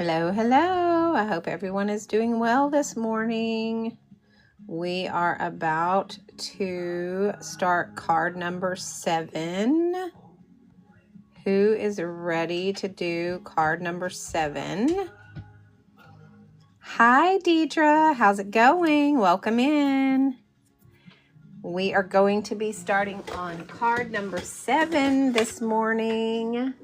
Hello, hello. I hope everyone is doing well this morning. We are about to start card number 7. Who is ready to do card number 7? Hi, Deidre. How's it going? Welcome in. We are going to be starting on card number 7 this morning.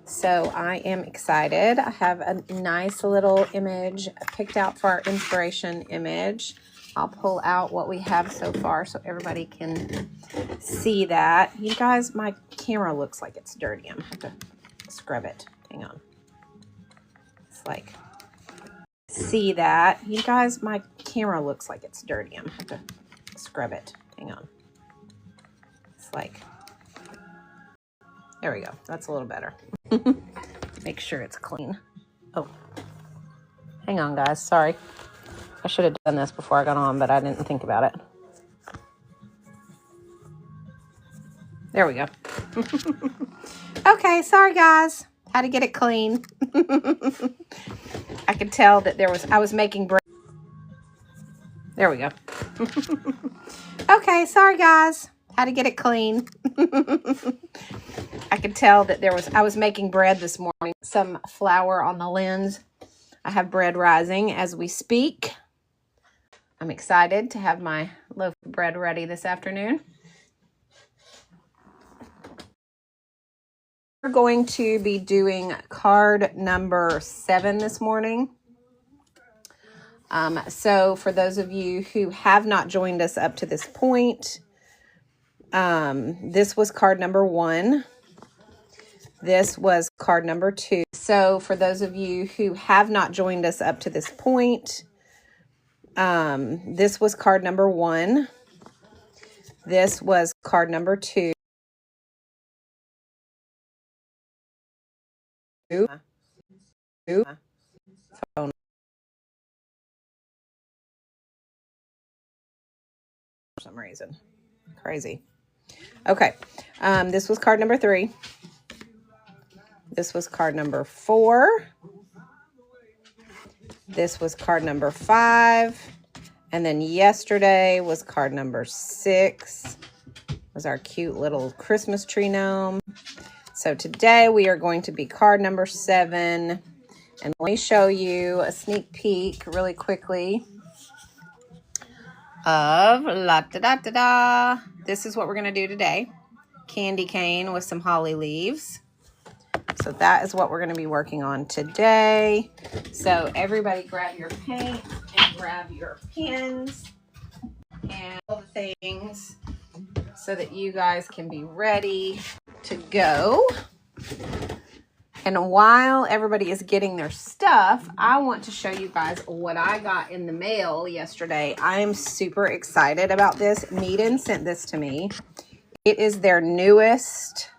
So I am excited. I have a nice little image picked out for our inspiration image. I'll pull out what we have so far so everybody can see that. You guys, my camera looks like it's dirty. I'm going to have to scrub it. Hang on. It's like, see that. You guys, my camera looks like it's dirty. I'm going to have to scrub it. Hang on. It's like, there we go. That's a little better. Make sure it's clean. Oh, hang on, guys. Sorry. I should have done this before I got on, but I didn't think about it. There we go. Okay, sorry, guys. Had to get it clean. I could tell that I was making bread. There we go. Okay, sorry, guys. Had to get it clean. I could tell that I was making bread this morning. Some flour on the lens. I have bread rising as we speak. I'm excited to have my loaf of bread ready this afternoon. We're going to be doing card number 7 this morning. So for those of you who have not joined us up to this point, this was card number 1. This was card number 2. So for those of you who have not joined us up to this point, this was card number 1. This was card number 2. Phone. For some reason. Crazy. Okay. This was card number 3. This was card number 4. This was card number 5. And then yesterday was card number 6. Was our cute little Christmas tree gnome. So today we are going to be card number 7. And let me show you a sneak peek really quickly of la-da-da-da-da. This is what we're going to do today. Candy cane with some holly leaves. So that is what we're going to be working on today. So everybody grab your paint and grab your pens and all the things so that you guys can be ready to go. And while everybody is getting their stuff, I want to show you guys what I got in the mail yesterday. I am super excited about this. Meaden sent this to me. It is their newest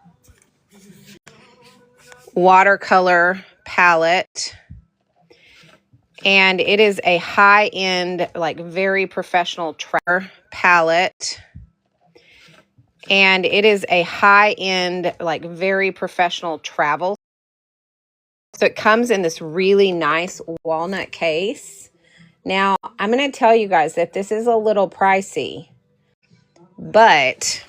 watercolor palette. And it is a high-end, like very professional palette. And it is a high-end, like very professional travel. So it comes in this really nice walnut case. Now, I'm going to tell you guys that this is a little pricey, but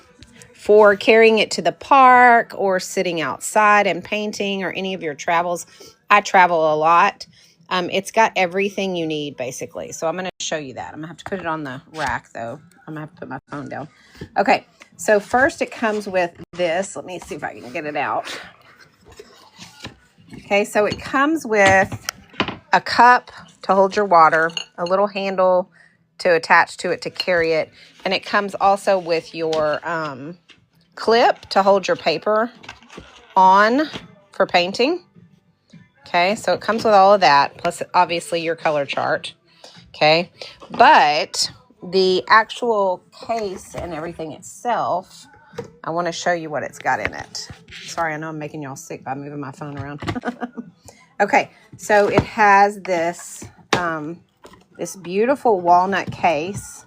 for carrying it to the park or sitting outside and painting or any of your travels, I travel a lot. It's got everything you need, basically. So I'm going to show you that. I'm going to have to put it on the rack, though. I'm going to have to put my phone down. Okay, so first it comes with this. Let me see if I can get it out. Okay, so it comes with a cup to hold your water, a little handle to attach to it to carry it, and it comes also with your clip to hold your paper on for painting. Okay, so it comes with all of that, plus obviously your color chart. Okay, but the actual case and everything itself, I want to show you what it's got in it. Sorry, I know I'm making y'all sick by moving my phone around. Okay, so it has this this beautiful walnut case.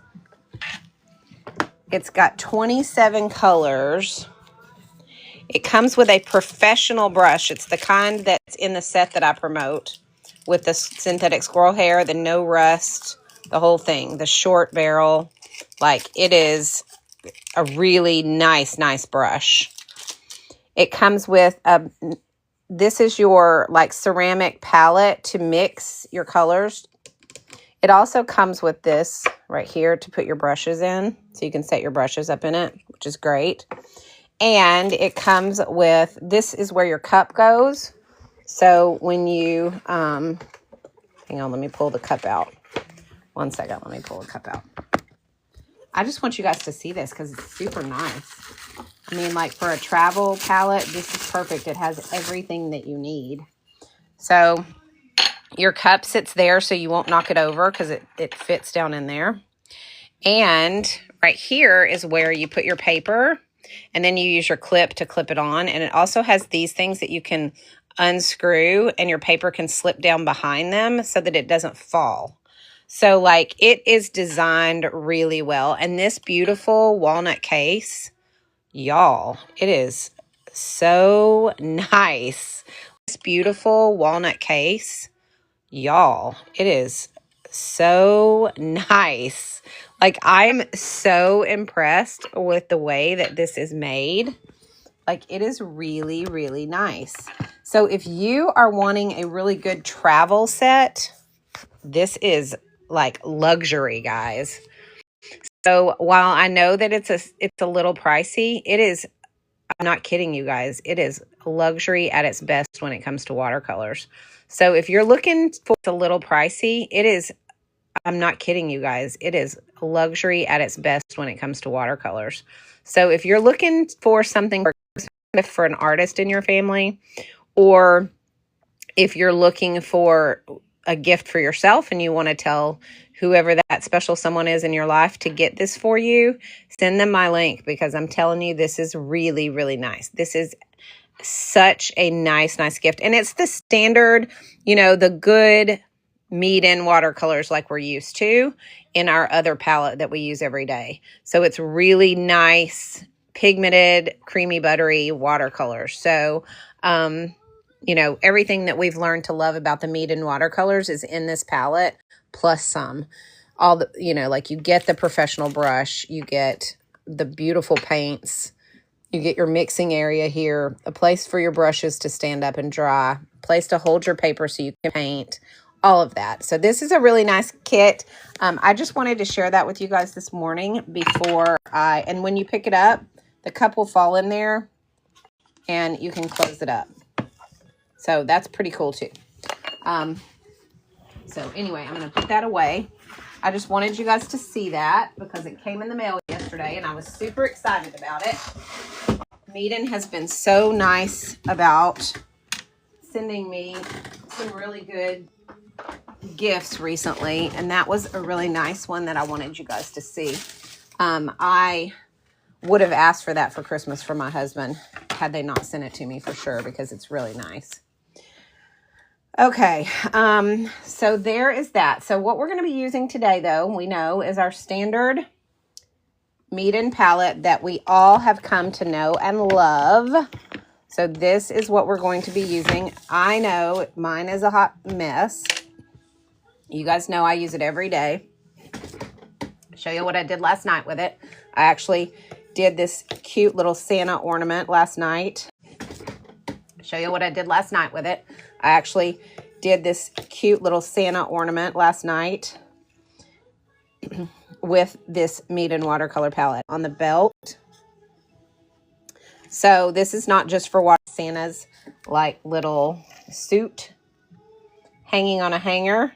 It's got 27 colors. It comes with a professional brush. It's the kind that's in the set that I promote. with the synthetic squirrel hair, the no rust, the whole thing, the short barrel. Like, it is a really nice brush. It comes with this is your like ceramic palette to mix your colors. It also comes with this right here to put your brushes in, so you can set your brushes up in it, which is great. And it comes with, this is where your cup goes. So when you, hang on, let me pull the cup out. 1 second, let me pull the cup out. I just want you guys to see this because it's super nice. I mean, like for a travel palette, this is perfect. It has everything that you need. So your cup sits there so you won't knock it over because it fits down in there. And right here is where you put your paper, and then you use your clip to clip it on. And it also has these things that you can unscrew, and your paper can slip down behind them so that it doesn't fall. So like, it is designed really well. And this beautiful walnut case, y'all, it is so nice. This beautiful walnut case, y'all, it is so nice. Like, I'm so impressed with the way that this is made. Like, it is really, really nice. So if you are wanting a really good travel set, this is like luxury, guys. So while I know that it's a little pricey, it is, I'm not kidding you guys, it is luxury at its best when it comes to watercolors. So if you're looking for a little pricey, it is, I'm not kidding you guys, it is luxury at its best when it comes to watercolors. So if you're looking for something for an artist in your family, or if you're looking for a gift for yourself and you want to tell whoever that special someone is in your life to get this for you, send them my link, because I'm telling you, this is really, really nice. This is such a nice gift. And it's the standard, you know, the good meet-in watercolors like we're used to in our other palette that we use every day. So it's really nice, pigmented, creamy, buttery watercolors. So, you know, everything that we've learned to love about the meet-in watercolors is in this palette, plus some. All the, you know, like, you get the professional brush, you get the beautiful paints, you get your mixing area here, a place for your brushes to stand up and dry, a place to hold your paper so you can paint, all of that. So this is a really nice kit. I just wanted to share that with you guys this morning before and when you pick it up, the cup will fall in there and you can close it up. So that's pretty cool too. So anyway, I'm going to put that away. I just wanted you guys to see that because it came in the mail yesterday and I was super excited about it. Meet-in has been so nice about sending me some really good gifts recently, and that was a really nice one that I wanted you guys to see. I would have asked for that for Christmas for my husband had they not sent it to me, for sure, because it's really nice. Okay, so there is that. So what we're going to be using today, though, we know, is our standard Meet-in palette that we all have come to know and love. So this is what we're going to be using. I know mine is a hot mess. You guys know I use it every day. I'll show you what I did last night with it. I actually did this cute little Santa ornament last night. Show you what I did last night with it. I actually did this cute little Santa ornament last night with this Meet-in watercolor palette on the belt. So this is not just for Santa's like little suit hanging on a hanger.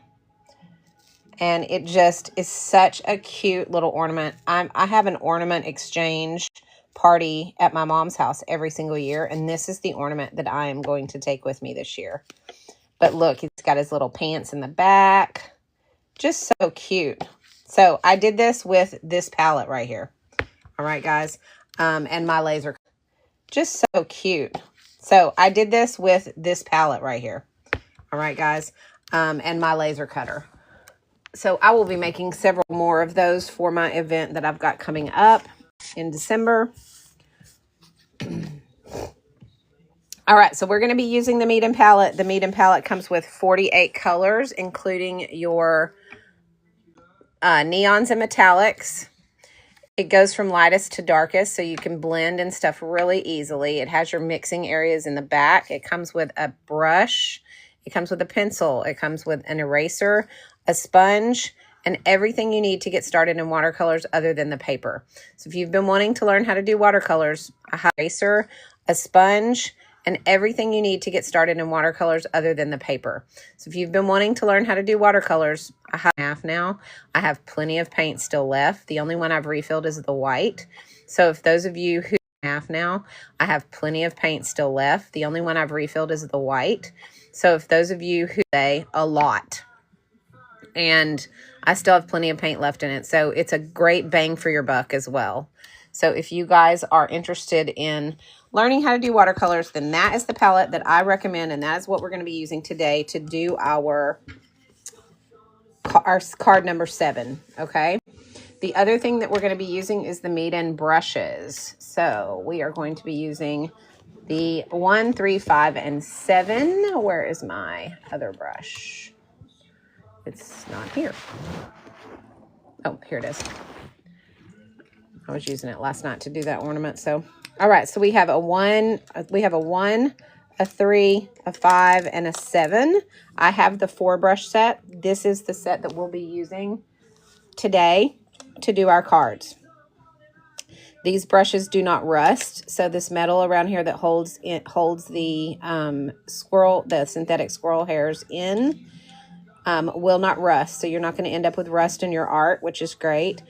And it just is such a cute little ornament. I have an ornament exchange party at my mom's house every single year. And this is the ornament that I am going to take with me this year. But look, he's got his little pants in the back. Just so cute. So I did this with this palette right here. All right, guys. And my laser. Just so cute. So I did this with this palette right here. All right, guys. And my laser cutter. So I will be making several more of those for my event that I've got coming up in December. All right, so we're going to be using the Meet and Palette. The Meet and Palette comes with 48 colors, including your neons and metallics. It goes from lightest to darkest, so you can blend and stuff really easily. It has your mixing areas in the back. It comes with a brush. It comes with a pencil. It comes with an eraser, a sponge, and everything you need to get started in watercolors other than the paper. So if you've been wanting to learn how to do watercolors, a eraser, a sponge, and everything you need to get started in watercolors other than the paper. So if you've been wanting to learn how to do watercolors, I have half now. I have plenty of paint still left. The only one I've refilled is the white. So if those of you who half now, I have plenty of paint still left. The only one I've refilled is the white. So if those of you who say a lot, and I still have plenty of paint left in it. So it's a great bang for your buck as well. So if you guys are interested in learning how to do watercolors, then that is the palette that I recommend, and that is what we're going to be using today to do our card number 7, okay? The other thing that we're going to be using is the Meet and brushes. So we are going to be using the 1, 3, 5, and 7. Where is my other brush? It's not here. Oh, here it is. I was using it last night to do that ornament. So, all right. So we have a 1, a 3, a 5, and a 7. I have the 4 brush set. This is the set that we'll be using today to do our cards. These brushes do not rust. So this metal around here that holds the the synthetic squirrel hairs in will not rust. So you're not going to end up with rust in your art, which is great.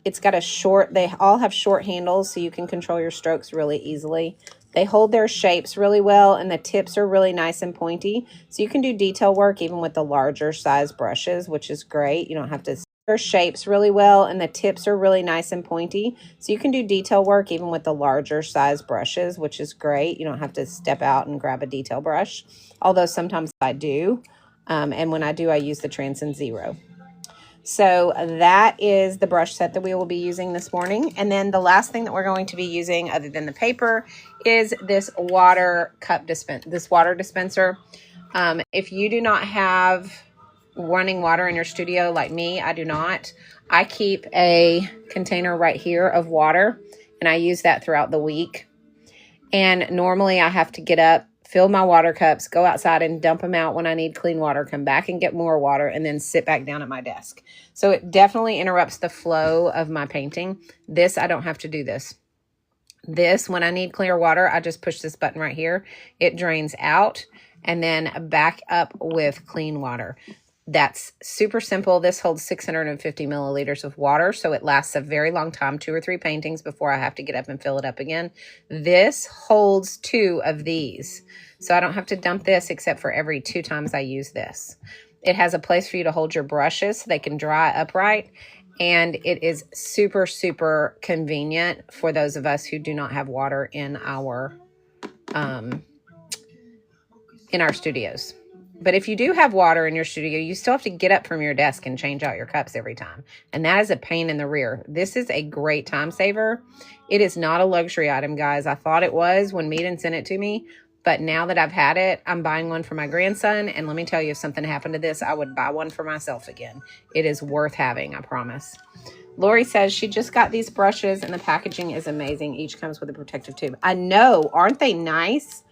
It's got a short, they all have short handles so you can control your strokes really easily. They hold their shapes really well, and the tips are really nice and pointy. So you can do detail work even with the larger size brushes, which is great. You don't have to their shapes really well, and the tips are really nice and pointy. So you can do detail work even with the larger size brushes, which is great. You don't have to step out and grab a detail brush, although sometimes I do. And when I do, I use the Transcend Zero. So that is the brush set that we will be using this morning. And then the last thing that we're going to be using other than the paper is this water dispenser. If you do not have running water in your studio like me, I do not. I keep a container right here of water, and I use that throughout the week. And normally I have to get up, fill my water cups, go outside and dump them out when I need clean water, come back and get more water, and then sit back down at my desk. So it definitely interrupts the flow of my painting. This, I don't have to do this. This, when I need clear water, I just push this button right here. It drains out and then back up with clean water. That's super simple. This holds 650 milliliters of water, so it lasts a very long time, 2 or 3 paintings before I have to get up and fill it up again. This holds 2 of these, so I don't have to dump this except for every 2 times I use this. It has a place for you to hold your brushes so they can dry upright, and it is super, super convenient for those of us who do not have water in our studios. But if you do have water in your studio, you still have to get up from your desk and change out your cups every time. And that is a pain in the rear. This is a great time saver. It is not a luxury item, guys. I thought it was when Meaden sent it to me. But now that I've had it, I'm buying one for my grandson. And let me tell you, if something happened to this, I would buy one for myself again. It is worth having, I promise. Lori says she just got these brushes and the packaging is amazing. Each comes with a protective tube. I know. Aren't they nice?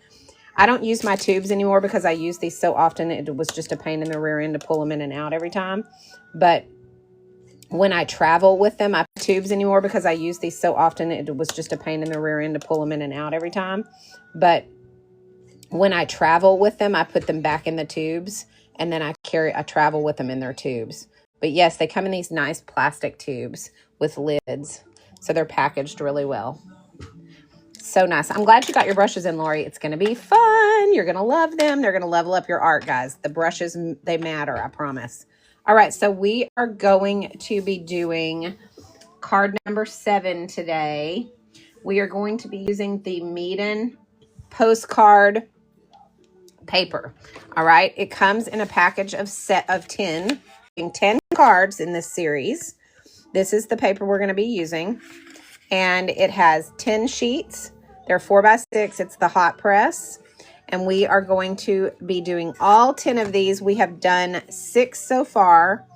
I don't use my tubes anymore because I use these so often. It was just a pain in the rear end to pull them in and out every time. But when I travel with them, I put tubes anymore because I use these so often. It was just a pain in the rear end to pull them in and out every time. But when I travel with them, I put them back in the tubes, and then I travel with them in their tubes. But yes, they come in these nice plastic tubes with lids. So they're packaged really well. So nice. I'm glad you got your brushes in, Lori. It's going to be fun. You're going to love them. They're going to level up your art, guys. The brushes, they matter, I promise. All right, so we are going to be doing card number 7 today. We are going to be using the Meaden postcard paper. All right, it comes in a package of 10 cards in this series. This is the paper we're going to be using, and it has 10 sheets. They're 4x6. It's the hot press, And we are going to be doing all 10 of these. We have done 6 so far.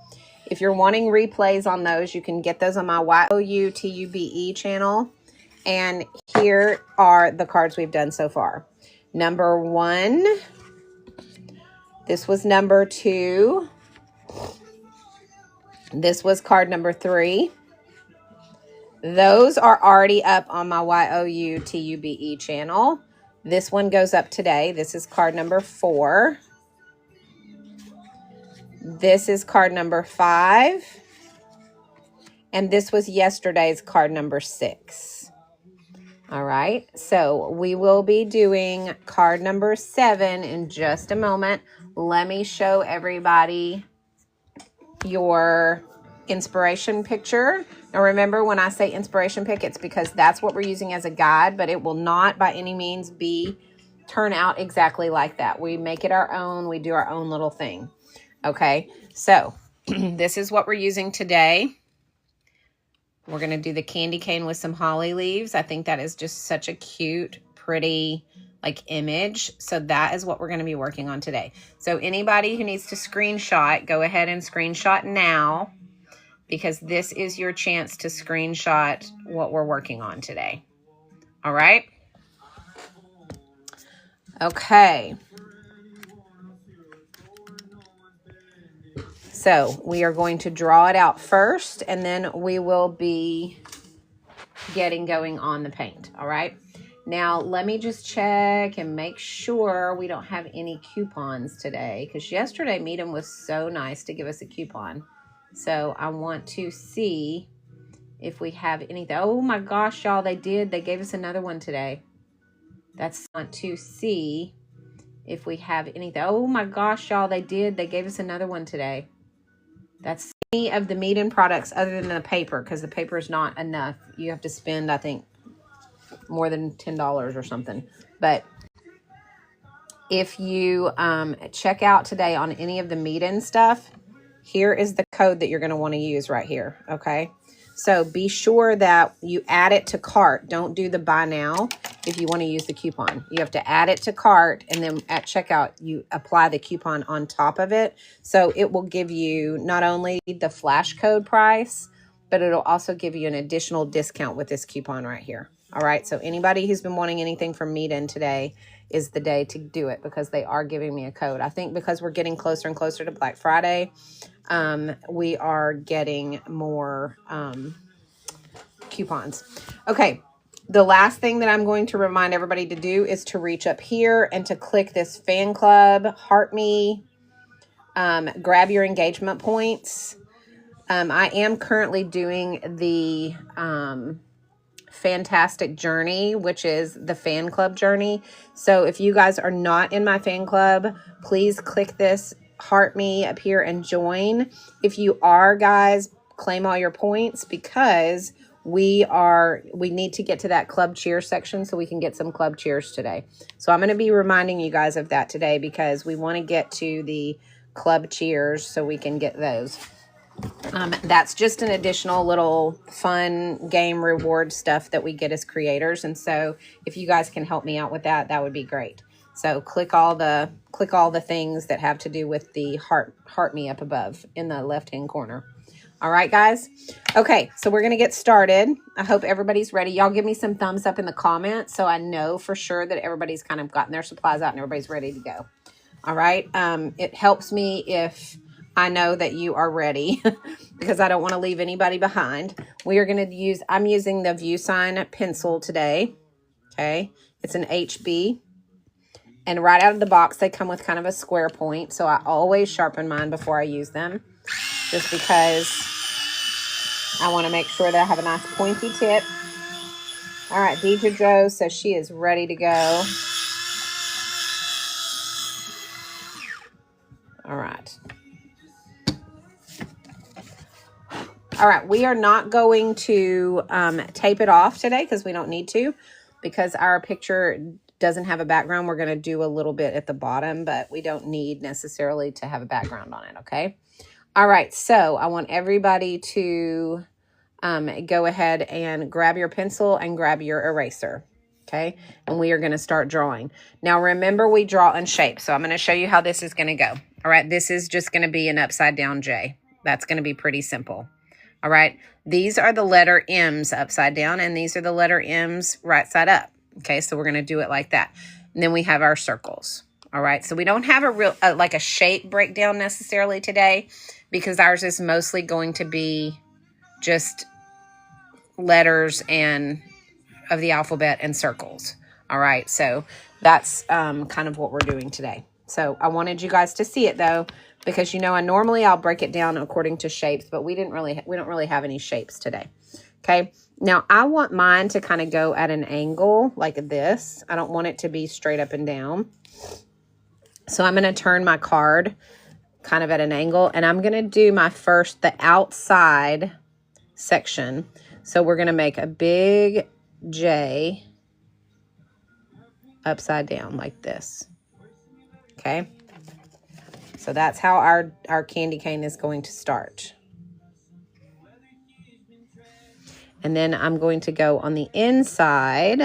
If you're wanting replays on those, you can get those on my YOUTUBE channel. And here are the cards we've done so far. Number 1. This was number 2. This was card number 3. Those are already up on my YOUTUBE channel. This one goes up today. This is card number 4. This is card number 5. And this was yesterday's card number 6. All right. So we will be doing card number 7 in just a moment. Let me show everybody your inspiration picture. Now remember, when I say inspiration pick, it's because that's what we're using as a guide, but it will not by any means turn out exactly like that. We make it our own. We do our own little thing. Okay, so this is what we're using today. We're going to do the candy cane with some holly leaves. I think that is just such a cute, pretty image. So that is what we're going to be working on today. So anybody who needs to screenshot, go ahead and screenshot now, because this is your chance to screenshot what we're working on today. All right? Okay. So we are going to draw it out first, and then we will be getting going on the paint. All right? Now, let me just check and make sure we don't have any coupons today, because yesterday Meedham was so nice to give us a coupon. So I want to see if we have anything. Oh my gosh, y'all, they did. They gave us another one today. I want to see if we have anything. Oh my gosh, y'all, they did. They gave us another one today. That's any of the Meedham products other than the paper, because the paper is not enough. You have to spend, I think, more than $10 or something. But if you check out today on any of the Meedham stuff, here is the code that you're going to want to use right here. Okay. So be sure that you add it to cart. Don't do the buy now if you want to use the coupon. You have to add it to cart, and then at checkout, you apply the coupon on top of it. So it will give you not only the flash code price, but it'll also give you an additional discount with this coupon right here. All right. So anybody who's been wanting anything from Meedham today is the day to do it, because they are giving me a code. I think because we're getting closer and closer to Black Friday, we are getting more coupons. Okay. The last thing that I'm going to remind everybody to do is to reach up here and to click this fan club, heart me, grab your engagement points. I am currently doing the Fantastic Journey, which is the fan club journey. So if you guys are not in my fan club, please click this heart me up here and join. If you are, guys, claim all your points, because we need to get to that club cheer section so we can get some club cheers today. So I'm going to be reminding you guys of that today, because we want to get to the club cheers so we can get those. That's just an additional little fun game reward stuff that we get as creators. And so if you guys can help me out with that, that would be great. So click all the things that have to do with the heart me up above in the left-hand corner. All right, guys. Okay, so we're going to get started. I hope everybody's ready. Y'all give me some thumbs up in the comments so I know for sure that everybody's kind of gotten their supplies out and everybody's ready to go. All right. It helps me if I know that you are ready because I don't want to leave anybody behind. We are going to use, I'm using the ViewSign pencil today. Okay. It's an HB. And right out of the box, they come with kind of a square point. So I always sharpen mine before I use them, just because I want to make sure that I have a nice pointy tip. All right. Deidre Jo says she is ready to go. All right. All right, we are not going to tape it off today because we don't need to, because our picture doesn't have a background. We're going to do a little bit at the bottom, but we don't need necessarily to have a background on it, okay? All right, so I want everybody to go ahead and grab your pencil and grab your eraser. Okay, and we are going to start drawing. Now, remember, we draw in shape. So I'm going to show you how this is going to go. All right, this is just going to be an upside down J. That's going to be pretty simple. All right, these are the letter M's upside down, and these are the letter M's right side up. Okay, so we're going to do it like that. And then we have our circles. All right, so we don't have a real, like a shape breakdown necessarily today, because ours is mostly going to be just letters and of the alphabet and circles. All right, so that's kind of what we're doing today. So I wanted you guys to see it though, because I'll break it down according to shapes, but we don't really have any shapes today. Okay, now I want mine to kind of go at an angle like this. I don't want it to be straight up and down. So I'm going to turn my card kind of at an angle, and I'm going to do the outside section. So we're going to make a big J upside down like this. Okay, so that's how our candy cane is going to start. And then I'm going to go on the inside,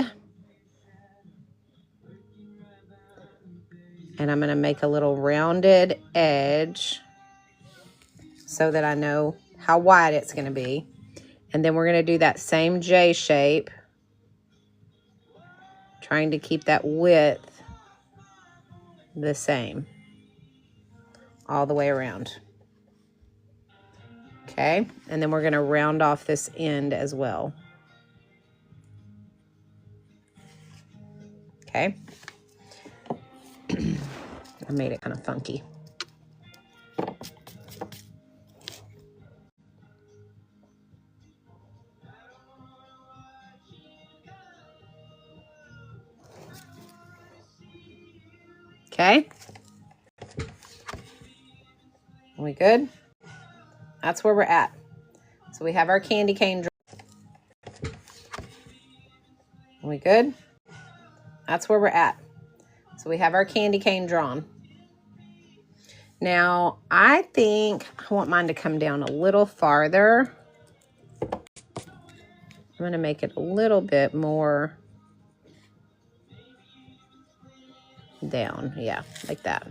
and I'm going to make a little rounded edge so that I know how wide it's going to be. And then we're going to do that same J shape, trying to keep that width the same all the way around. Okay, and then we're going to round off this end as well. Okay, I made it kind of funky. Okay, are we good? That's where we're at. So we have our candy cane drawn. Are we good? That's where we're at. So we have our candy cane drawn. Now, I think I want mine to come down a little farther. I'm going to make it a little bit more down. Yeah, like that.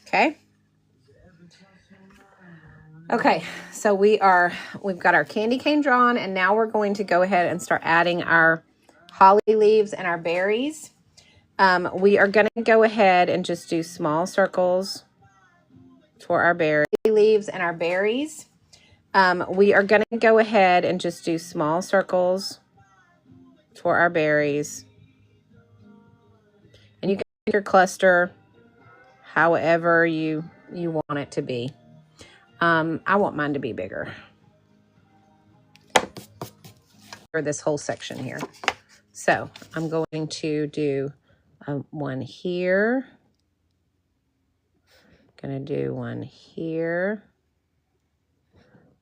Okay. Okay, so we've got our candy cane drawn, and now we're going to go ahead and start adding our holly leaves and our berries. We are going to go ahead and just do small circles for our berry leaves and our berries. We are going to go ahead and just do small circles for our berries. And you can make your cluster however you want it to be. I want mine to be bigger for this whole section here. So I'm going to do one here. Gonna do one here,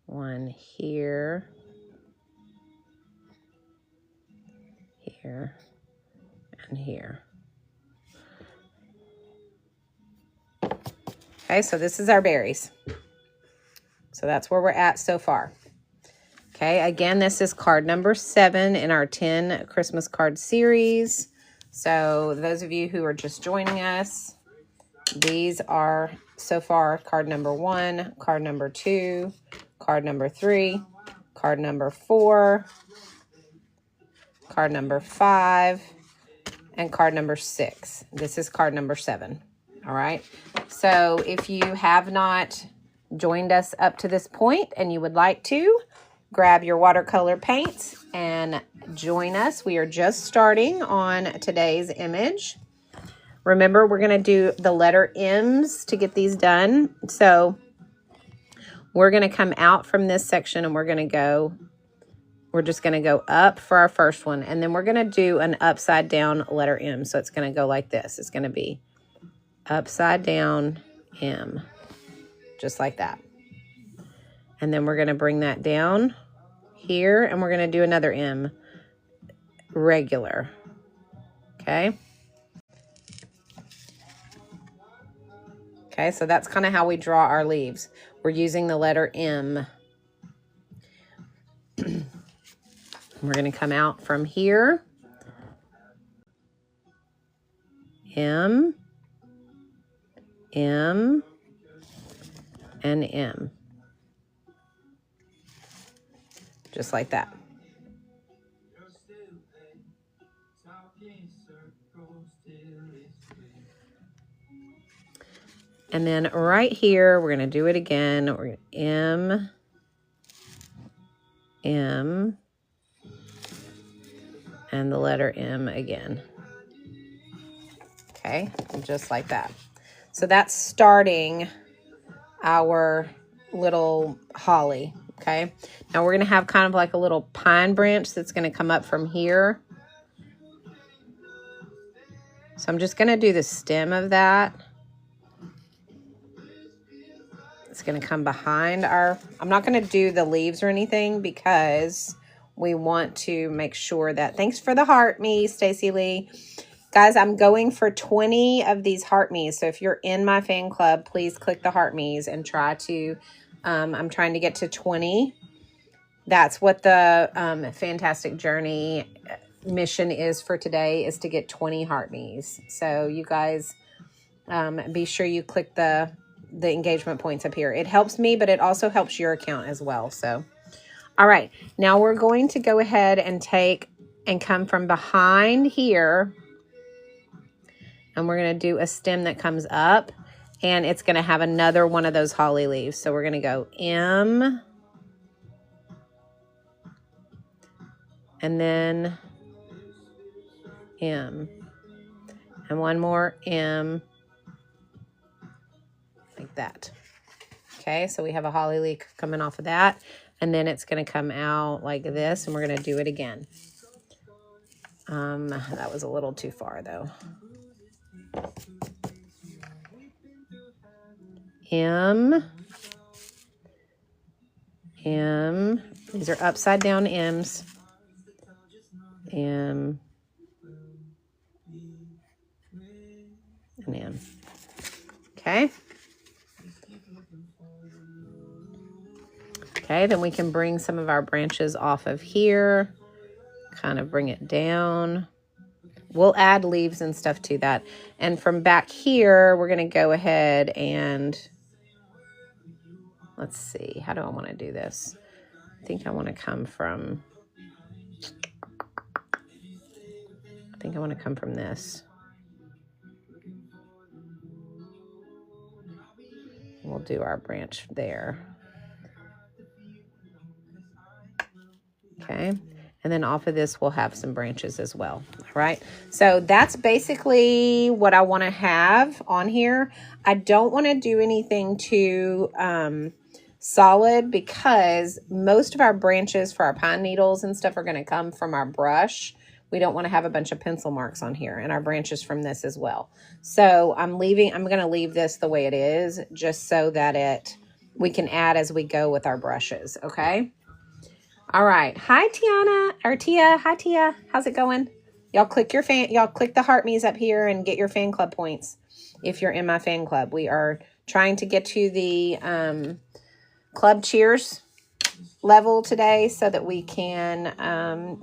one here, here, and here. Okay, so this is our berries. So that's where we're at so far. Okay, again, this is card number 7 in our 10 Christmas card series. So those of you who are just joining us, these are so far card number 1, card number 2, card number 3, card number 4, card number 5, and card number 6. This is card number 7. All right. So if you have not joined us up to this point and you would like to, grab your watercolor paints and join us. We are just starting on today's image. Remember, we're going to do the letter M's to get these done. So we're going to come out from this section and we're just going to go up for our first one. And then we're going to do an upside down letter M. So it's going to go like this. It's going to be upside down M, just like that. And then we're going to bring that down here and we're going to do another M, regular. Okay. Okay, so that's kind of how we draw our leaves. We're using the letter M We're going to come out from here. M, M, and M. Just like that. And then right here, we're going to do it again. We're going to M, M, and the letter M again. Okay, just like that. So that's starting our little holly, okay? Now we're going to have kind of like a little pine branch that's going to come up from here. So I'm just going to do the stem of that. It's going to come behind our, I'm not going to do the leaves or anything because we want to make sure that, thanks for the heart me, Stacy Lee. Guys, I'm going for 20 of these heart me's. So if you're in my fan club, please click the heart me's and try to, I'm trying to get to 20. That's what the Fantastic Journey mission is for today, is to get 20 heart me's. So you guys, be sure you click the engagement points up here. It helps me, but it also helps your account as well. So, all right, now we're going to go ahead and take and come from behind here, and we're going to do a stem that comes up, and it's going to have another one of those holly leaves. So we're going to go M, and then M, and one more M, like that. Okay, so we have a holly leaf coming off of that, and then it's going to come out like this, and we're going to do it again. That was a little too far though. M, M, these are upside down M's, M, and M. Okay. Okay, then we can bring some of our branches off of here, kind of bring it down. We'll add leaves and stuff to that. And from back here, we're going to go ahead and, let's see, how do I want to do this? I think I want to come from, this. We'll do our branch there. Okay. And then off of this, we'll have some branches as well. All right. So that's basically what I want to have on here. I don't want to do anything too solid because most of our branches for our pine needles and stuff are going to come from our brush. We don't want to have a bunch of pencil marks on here, and our branches from this as well. So I'm going to leave this the way it is just so that we can add as we go with our brushes. Okay. All right. Hi, Tiana, or Tia. Hi, Tia. How's it going? Y'all click the heart me's up here and get your fan club points if you're in my fan club. We are trying to get to the club cheers level today so that we can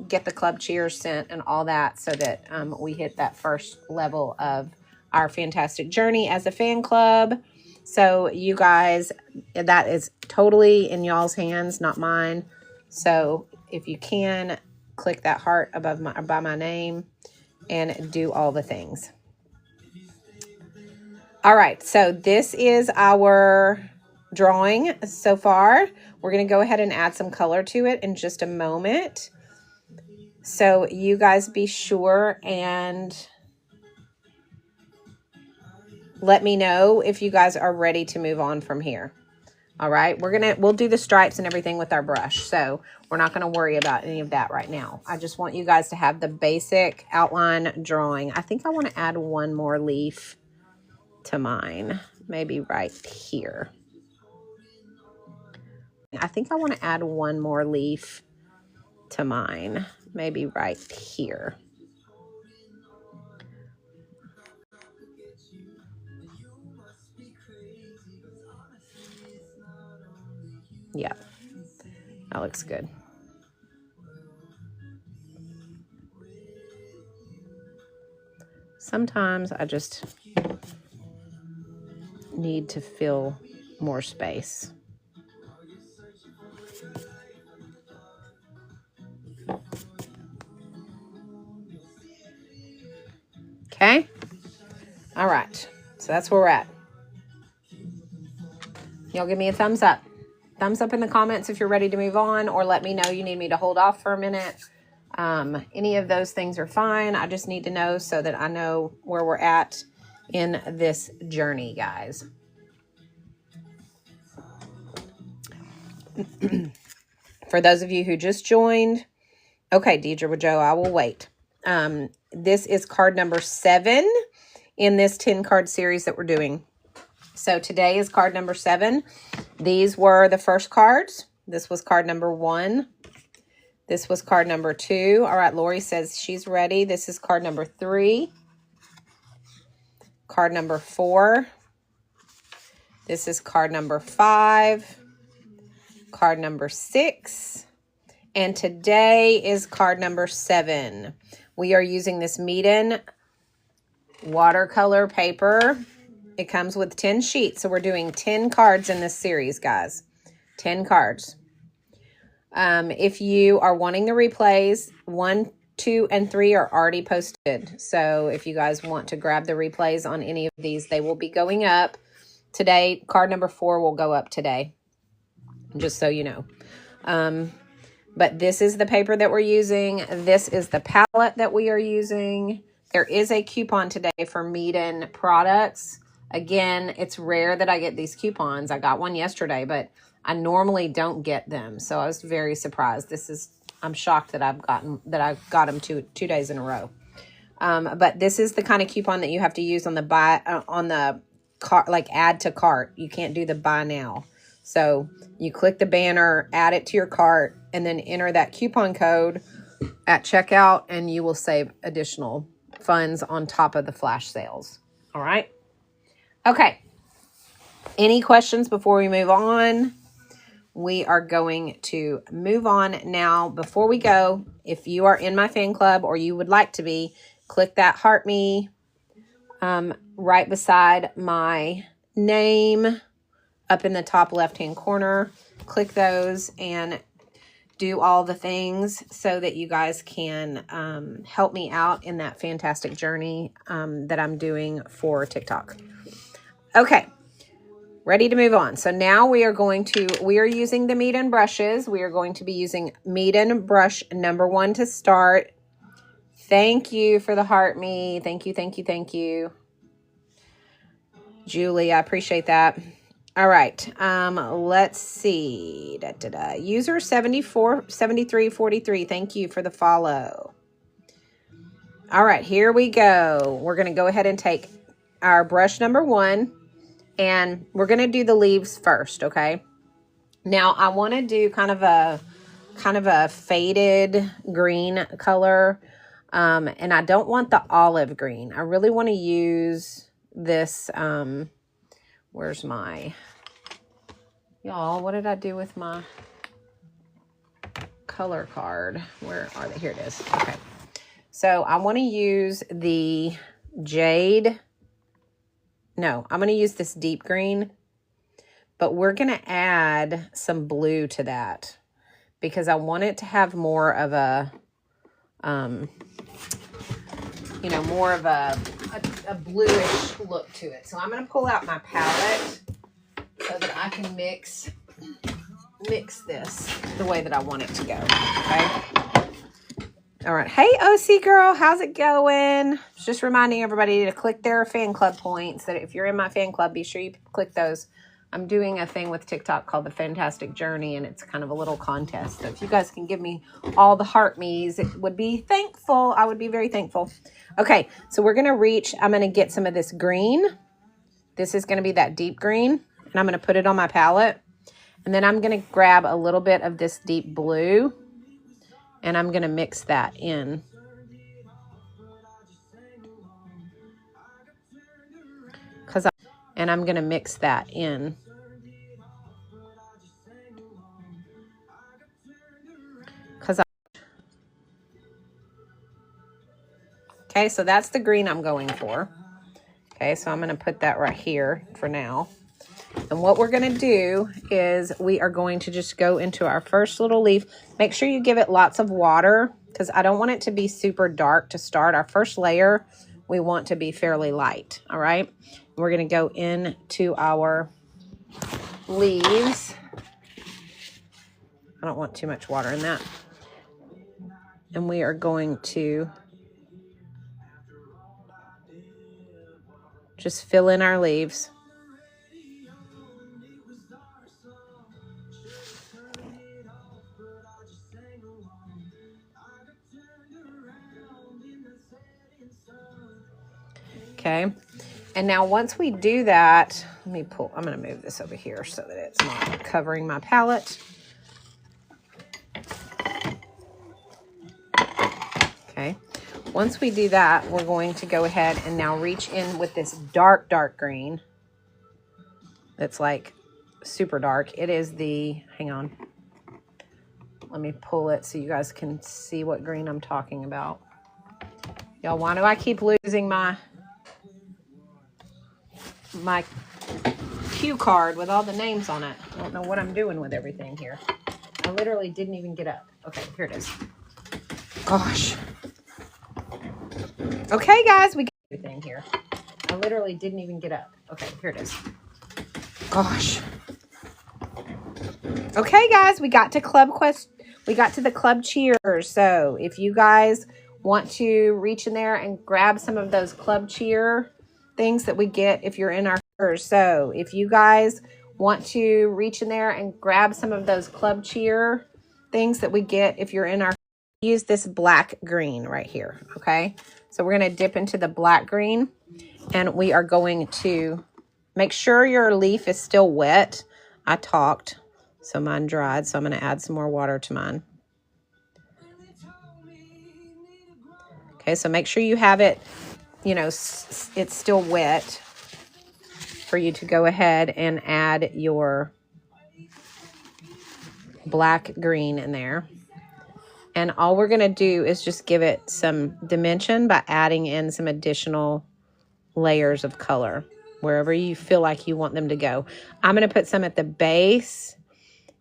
get the club cheers sent and all that, so that we hit that first level of our Fantastic Journey as a fan club. So you guys, that is totally in y'all's hands, not mine. So if you can, click that heart above by my name and do all the things. All right, so this is our drawing so far. We're going to go ahead and add some color to it in just a moment. So you guys be sure and let me know if you guys are ready to move on from here. All right, we'll do the stripes and everything with our brush. So we're not going to worry about any of that right now. I just want you guys to have the basic outline drawing. I think I want to add one more leaf to mine, maybe right here. I think I want to add one more leaf to mine, maybe right here. Yeah, that looks good. Sometimes I just need to fill more space. Okay. All right. So that's where we're at. Y'all give me a thumbs up. Thumbs up in the comments if you're ready to move on, or let me know you need me to hold off for a minute. Any of those things are fine. I just need to know so that I know where we're at in this journey, guys. For those of you who just joined, okay, Deidre with Joe, I will wait. This is card number 7 in this 10 card series that we're doing. So today is card number 7. These were the first cards. This was card number 1. This was card number 2. All right, Lori says she's ready. This is card number 3. Card number 4. This is card number 5. Card number 6. And today is card number 7. We are using this Meeden watercolor paper. It comes with 10 sheets. So we're doing 10 cards in this series, guys. 10 cards. If you are wanting the replays, 1, 2, and 3 are already posted. So if you guys want to grab the replays on any of these, they will be going up today. Card number 4 will go up today, just so you know. But this is the paper that we're using. This is the palette that we are using. There is a coupon today for Meeden products. Again, it's rare that I get these coupons. I got one yesterday, but I normally don't get them. So I was very surprised. I'm shocked that I got them two days in a row. But this is the kind of coupon that you have to use on the cart, like add to cart. You can't do the buy now. So you click the banner, add it to your cart, and then enter that coupon code at checkout, and you will save additional funds on top of the flash sales. All right. Okay. Any questions before we move on? We are going to move on now. Before we go, if you are in my fan club or you would like to be, click that heart me right beside my name up in the top left-hand corner. Click those and do all the things so that you guys can help me out in that fantastic journey that I'm doing for TikTok. Okay. Ready to move on. So now we are using the Meeden brushes. We are going to be using Meeden brush number 1 to start. Thank you for the heart me. Thank you, thank you, thank you. Julie, I appreciate that. All right. Let's see. User 7343. Thank you for the follow. All right, here we go. We're going to go ahead and take our brush number 1. And we're going to do the leaves first, okay? Now, I want to do kind of a faded green color. And I don't want the olive green. I really want to use this. Where's my... Y'all, what did I do with my color card? Where are they? Here it is. Okay. So I want to use the jade... No, I'm going to use this deep green, but we're going to add some blue to that because I want it to have more of a, more of a bluish look to it. So I'm going to pull out my palette so that I can mix this the way that I want it to go. Okay. All right. Hey, OC girl, how's it going? Just reminding everybody to click their fan club points. That if you're in my fan club, be sure you click those. I'm doing a thing with TikTok called The Fantastic Journey, and it's kind of a little contest. So if you guys can give me all the heart me's, it would be thankful. I would be very thankful. Okay, so we're going to reach. I'm going to get some of this green. This is going to be that deep green, and I'm going to put it on my palette. And then I'm going to grab a little bit of this deep blue. And I'm going to mix that in. And I'm going to mix that in. Okay, so that's the green I'm going for. Okay, so I'm going to put that right here for now. And what we're going to do is we are going to just go into our first little leaf. Make sure you give it lots of water because I don't want it to be super dark to start. Our first layer, we want to be fairly light, all right? We're going to go into our leaves. I don't want too much water in that. And we are going to just fill in our leaves. Okay. And now once we do that, I'm going to move this over here so that it's not covering my palette. Okay. Once we do that, we're going to go ahead and now reach in with this dark, dark green. That's like super dark. It is the, hang on. Let me pull it so you guys can see what green I'm talking about. Y'all, why do I keep losing my cue card with all the names on it? I don't know what I'm doing with everything here. I literally didn't even get up. Okay, here it is. Gosh. Okay, guys, we got everything here. I literally didn't even get up. Okay, here it is. Gosh. Okay, guys, we got to the club cheers. So if you guys want to reach in there and grab some of those club cheer things that we get if you're in our so if you guys want to reach in there and grab some of those club cheer things that we get if you're in our use this black green right here. Okay, so we're going to dip into the black green and we are going to make sure your leaf is still wet. I talked, so mine dried, so I'm going to add some more water to mine. Okay, so make sure you have it, you know, it's still wet for you to go ahead and add your black green in there. And all we're going to do is just give it some dimension by adding in some additional layers of color wherever you feel like you want them to go. I'm going to put some at the base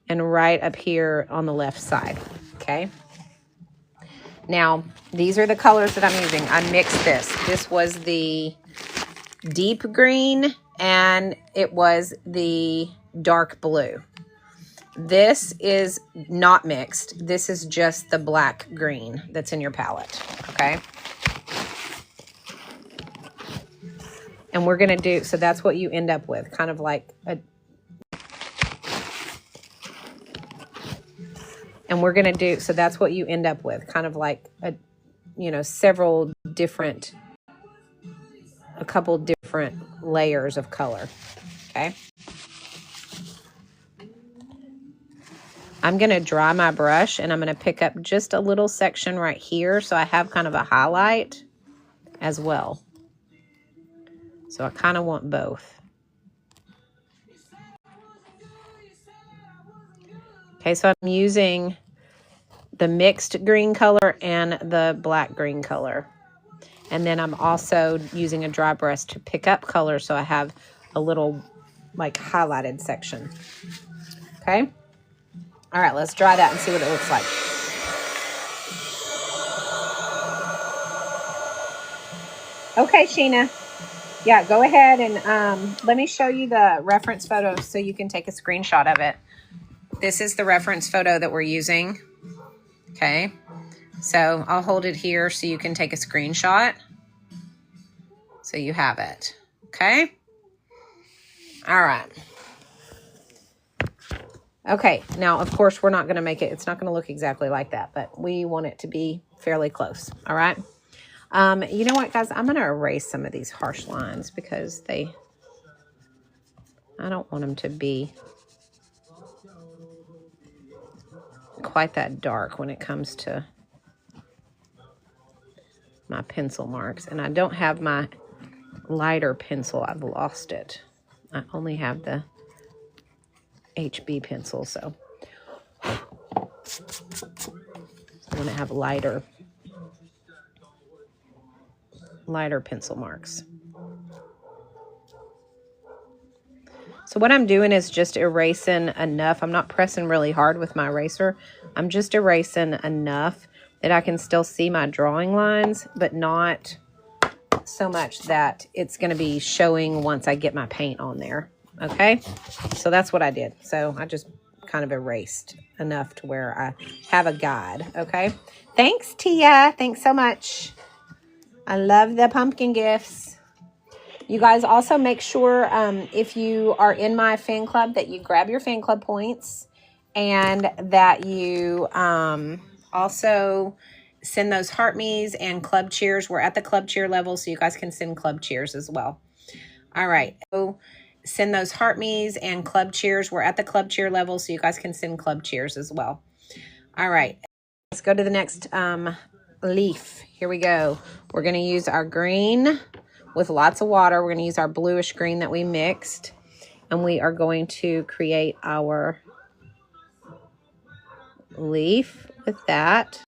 and right up here on the left side. Okay. Now, these are the colors that I'm using. I mixed this. This was the deep green and it was the dark blue. This is not mixed. This is just the black green that's in your palette. Okay. And we're going to do, so that's what you end up with, kind of like a, and we're going to do, so that's what you end up with, kind of like a, you know, several different, a couple different layers of color. Okay. I'm going to dry my brush and I'm going to pick up just a little section right here. So I have kind of a highlight as well. So I kind of want both. Okay, so I'm using the mixed green color and the black green color. And then I'm also using a dry brush to pick up color so I have a little like highlighted section. Okay. All right, let's dry that and see what it looks like. Okay, Sheena. Yeah, go ahead and let me show you the reference photo so you can take a screenshot of it. This is the reference photo that we're using. Okay, so I'll hold it here so you can take a screenshot. So you have it. Okay. All right. Okay, now, of course, we're not going to make it. It's not going to look exactly like that, but we want it to be fairly close. All right. You know what, guys? I'm going to erase some of these harsh lines because I don't want them to be quite that dark when it comes to my pencil marks. And I don't have my lighter pencil. I've lost it. I only have the HB pencil, so I'm going to have lighter. lighter pencil marks. So what I'm doing is just erasing enough. I'm not pressing really hard with my eraser. I'm just erasing enough that I can still see my drawing lines, but not so much that it's going to be showing once I get my paint on there. Okay, so that's what I did. So I just kind of erased enough to where I have a guide. Okay, thanks, Tia. Thanks so much. I love the pumpkin gifts. You guys also make sure if you are in my fan club that you grab your fan club points, and that you also send those heart me's and club cheers. We're at the club cheer level, so you guys can send club cheers as well. All right. So send those heart me's and club cheers. We're at the club cheer level, so you guys can send club cheers as well. All right. Let's go to the next leaf. Here we go. We're going to use our green with lots of water. We're going to use our bluish green that we mixed, and we are going to create our leaf with that.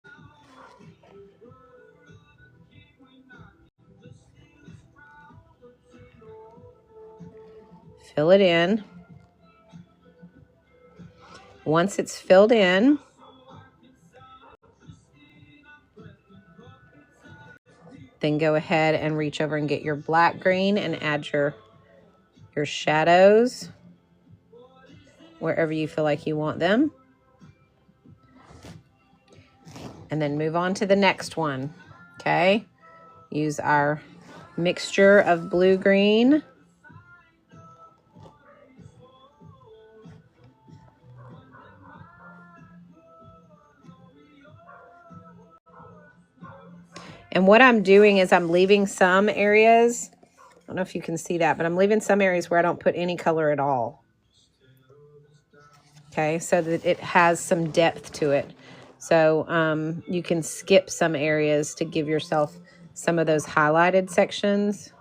Fill it in. Once it's filled in, then go ahead and reach over and get your black green and add your shadows wherever you feel like you want them. And then move on to the next one. Okay? Use our mixture of blue-green. And what I'm doing is I'm leaving some areas, I don't know if you can see that, but I'm leaving some areas where I don't put any color at all. Okay, so that it has some depth to it. So you can skip some areas to give yourself some of those highlighted sections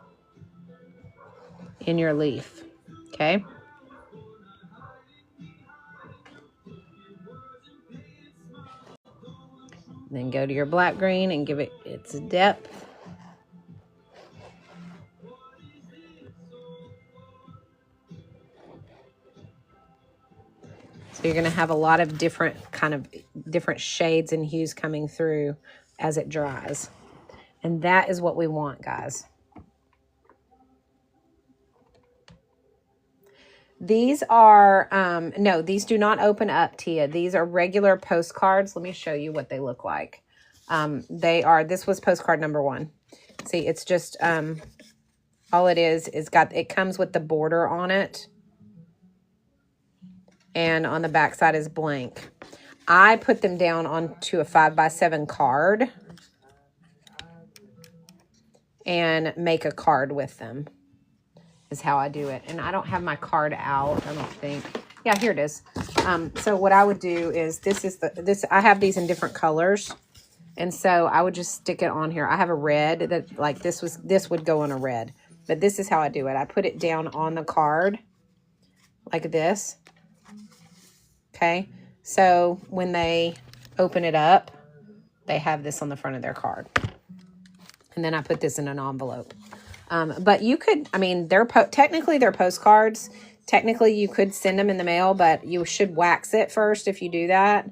in your leaf. Okay. Then go to your black green and give it its depth. So you're going to have a lot of different shades and hues coming through as it dries. And that is what we want, guys. These are, no, these do not open up, Tia. These are regular postcards. Let me show you what they look like. This was postcard number 1. See, it's just, all it is it comes with the border on it. And on the back side is blank. I put them down onto a 5x7 card and make a card with them, is how I do it. And I don't have my card out, I don't think. Yeah, here it is. So what I would do is I have these in different colors. And so I would just stick it on here. I have a red that like this would go on a red, but this is how I do it. I put it down on the card like this. Okay. So when they open it up, they have this on the front of their card. And then I put this in an envelope. But you could, I mean, technically they're postcards. Technically you could send them in the mail, but you should wax it first if you do that.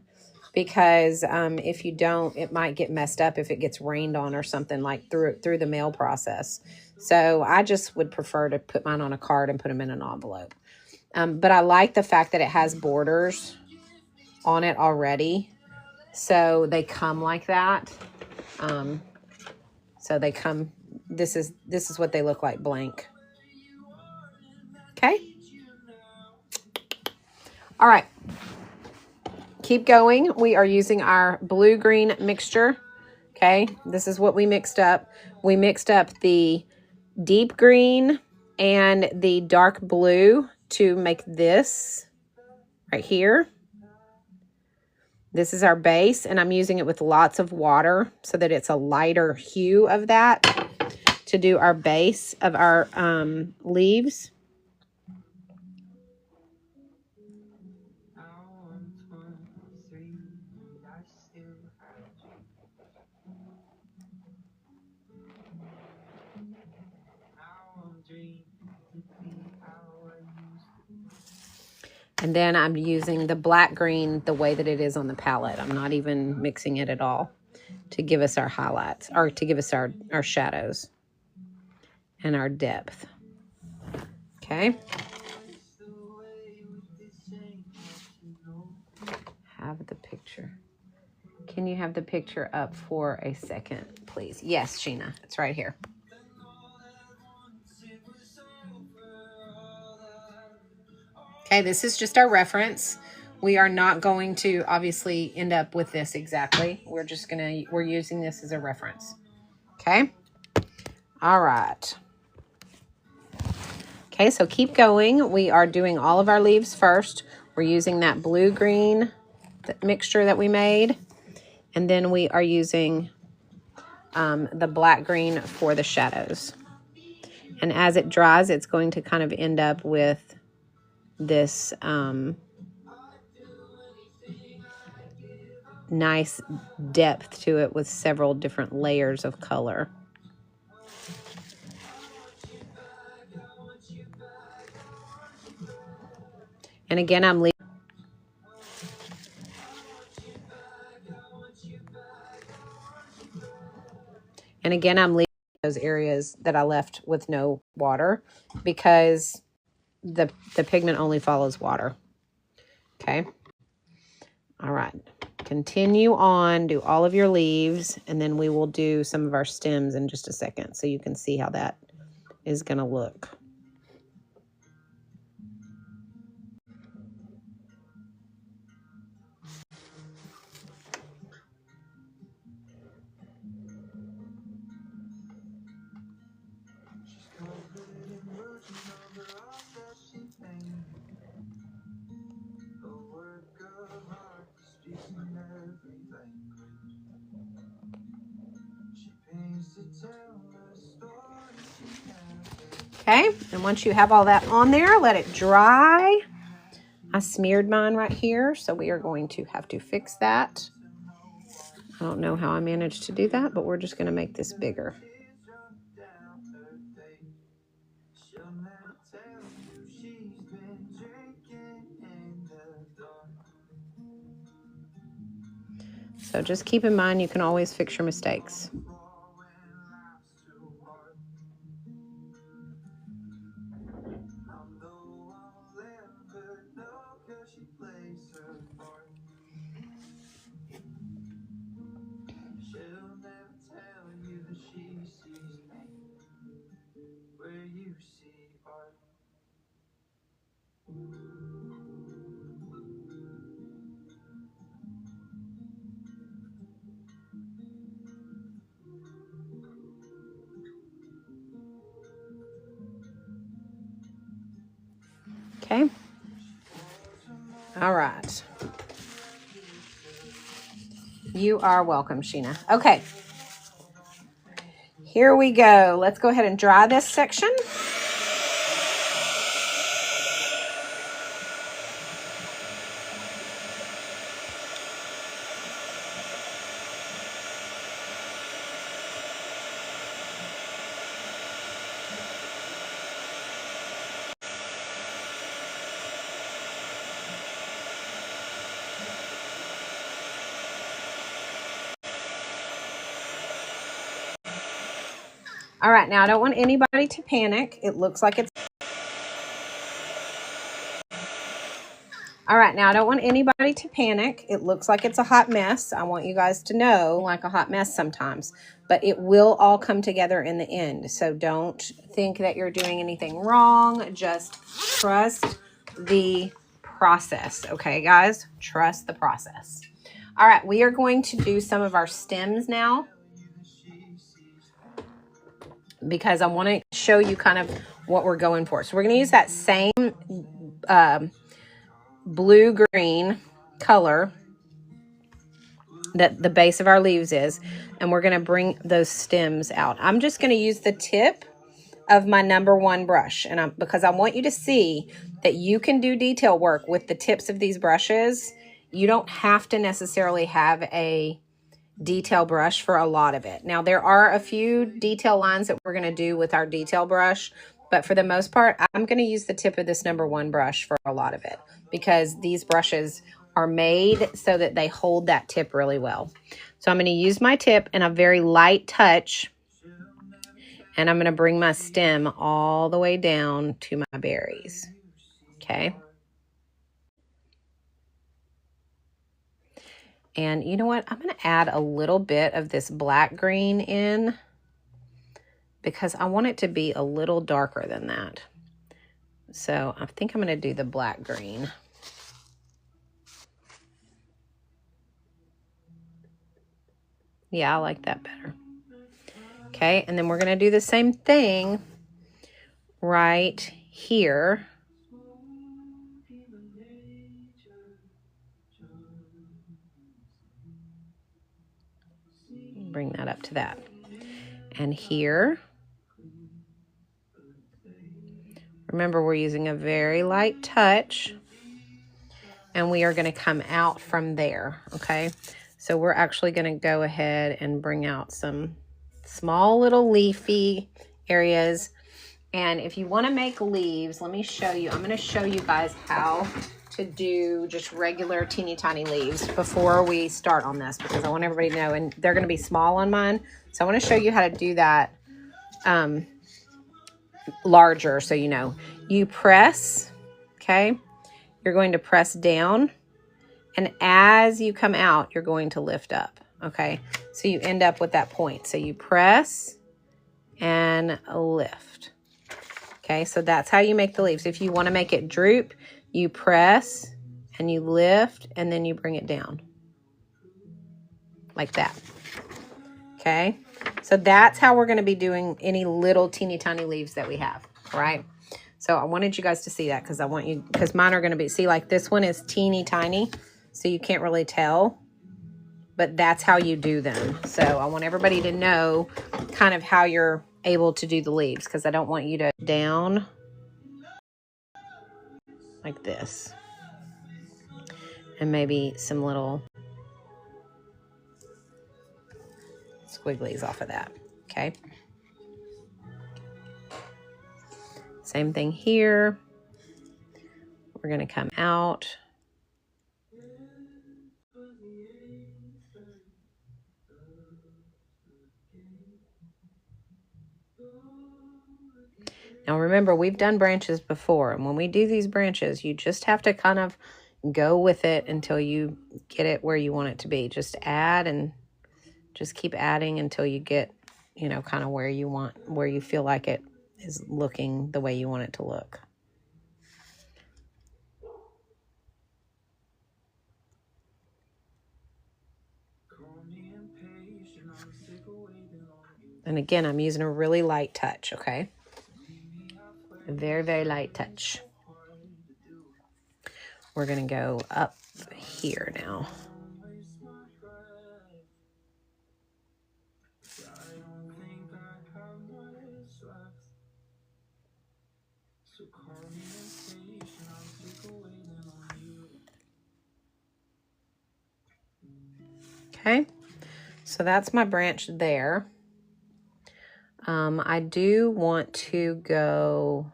Because if you don't, it might get messed up if it gets rained on or something like through the mail process. So I just would prefer to put mine on a card and put them in an envelope. But I like the fact that it has borders on it already. So they come like that. So they come, this is what they look like blank. Okay. All right. Keep going. We are using our blue-green mixture. Okay. This is what we mixed up. We mixed up the deep green and the dark blue to make this right here. This is our base, and I'm using it with lots of water so that it's a lighter hue of that to do our base of our leaves. And then I'm using the black green the way that it is on the palette. I'm not even mixing it at all to give us our highlights, or to give us our shadows and our depth. Okay. Have the picture. Can you have the picture up for a second, please? Yes, Sheena, it's right here. Okay, this is just our reference. We are not going to obviously end up with this exactly. We're using this as a reference. Okay. All right. Okay, so keep going. We are doing all of our leaves first. We're using that blue-green mixture that we made. And then we are using the black-green for the shadows. And as it dries, it's going to kind of end up with this nice depth to it with several different layers of color. And again, I'm leaving those areas that I left with no water because the pigment only follows water. Okay. All right. Continue on, do all of your leaves, and then we will do some of our stems in just a second so you can see how that is going to look. Okay, and once you have all that on there, let it dry. I smeared mine right here, so we are going to have to fix that. I don't know how I managed to do that, but we're just going to make this bigger. So just keep in mind, you can always fix your mistakes. Okay. All right. You are welcome, Sheena. Okay. Here we go. Let's go ahead and dry this section. All right, now I don't want anybody to panic. It looks like it's... All right, now I don't want anybody to panic. It looks like it's a hot mess. I want you guys to know, like a hot mess sometimes, but it will all come together in the end. So don't think that you're doing anything wrong. Just trust the process. Okay, guys? Trust the process. All right, we are going to do some of our stems now, because I want to show you kind of what we're going for. So we're going to use that same blue-green color that the base of our leaves is, and we're going to bring those stems out. I'm just going to use the tip of my #1 brush, and because I want you to see that you can do detail work with the tips of these brushes. You don't have to necessarily have a detail brush for a lot of it. Now, there are a few detail lines that we're going to do with our detail brush But for the most part, I'm going to use the tip of this #1 brush for a lot of it, because these brushes are made so that they hold that tip really well. So I'm going to use my tip in a very light touch, and I'm going to bring my stem all the way down to my berries. Okay. And you know what? I'm going to add a little bit of this black green in, because I want it to be a little darker than that. So I think I'm going to do the black green. Yeah, I like that better. Okay, and then we're going to do the same thing right here. Bring that up to that. And here, remember, we're using a very light touch, and we are going to come out from there, okay? So we're actually going to go ahead and bring out some small little leafy areas. And if you want to make leaves, let me show you. I'm going to show you guys how to do just regular teeny tiny leaves before we start on this, because I want everybody to know, and they're going to be small on mine. So I want to show you how to do that larger, so you know. You press, okay? You're going to press down, and as you come out, you're going to lift up, okay? So you end up with that point. So you press and lift. Okay, so that's how you make the leaves. If you want to make it droop, you press and you lift, and then you bring it down like that. Okay, so that's how we're going to be doing any little teeny tiny leaves that we have, right? So I wanted you guys to see that, because I want you, because mine are going to be, see, like this one is teeny tiny, so you can't really tell, but that's how you do them. So I want everybody to know kind of how you're able to do the leaves, because I don't want you to down like this, and maybe some little squigglies off of that. Okay, same thing here. We're going to come out. Now remember, we've done branches before, and when we do these branches, you just have to kind of go with it until you get it where you want it to be. Just add and just keep adding until you get, you know, kind of where you want, where you feel like it is looking the way you want it to look. And again, I'm using a really light touch, okay? A very, very light touch. We're going to go up here now. Okay, so that's my branch there. I do want to go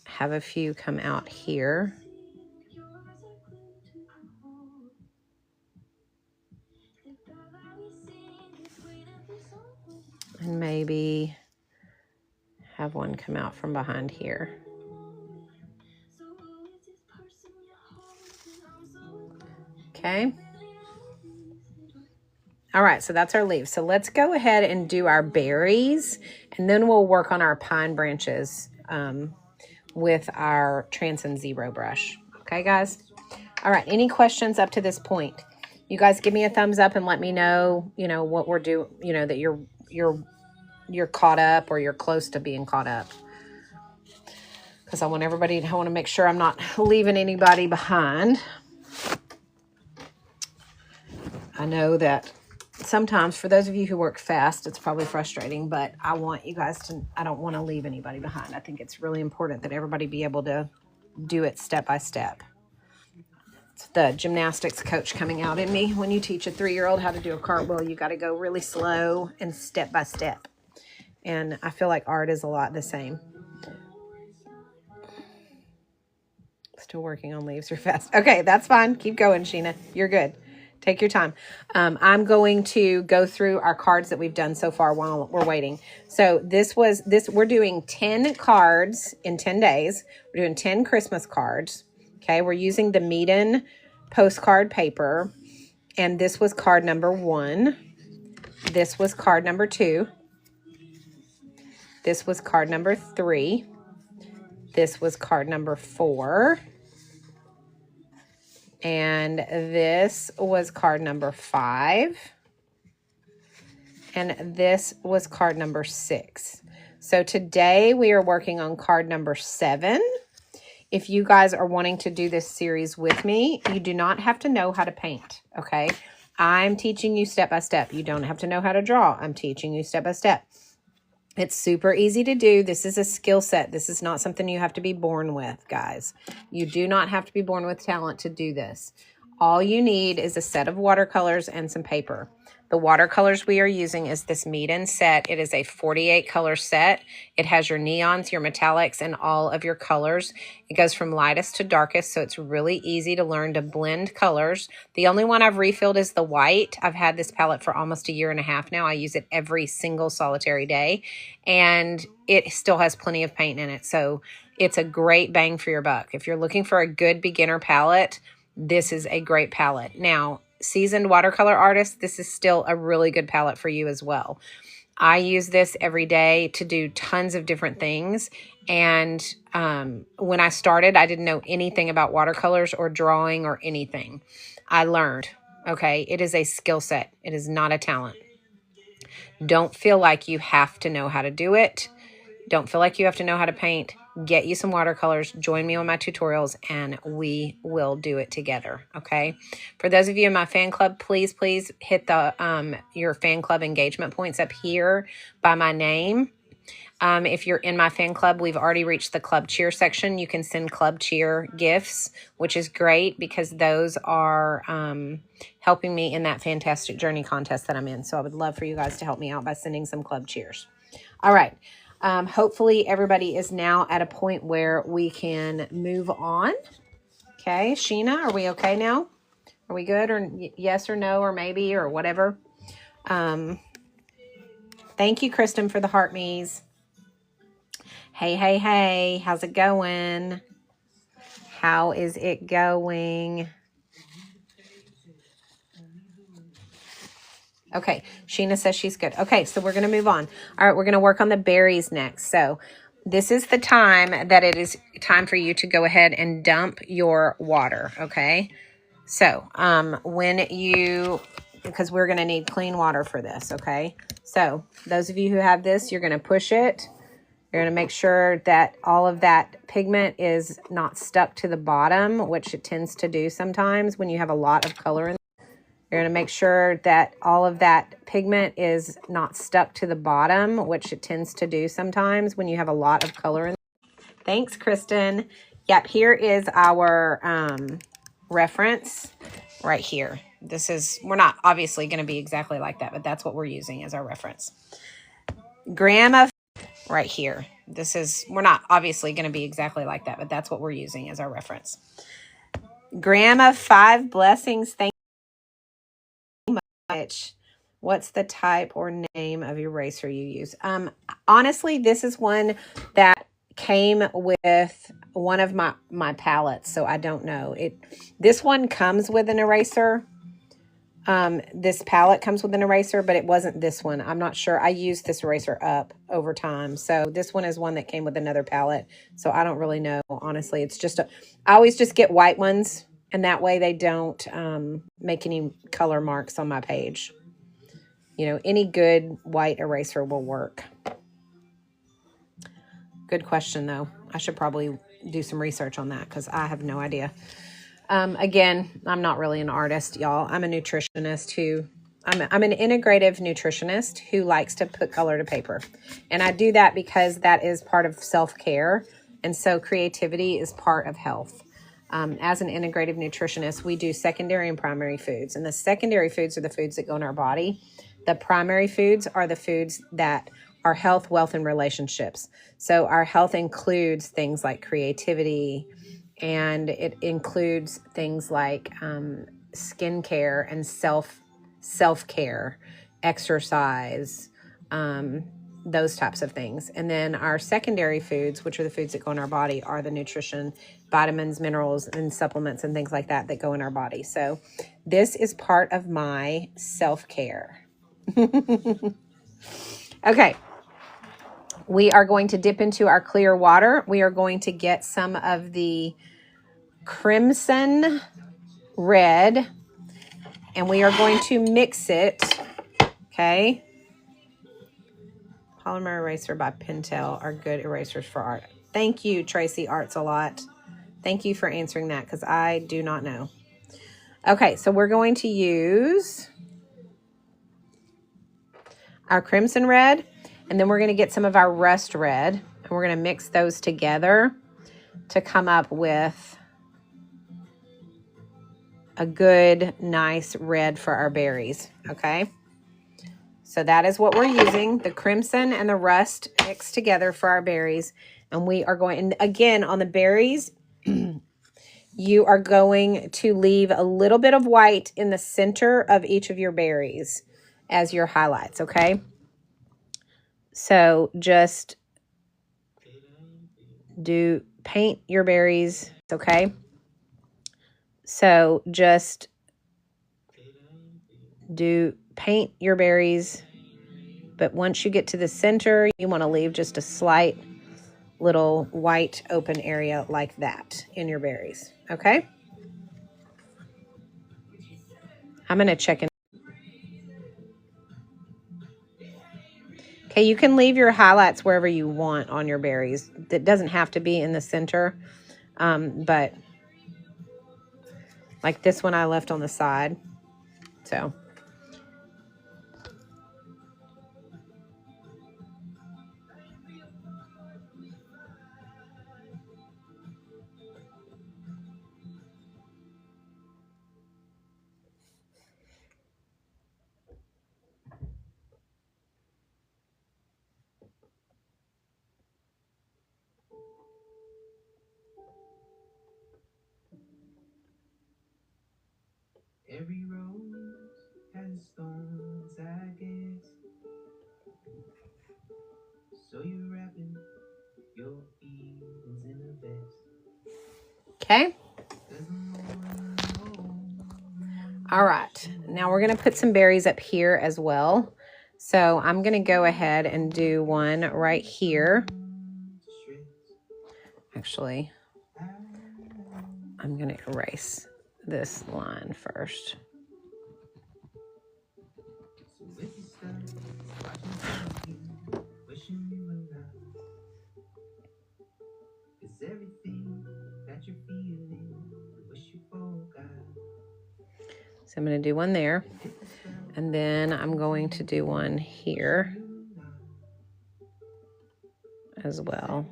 have a few come out here. And maybe have one come out from behind here. Okay. All right, so that's our leaves. So let's go ahead and do our berries, and then we'll work on our pine branches with our Transcend Zero brush. Okay, guys? All right, any questions up to this point? You guys give me a thumbs up and let me know, you know, what we're doing, you know, that you're caught up, or you're close to being caught up. Because I want to make sure I'm not leaving anybody behind. I know that sometimes for those of you who work fast, it's probably frustrating, but I want you guys to, I don't want to leave anybody behind. I think it's really important that everybody be able to do it step by step. It's the gymnastics coach coming out in me. When you teach a 3-year-old how to do a cartwheel, you got to go really slow and step by step. And I feel like art is a lot the same. Still working on leaves. You're fast. Okay, that's fine. Keep going, Sheena. You're good. Take your time. I'm going to go through our cards that we've done so far while we're waiting. So we're doing 10 cards in 10 days. We're doing 10 Christmas cards. Okay, we're using the Meeden postcard paper. And this was card number 1. This was card number 2. This was card number 3. This was card number 4. And this was card number 5. And this was card number 6. So today we are working on card number 7. If you guys are wanting to do this series with me, you do not have to know how to paint, okay? I'm teaching you step by step. You don't have to know how to draw. I'm teaching you step by step. It's super easy to do. This is a skill set. This is not something you have to be born with, guys. You do not have to be born with talent to do this. All you need is a set of watercolors and some paper. The watercolors we are using is this Meeden set. It is a 48 color set. It has your neons, your metallics, and all of your colors. It goes from lightest to darkest, so it's really easy to learn to blend colors. The only one I've refilled is the white. I've had this palette for almost 1.5 years now. I use it every single solitary day, and it still has plenty of paint in it, so it's a great bang for your buck. If you're looking for a good beginner palette, this is a great palette. Now, seasoned watercolor artists, this is still a really good palette for you as well. I use this every day to do tons of different things. And when I started, I didn't know anything about watercolors or drawing or anything. I learned, okay? It is a skill set. It is not a talent. Don't feel like you have to know how to do it. Don't feel like you have to know how to paint. Get you some watercolors, join me on my tutorials, and we will do it together, okay? For those of you in my fan club, please hit the your fan club engagement points up here by my name. If you're in my fan club, we've already reached the club cheer section. You can send club cheer gifts, which is great because those are helping me in that fantastic journey contest that I'm in. So I would love for you guys to help me out by sending some club cheers. All right. Hopefully everybody is now at a point where we can move on. Okay, Sheena, are we okay now? Are we good, or yes or no or maybe or whatever? Thank you, Kristen, for the heart me's. Hey, how's it going? How is it going? Okay, Sheena says she's good. Okay, so we're going to move on. All right, we're going to work on the berries next. So this is the time that it is time for you to go ahead and dump your water, okay? So because we're going to need clean water for this, okay? So those of you who have this, you're going to push it. You're going to make sure that all of that pigment is not stuck to the bottom, which it tends to do sometimes when you have a lot of color in. You're going to make sure that all of that pigment is not stuck to the bottom, which it tends to do sometimes when you have a lot of color in. Thanks, Kristen. Yep, here is our reference right here. We're not obviously going to be exactly like that, but that's what we're using as our reference. Gram of right here. We're not obviously going to be exactly like that, but that's what we're using as our reference. Gram of 5 blessings. Thank you much. What's the type or name of eraser you use? Honestly, this is one that came with one of my palettes, so I don't know. This one comes with an eraser. This palette comes with an eraser, but it wasn't this one. I'm not sure. I used this eraser up over time. So this one is one that came with another palette. So I don't really know. Honestly, it's just I always just get white ones, and that way they don't make any color marks on my page. You know, any good white eraser will work. Good question, though. I should probably do some research on that because I have no idea. Again, I'm not really an artist, y'all. I'm a nutritionist I'm an integrative nutritionist who likes to put color to paper. And I do that because that is part of self-care. And so creativity is part of health. As an integrative nutritionist, we do secondary and primary foods. And the secondary foods are the foods that go in our body. The primary foods are the foods that are health, wealth, and relationships. So our health includes things like creativity, And it includes things like skincare and self-care, exercise, those types of things. And then our secondary foods, which are the foods that go in our body, are the nutrition, vitamins, minerals, and supplements and things like that that go in our body. So this is part of my self-care. Okay. We are going to dip into our clear water. We are going to get some of the crimson red, and we are going to mix it. Okay. Polymer eraser by Pentel are good erasers for art. Thank you, Tracy Arts a lot. Thank you for answering that, because I do not know. Okay, so we're going to use our crimson red, and then we're going to get some of our rust red, and we're going to mix those together to come up with a good, nice red for our berries. Okay, so that is what we're using, the crimson and the rust mixed together for our berries. And we are going, and again, on the berries, you are going to leave a little bit of white in the center of each of your berries as your highlights, okay? So just paint your berries, okay? So just paint your berries, but once you get to the center, you want to leave just a slight little white open area like that in your berries, okay? I'm going to check in. Okay, you can leave your highlights wherever you want on your berries. That doesn't have to be in the center, but like this one I left on the side, so. Every rose has thorns, I guess. So you're wrapping your feelings in a vest. Okay. All right. Now we're going to put some berries up here as well. So I'm going to go ahead and do one right here. Actually, I'm going to erase this line first. So I'm going to do one there, and then I'm going to do one here as well.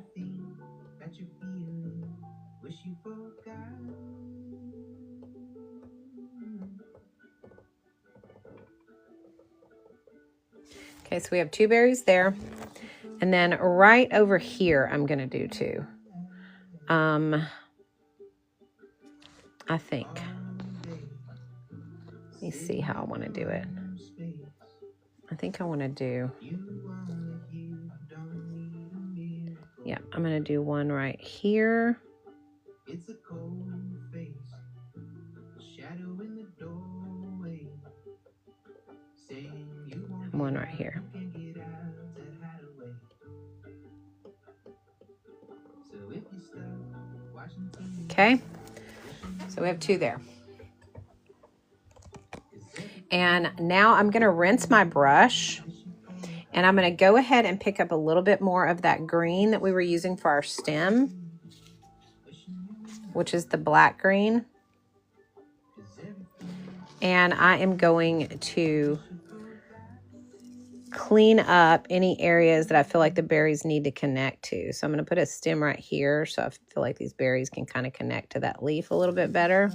Okay, so we have two berries there. And then right over here, I'm going to do two. I think. Let me see how I want to do it. I think I want to do, yeah, I'm going to do one right here. It's a cold face, shadow in the doorway, saying you won't, one right here. Okay, so we have two there. And now I'm going to rinse my brush, and I'm going to go ahead and pick up a little bit more of that green that we were using for our stem, which is the black green. And I am going to clean up any areas that I feel like the berries need to connect to. So I'm going to put a stem right here, so I feel like these berries can kind of connect to that leaf a little bit better.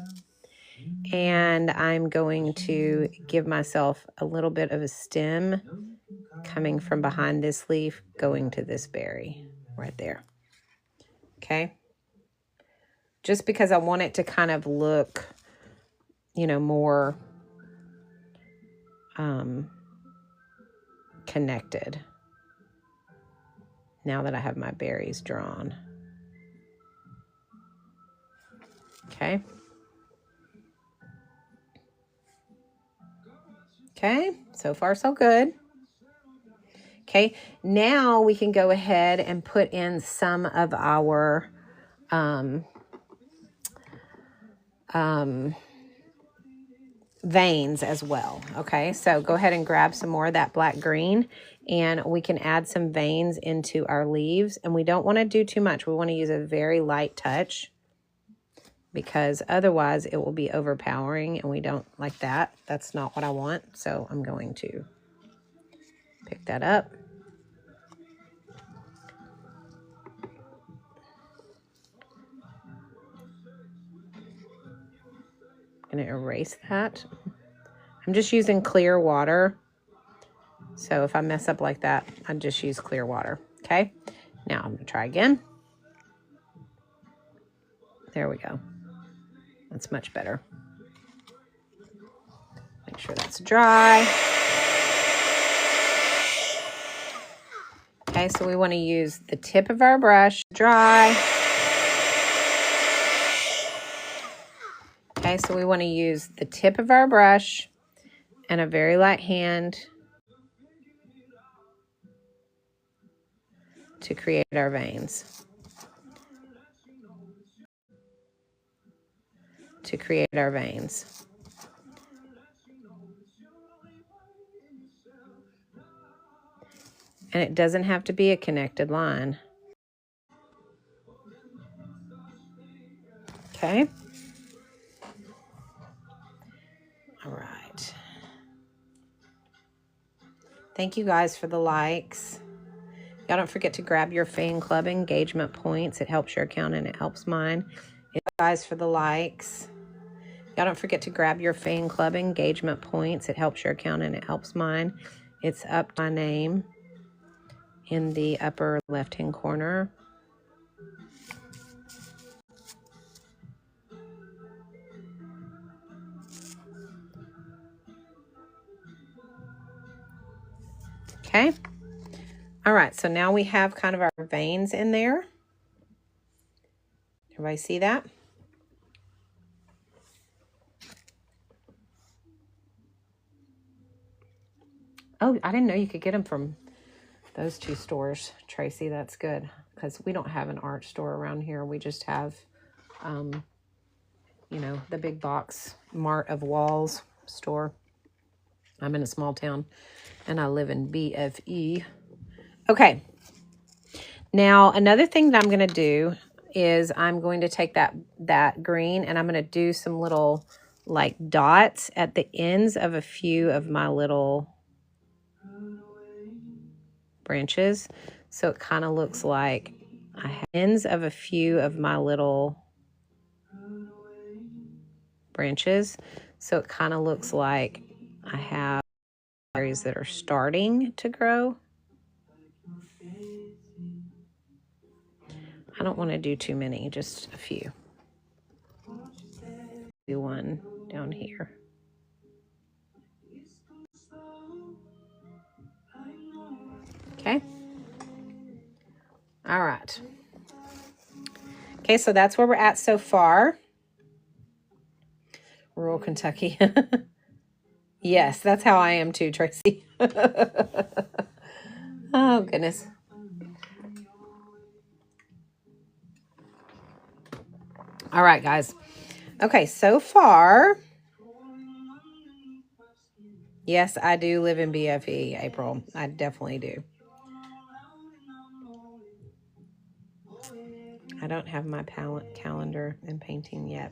And I'm going to give myself a little bit of a stem coming from behind this leaf going to this berry right there. Okay. just because I want it to kind of look, you know, more connected now that I have my berries drawn. Okay. Okay, so far so good. Okay, now we can go ahead and put in some of our veins as well. Okay, so go ahead and grab some more of that black green, and we can add some veins into our leaves. And we don't want to do too much. We want to use a very light touch, because otherwise it will be overpowering, and we don't like that. That's not what I want. So I'm going to pick that up. I'm going to erase that. I'm just using clear water. So if I mess up like that, I just use clear water. Okay. Now I'm going to try again. There we go. That's much better. Make sure that's dry. Okay, so we want to use the tip of our brush, dry. Okay, so we want to use the tip of our brush and a very light hand to create our veins. To create our veins. And it doesn't have to be a connected line. Okay. All right. Thank you guys for the likes. Y'all don't forget to grab your fan club engagement points. It helps your account and it helps mine. Thank you guys for the likes. Y'all don't forget to grab your fan club engagement points. It helps your account and it helps mine. It's up to my name in the upper left-hand corner. Okay. All right, so now we have kind of our veins in there. Everybody see that? Oh, I didn't know you could get them from those two stores, Tracy. That's good, because we don't have an art store around here. We just have, you know, the big box Mart of Walls store. I'm in a small town, and I live in BFE. Okay. Now, another thing that I'm going to do is I'm going to take that green, and I'm going to do some little, like, dots at the ends of a few of my little branches. So it kind of looks like I have ends of a few of my little branches. So it kind of looks like I have berries that are starting to grow. I don't want to do too many, just a few. Do one down here. Okay. All right. Okay, so that's where we're at so far. Rural Kentucky. Yes, that's how I am too, Tracy. Oh, goodness. All right, guys. Okay, so far. Yes, I do live in BFE, April. I definitely do. I don't have my palette calendar and painting yet.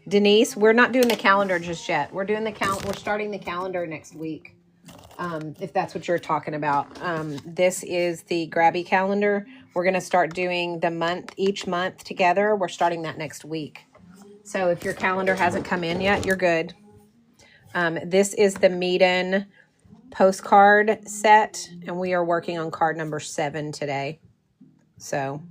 Denise, we're not doing the calendar just yet. We're doing we're starting the calendar next week. If that's what you're talking about. This is the Grabby calendar. We're going to start doing each month together. We're starting that next week. So if your calendar hasn't come in yet, you're good. This is the Meeden postcard set, and we are working on card number 7 today. So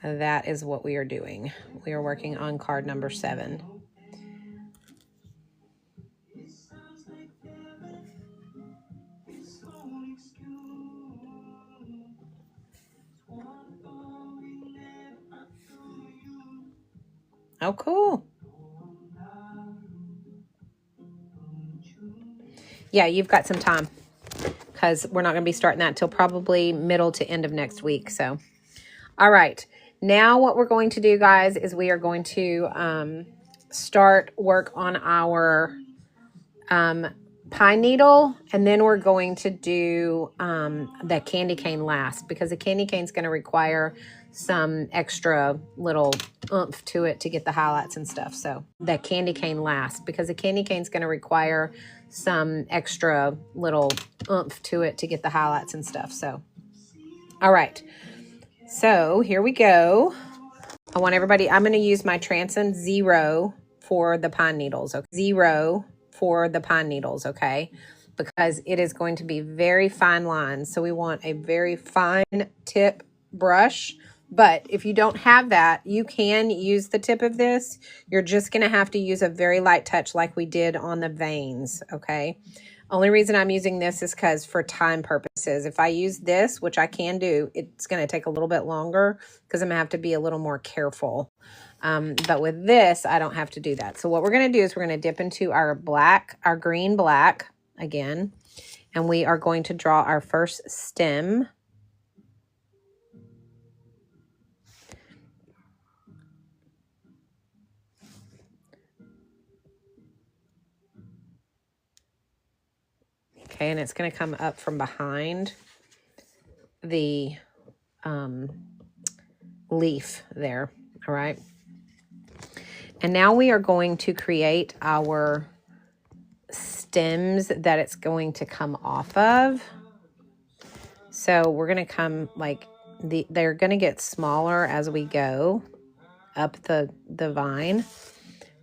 that is what we are doing. We are working on card number 7. Oh, cool. Yeah, you've got some time because we're not going to be starting that until probably middle to end of next week. So, all right. Now what we're going to do, guys, is we are going to start work on our pine needle, and then we're going to do the candy cane last, because the candy cane is going to require some extra little oomph to it to get the highlights and stuff. So the candy cane last, because the candy cane is going to require some extra little oomph to it to get the highlights and stuff. So, all right. So here we go. I want everybody, I'm going to use my Transom 0 for the pine needles. Okay? 0 for the pine needles, okay? Because it is going to be very fine lines. So we want a very fine tip brush. But if you don't have that, you can use the tip of this. You're just going to have to use a very light touch like we did on the veins, okay? Only reason I'm using this is because for time purposes. If I use this, which I can do, it's going to take a little bit longer because I'm going to have to be a little more careful. But with this, I don't have to do that. So what we're going to do is we're going to dip into our black, our green black again, and we are going to draw our first stem. Okay, and it's going to come up from behind the leaf there, all right? And now we are going to create our stems that it's going to come off of. So we're going to come like, they're going to get smaller as we go up the vine.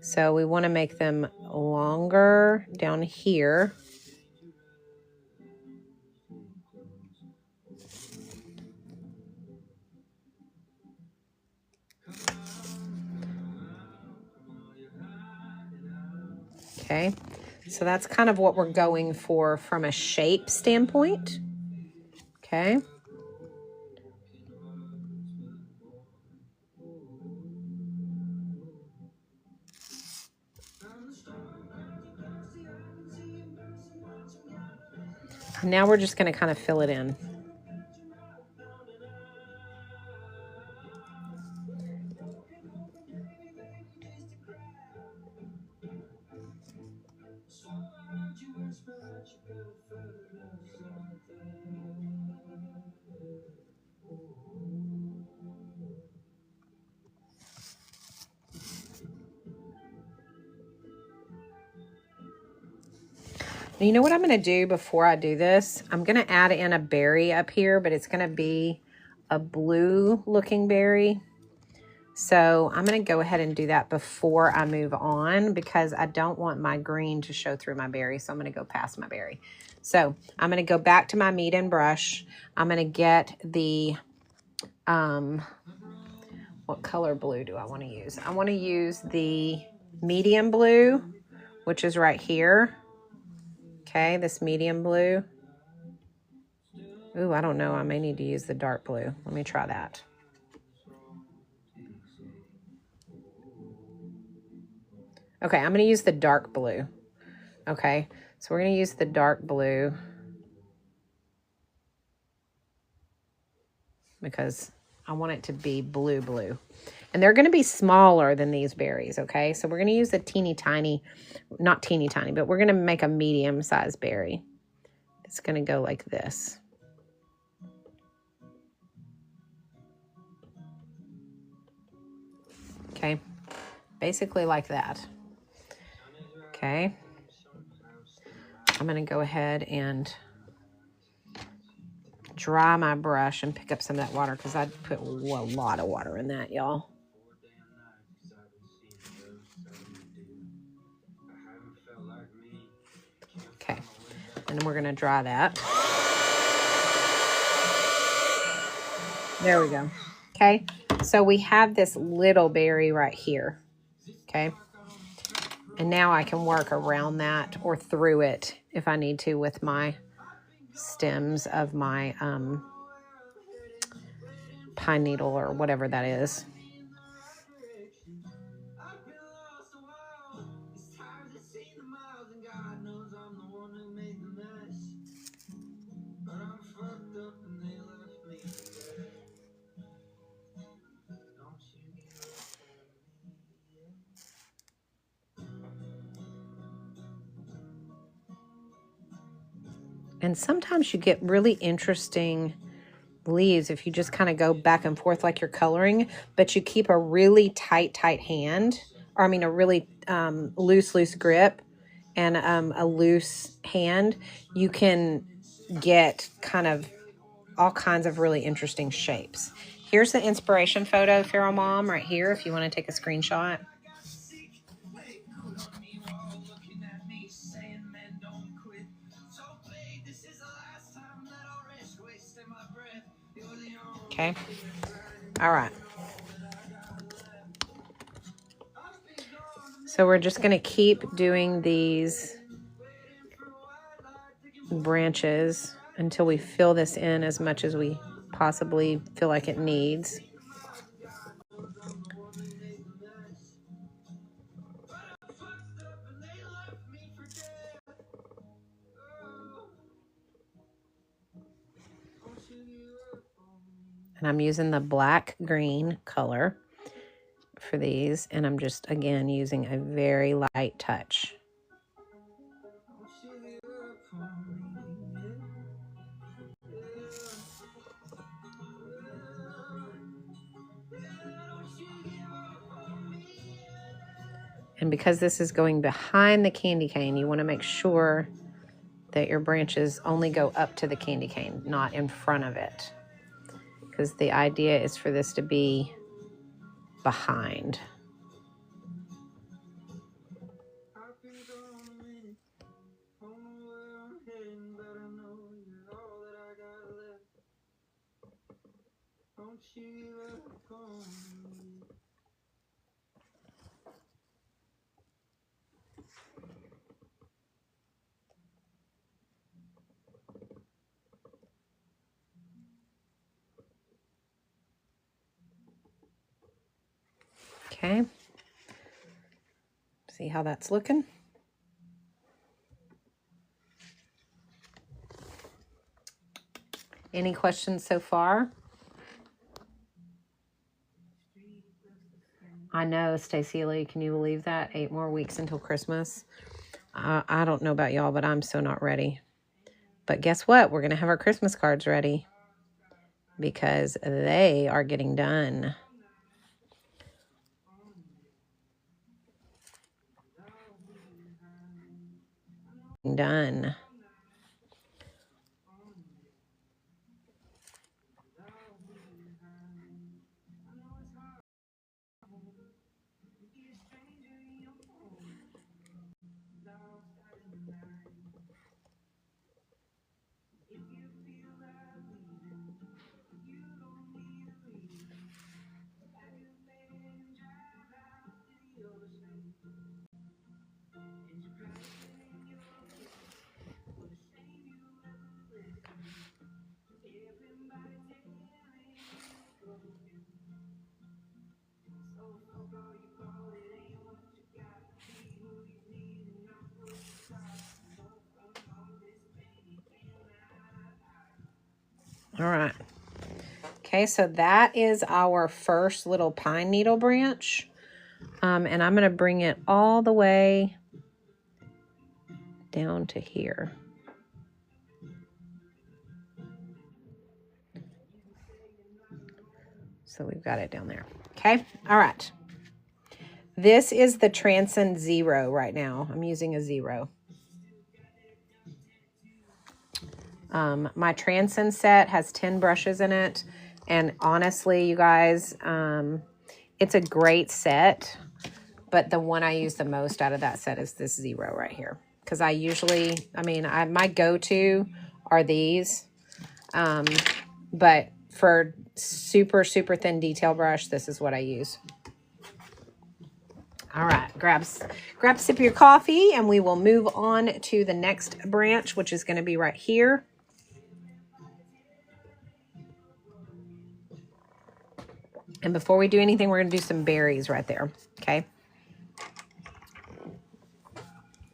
So we want to make them longer down here. Okay, so that's kind of what we're going for from a shape standpoint. Okay. Now we're just going to kind of fill it in. You know what I'm going to do before I do this? I'm going to add in a berry up here, but it's going to be a blue looking berry. So I'm going to go ahead and do that before I move on because I don't want my green to show through my berry. So I'm going to go past my berry. So I'm going to go back to my medium brush. I'm going to get the, what color blue do I want to use? I want to use the medium blue, which is right here. Okay, this medium blue. Ooh, I don't know. I may need to use the dark blue. Let me try that. Okay, I'm going to use the dark blue. Okay, so we're going to use the dark blue because I want it to be blue. And they're going to be smaller than these berries, okay? So we're going to use a teeny tiny, not teeny tiny, but we're going to make a medium-sized berry. It's going to go like this. Okay, basically like that. Okay, I'm going to go ahead and dry my brush and pick up some of that water because I put a lot of water in that, y'all. Okay, and then we're going to dry that. There we go. Okay, so we have this little berry right here. Okay, and now I can work around that or through it if I need to with my stems of my pine needle or whatever that is. And sometimes you get really interesting leaves if you just kind of go back and forth like you're coloring, but you keep a really tight hand, or I mean a really loose grip and a loose hand. You can get kind of all kinds of really interesting shapes. Here's the inspiration photo, Feral Mom, right here, if you want to take a screenshot. Okay. All right. So we're just going to keep doing these branches until we fill this in as much as we possibly feel like it needs. And I'm using the black green color for these, and I'm just again using a very light touch. And because this is going behind the candy cane, you want to make sure that your branches only go up to the candy cane, not in front of it. Because the idea is for this to be behind. Okay. See how that's looking? Any questions so far? I know, Stacey Lee, can you believe that? 8 more weeks until Christmas. I don't know about y'all, but I'm so not ready. But guess what? We're going to have our Christmas cards ready because they are getting done. Done. All right. Okay, so that is our first little pine needle branch. And I'm going to bring it all the way down to here. So we've got it down there. Okay, all right. This is the Transcend Zero right now. I'm using a 0. My Transcend set has 10 brushes in it. And honestly, you guys, it's a great set. But the one I use the most out of that set is this 0 right here. Because I usually, my go-to are these. But for super, super thin detail brush, this is what I use. All right, grab a sip of your coffee, and we will move on to the next branch, which is going to be right here. And before we do anything, we're going to do some berries right there, okay?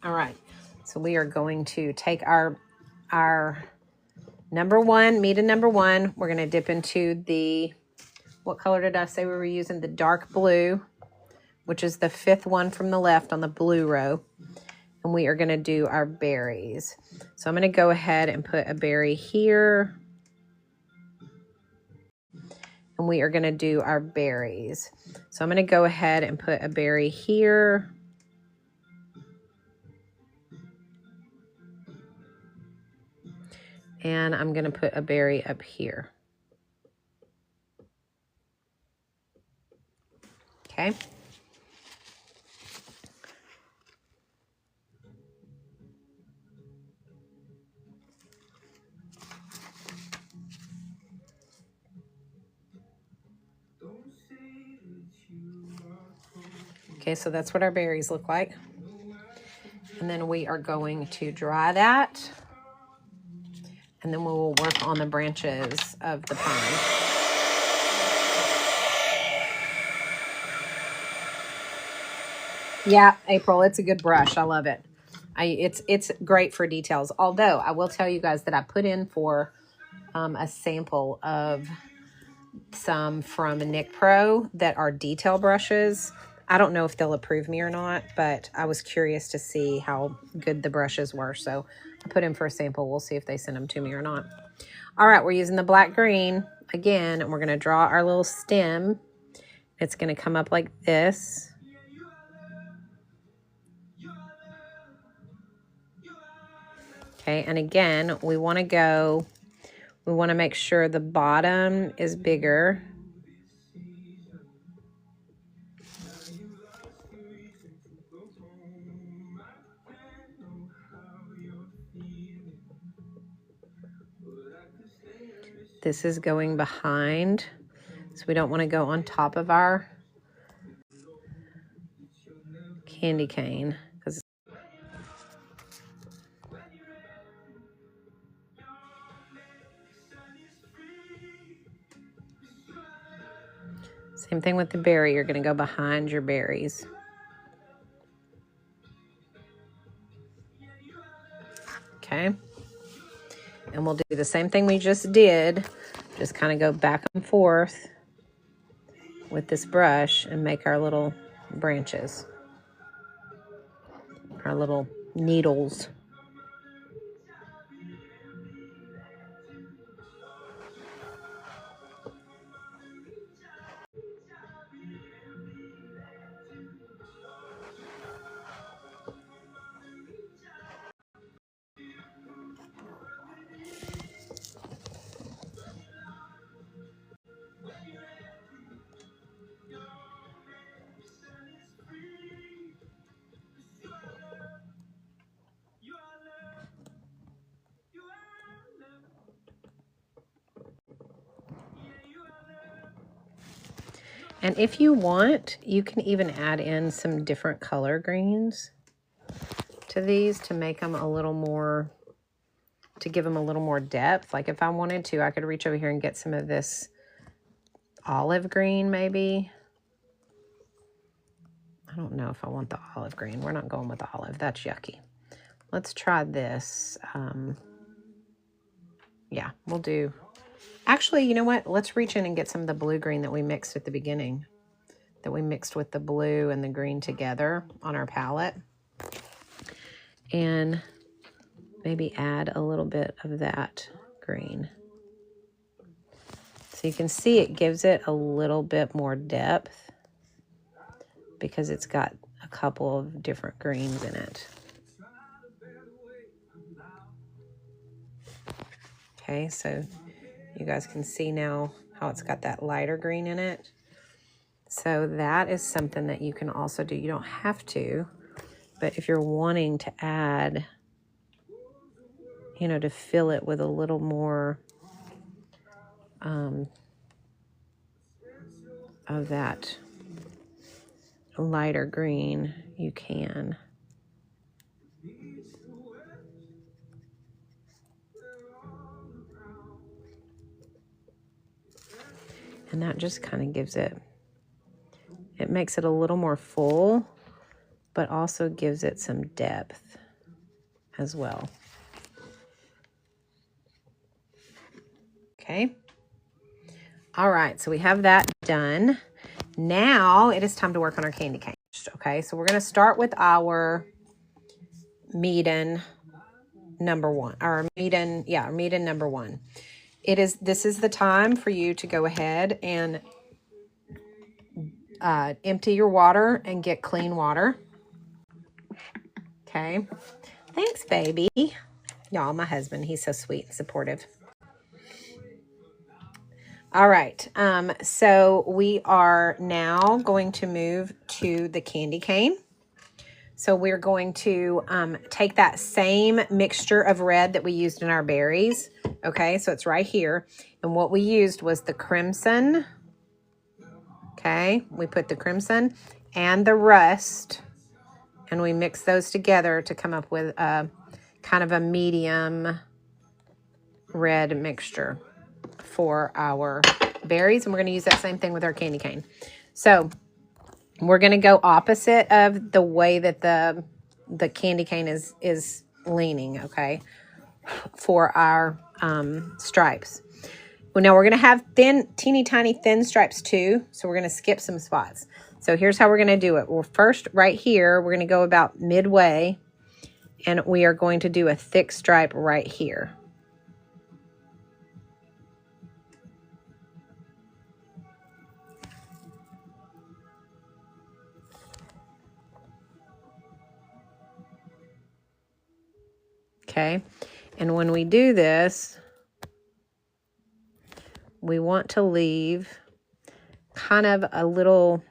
All right, so we are going to take our number one, Meta number one. We're going to dip into the, what color did I say we were using? The dark blue, which is the 5th one from the left on the blue row. And we are going to do our berries. So I'm going to go ahead and put a berry here. And we are going to do our berries. So I'm going to go ahead and put a berry here. And I'm going to put a berry up here. Okay. Okay, so that's what our berries look like. And then we are going to dry that. And then we will work on the branches of the pine. Yeah, April, it's a good brush. I love it. It's great for details. Although I will tell you guys that I put in for a sample of some from Nick Pro that are detail brushes. I don't know if they'll approve me or not, but I was curious to see how good the brushes were. So I put in for a sample. We'll see if they send them to me or not. All right, we're using the black green again, and we're going to draw our little stem. It's going to come up like this. Okay, and again, we want to make sure the bottom is bigger. This is going behind, so we don't want to go on top of our candy cane. Same thing with the berry. You're going to go behind your berries. Okay. And we'll do the same thing we just did. Just kind of go back and forth with this brush and make our little branches. Our little needles. And if you want, you can even add in some different color greens to these to make them a little more, to give them a little more depth. Like if I wanted to, I could reach over here and get some of this olive green maybe. I don't know if I want the olive green. We're not going with the olive. That's yucky. Let's try this. Yeah, we'll do. Actually, you know what? Let's reach in and get some of the blue green that we mixed at the beginning. That we mixed with the blue and the green together on our palette. And maybe add a little bit of that green. So you can see it gives it a little bit more depth because it's got a couple of different greens in it. Okay, so you guys can see now how it's got that lighter green in it. So that is something that you can also do. You don't have to, but if you're wanting to add, you know, to fill it with a little more of that lighter green, you can. And that just kind of gives it, it makes it a little more full, but also gives it some depth as well. Okay. All right, so we have that done. Now it is time to work on our candy cane. Okay, so we're going to start with our Meeden number one, our Meeden number one. This is the time for you to go ahead and empty your water and get clean water. Okay. Thanks, baby. Y'all, my husband, he's so sweet and supportive. All right. So we are now going to move to the candy cane. So we're going to take that same mixture of red that we used in our berries. Okay, so it's right here. And what we used was the crimson. Okay, we put the crimson and the rust, and we mix those together to come up with a kind of a medium red mixture for our berries. And we're going to use that same thing with our candy cane. So we're going to go opposite of the way that the candy cane is leaning, okay, for our stripes. Well, now we're going to have teeny tiny thin stripes too, so we're going to skip some spots. So here's how we're going to do it. Well, first right here, we're going to go about midway, and we are going to do a thick stripe right here. Okay, and when we do this, we want to leave kind of a little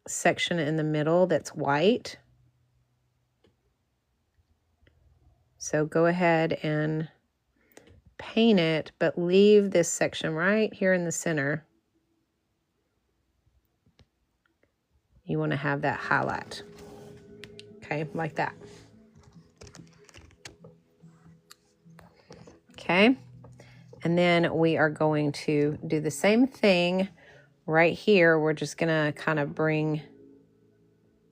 section in the middle that's white. So go ahead and paint it, but leave this section right here in the center. You want to have that highlight. Okay, like that. Okay, and then we are going to do the same thing right here. We're just going to kind of bring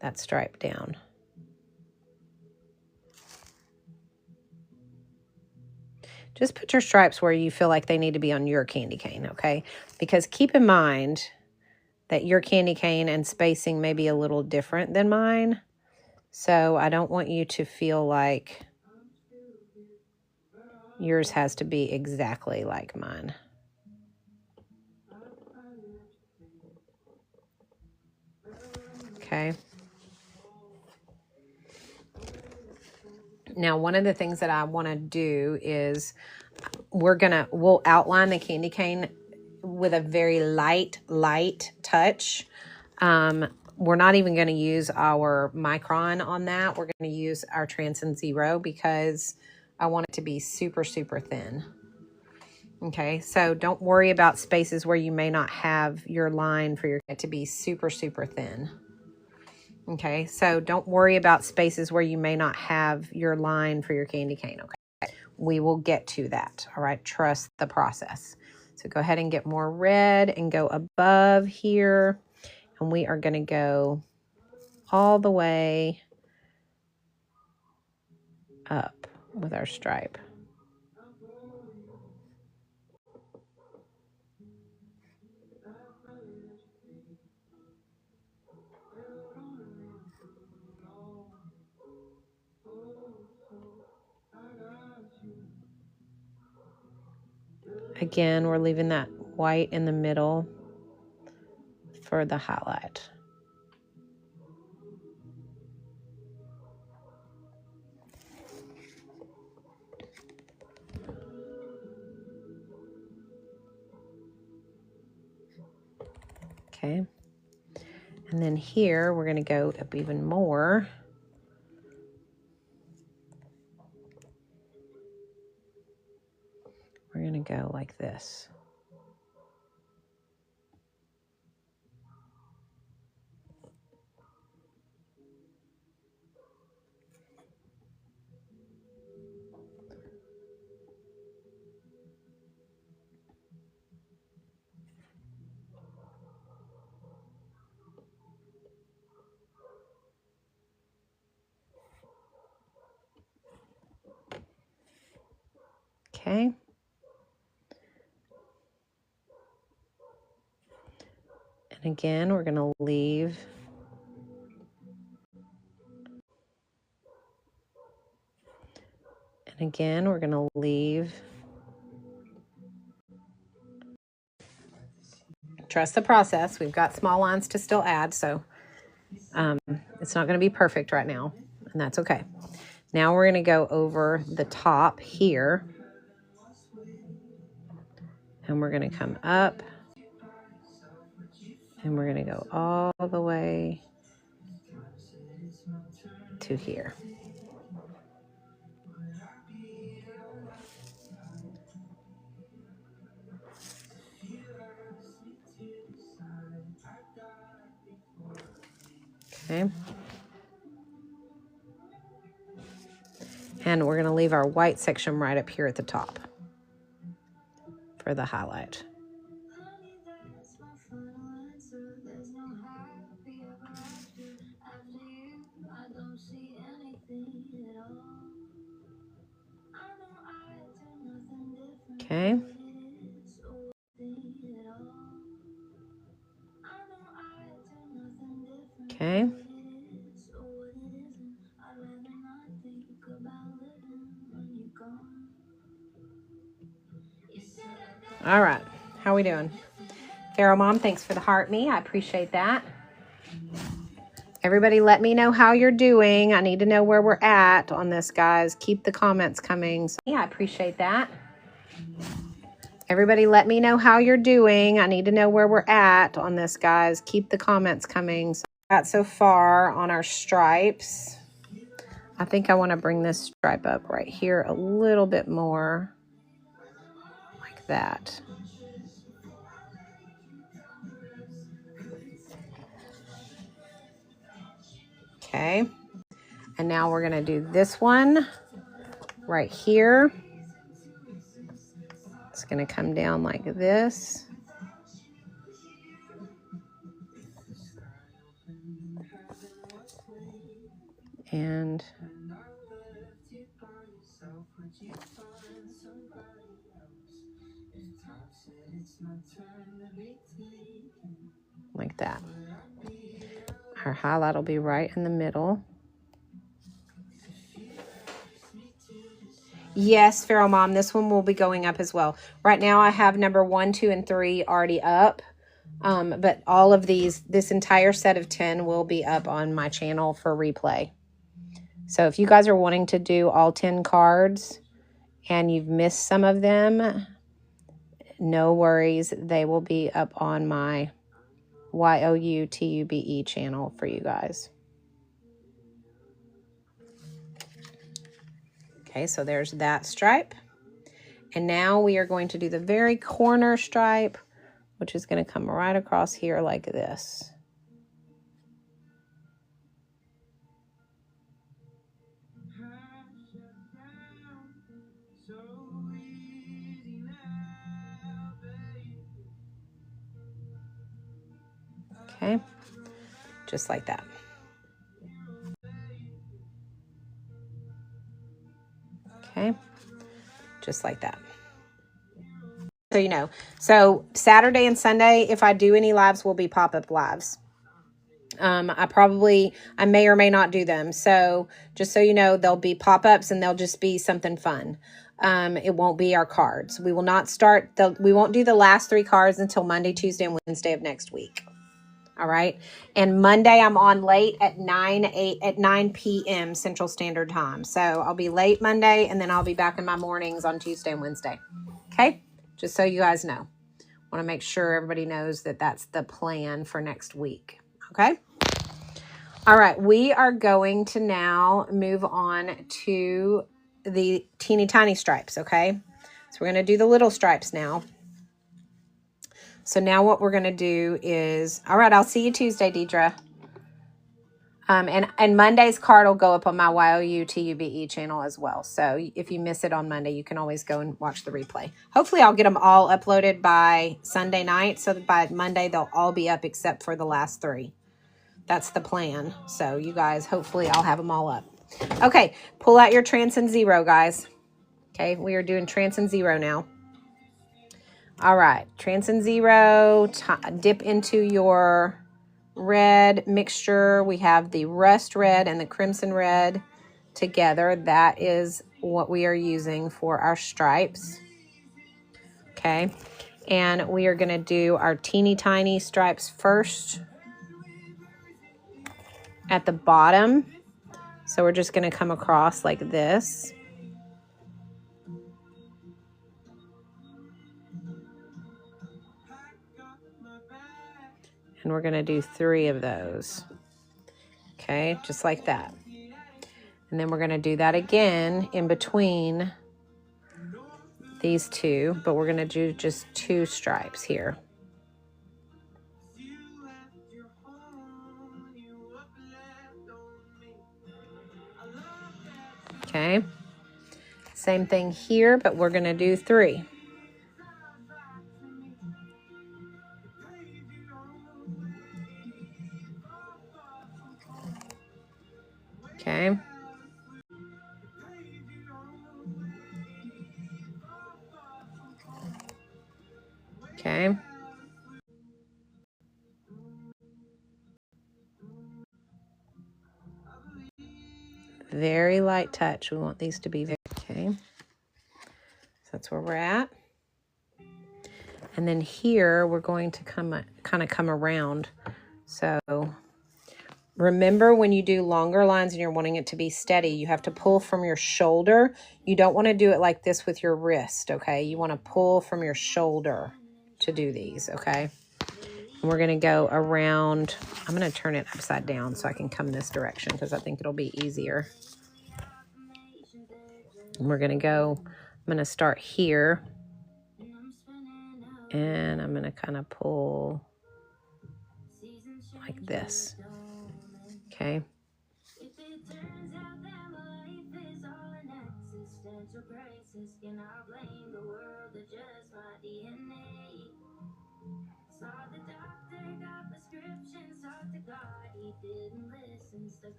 that stripe down. Just put your stripes where you feel like they need to be on your candy cane, okay? Because keep in mind that your candy cane and spacing may be a little different than mine. So I don't want you to feel like yours has to be exactly like mine. Okay. Now, one of the things that I want to do is we'll outline the candy cane with a very light touch. We're not even going to use our micron on that. We're going to use our Transcend Zero because I want it to be super, super thin. Okay, so don't worry about spaces where you may not have your line for your to be super, super thin. Okay, so don't worry about spaces where you may not have your line for your candy cane, okay? We will get to that, all right? Trust the process. So go ahead and get more red and go above here. And we are going to go all the way up with our stripe. Again, we're leaving that white in the middle for the highlight. Okay. And then here, we're going to go up even more. We're going to go like this. Okay. And again, we're going to leave. And again, we're going to leave. Trust the process. We've got small lines to still add, so it's not going to be perfect right now, and that's okay. Now we're going to go over the top here, and we're going to come up, and we're going to go all the way to here. Okay. And we're going to leave our white section right up here at the top for the highlight. Okay. Okay. All right. How are we doing? Pharaoh Mom, thanks for the heart me. I appreciate that. Everybody let me know how you're doing. I need to know where we're at on this, guys. Keep the comments coming. So, yeah, I appreciate that. Everybody let me know how you're doing. I need to know where we're at on this, guys. Keep the comments coming. So far on our stripes, I think I want to bring this stripe up right here a little bit more, like that. Okay, and now we're going to do this one right here. It's going to come down like this. And like that. Our highlight will be right in the middle. Yes, Pharaoh Mom, this one will be going up as well. Right now I have number 1, 2, and 3 already up. But all of these, this entire set of 10 will be up on my channel for replay. So if you guys are wanting to do all 10 cards and you've missed some of them, no worries. They will be up on my YOUTUBE channel for you guys. Okay, so there's that stripe. And now we are going to do the very corner stripe, which is going to come right across here like this. Okay, just like that. Okay, just like that. So you know, so Saturday and Sunday, if I do any lives, will be pop-up lives. I may or may not do them. So just so you know, there'll be pop-ups and they'll just be something fun. It won't be our cards. We will not we won't do the last 3 cards until Monday, Tuesday, and Wednesday of next week. All right. And Monday I'm on late at 9 p.m. Central Standard Time. So I'll be late Monday and then I'll be back in my mornings on Tuesday and Wednesday. Okay. Just so you guys know. Want to make sure everybody knows that that's the plan for next week. Okay. All right. We are going to now move on to the teeny tiny stripes. Okay. So we're going to do the little stripes now. So now what we're going to do is, all right, I'll see you Tuesday, Deidre. And Monday's card will go up on my YOUTUBE channel as well. So if you miss it on Monday, you can always go and watch the replay. Hopefully I'll get them all uploaded by Sunday night. So that by Monday, they'll all be up except for the last 3. That's the plan. So you guys, hopefully I'll have them all up. Okay, pull out your Transcend Zero, guys. Okay, we are doing Transin Zero now. All right, Transin Zero, dip into your red mixture. We have the rust red and the crimson red together. That is what we are using for our stripes. Okay, and we are going to do our teeny tiny stripes first at the bottom. So we're just going to come across like this. And we're going to do 3 of those. Okay, just like that. And then we're going to do that again in between these 2, but we're going to do just 2 stripes here. Okay, same thing here, but we're going to do 3. Okay. Okay. Very light touch. We want these to be very, okay. So that's where we're at. And then here we're going to kind of come around. So remember, when you do longer lines and you're wanting it to be steady, you have to pull from your shoulder. You don't want to do it like this with your wrist, okay? You want to pull from your shoulder to do these, okay? And we're going to go around. I'm going to turn it upside down so I can come this direction because I think it'll be easier. And we're going to go, I'm going to start here. And I'm going to kind of pull like this. Okay.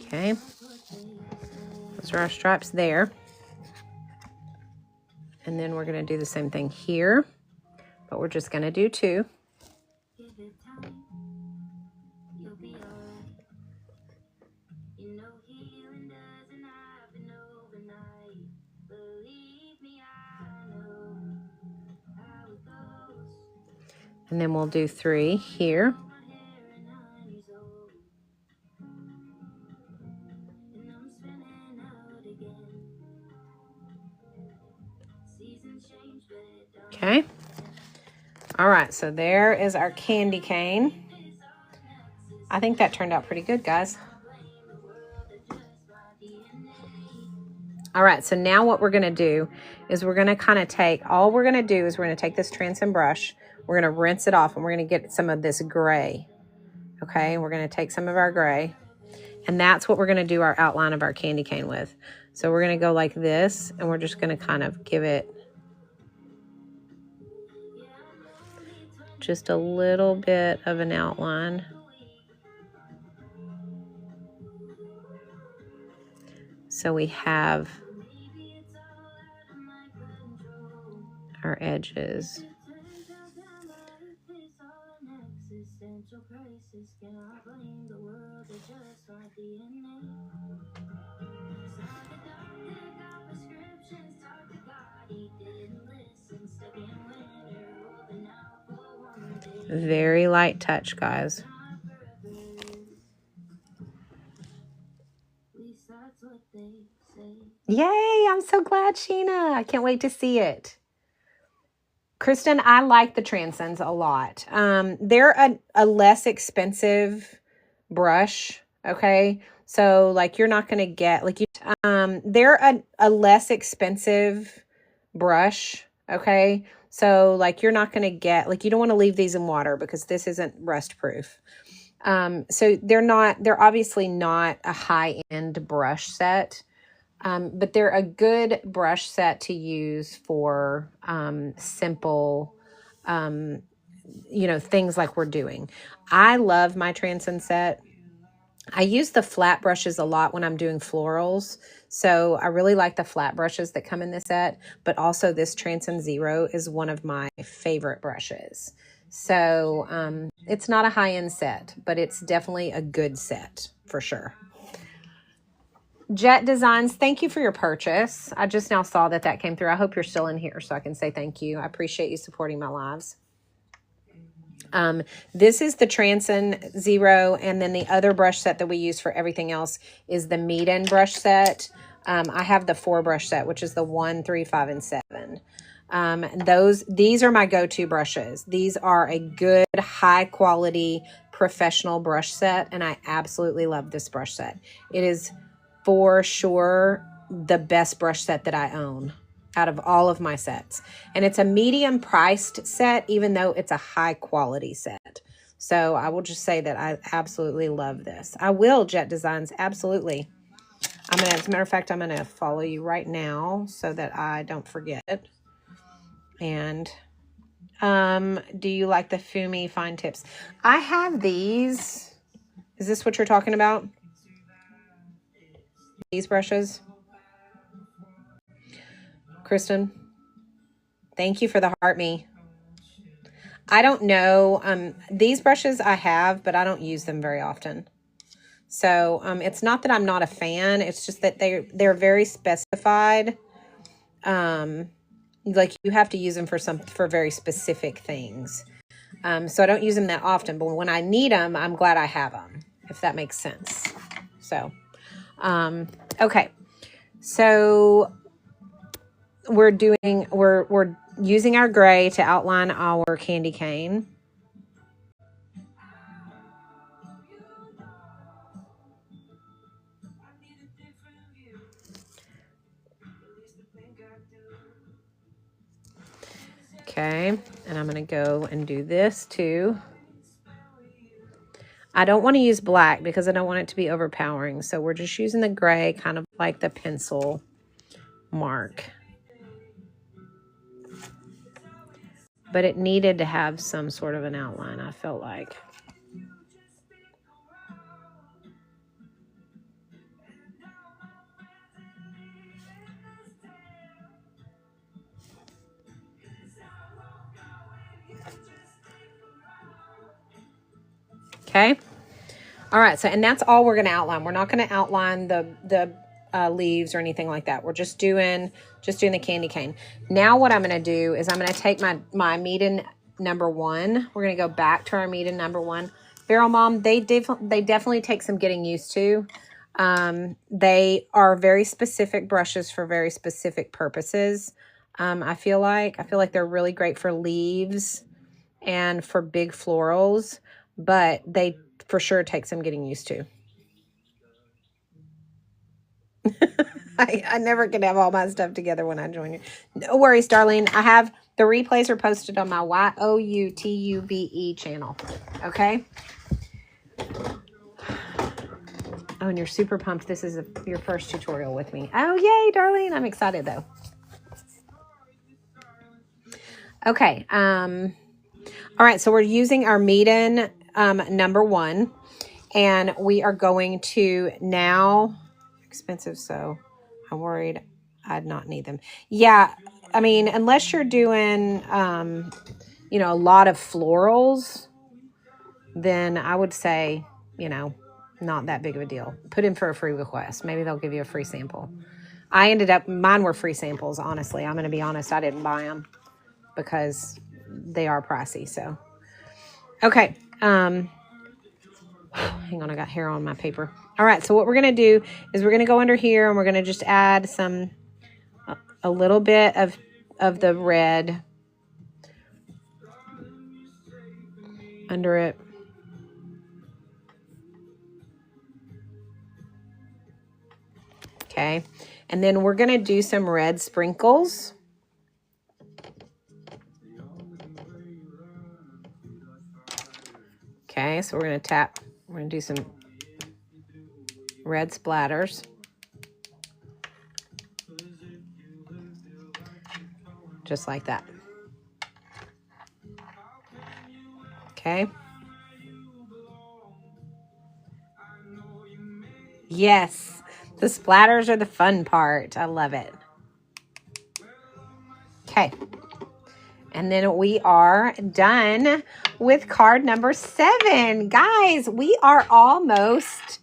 Okay. Those are our stripes there. And then we're going to do the same thing here, but we're just going to do 2. And then we'll do 3 here. Okay. All right, so there is our candy cane. I think that turned out pretty good, guys. All right, so now what we're going to do is we're going to kind of take, all we're going to do is we're going to take this Transin brush, we're going to rinse it off, and we're going to get some of this gray. Okay, we're going to take some of our gray, and that's what we're going to do our outline of our candy cane with. So we're going to go like this, and we're just going to kind of give it just a little bit of an outline. So we have our edges. Very light touch, guys. Yay, I'm so glad, Sheena. I can't wait to see it. Kristen, I like the Transins a lot. They're a less expensive brush, okay? So, like, you're not going to get, like, they're a less expensive brush, okay? So, like, you're not going to get, like, you don't want to leave these in water because this isn't rust proof. So they're obviously not a high-end brush set. But they're a good brush set to use for simple you know, things like we're doing. I love my Transcend set. I use the flat brushes a lot when I'm doing florals. So I really like the flat brushes that come in this set, but also this Transcend Zero is one of my favorite brushes. So it's not a high-end set, but it's definitely a good set for sure. Jet Designs, thank you for your purchase. I just now saw that that came through. I hope you're still in here so I can say thank you. I appreciate you supporting my lives. This is the Transcend Zero, and then the other brush set that we use for everything else is the Meeden brush set. I have the 4 brush set, which is the 1, 3, 5, and 7. These are my go-to brushes. These are a good, high quality, professional brush set, and I absolutely love this brush set. It is for sure the best brush set that I own out of all of my sets. And it's a medium priced set, even though it's a high quality set. So I will just say that I absolutely love this. I will, Jet Designs, absolutely. As a matter of fact, I'm gonna follow you right now so that I don't forget. And do you like the Fumi Fine Tips? I have these. Is this what you're talking about? These brushes? Kristen, thank you for the heart me. I don't know. These brushes I have, but I don't use them very often. So it's not that I'm not a fan. It's just that they're very specified. Like you have to use them for very specific things. So I don't use them that often, but when I need them, I'm glad I have them, if that makes sense. So, okay. So we're using our gray to outline our candy cane. Okay, and I'm going to go and do this too. I don't want to use black because I don't want it to be overpowering. So we're just using the gray, kind of like the pencil mark. But it needed to have some sort of an outline, I felt like. Okay. All right. So, and that's all we're going to outline. We're not going to outline the leaves or anything like that. We're just doing the candy cane. Now what I'm going to do is I'm going to take my Meeden number 1. We're going to go back to our Meeden number 1. Barrel Mom, they definitely take some getting used to. They are very specific brushes for very specific purposes. I feel like they're really great for leaves and for big florals, but they for sure take some getting used to. I never can have all my stuff together when I join you. No worries, Darlene. I have the replays are posted on my YOUTUBE channel. Okay. Oh, and you're super pumped. This is your first tutorial with me. Oh, yay, Darlene. I'm excited though. Okay. All right. So we're using our Meeden number 1, and we are going to now expensive. So I'm worried I'd not need them. Yeah. I mean, unless you're doing, you know, a lot of florals, then I would say, you know, not that big of a deal. Put in for a free request. Maybe they'll give you a free sample. Mine were free samples, honestly. I'm going to be honest. I didn't buy them because they are pricey. So, okay. Hang on. I got hair on my paper. All right. So what we're going to do is we're going to go under here and we're going to just add a little bit of the red under it. Okay. And then we're going to do some red sprinkles. Okay. So we're going to do some red splatters. Just like that. Okay. Yes, the splatters are the fun part. I love it. Okay. And then we are done with card number 7. Guys, we are almost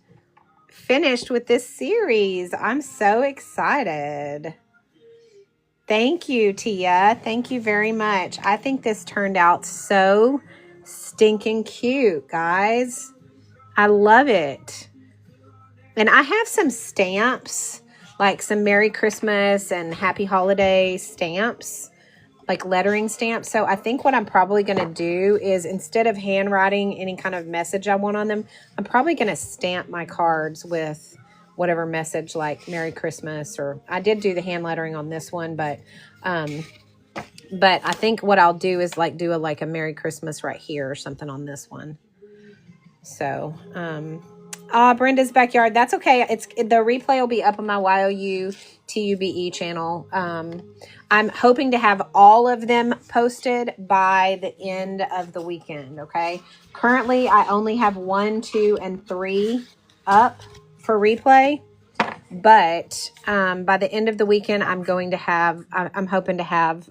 finished with this series. I'm so excited. Thank you, Tia. Thank you very much. I think this turned out so stinking cute, guys. I love it. And I have some stamps, like some Merry Christmas and Happy Holiday stamps, like lettering stamps. So I think what I'm probably going to do is, instead of handwriting any kind of message I want on them, I'm probably going to stamp my cards with whatever message, like Merry Christmas, or I did do the hand lettering on this one, but I think what I'll do is like do a Merry Christmas right here or something on this one. So, Brenda's backyard. That's okay. The replay will be up on my YOU TUBE channel. I'm hoping to have all of them posted by the end of the weekend. Okay. Currently, I only have 1, 2, and 3 up for replay, but by the end of the weekend, I'm hoping to have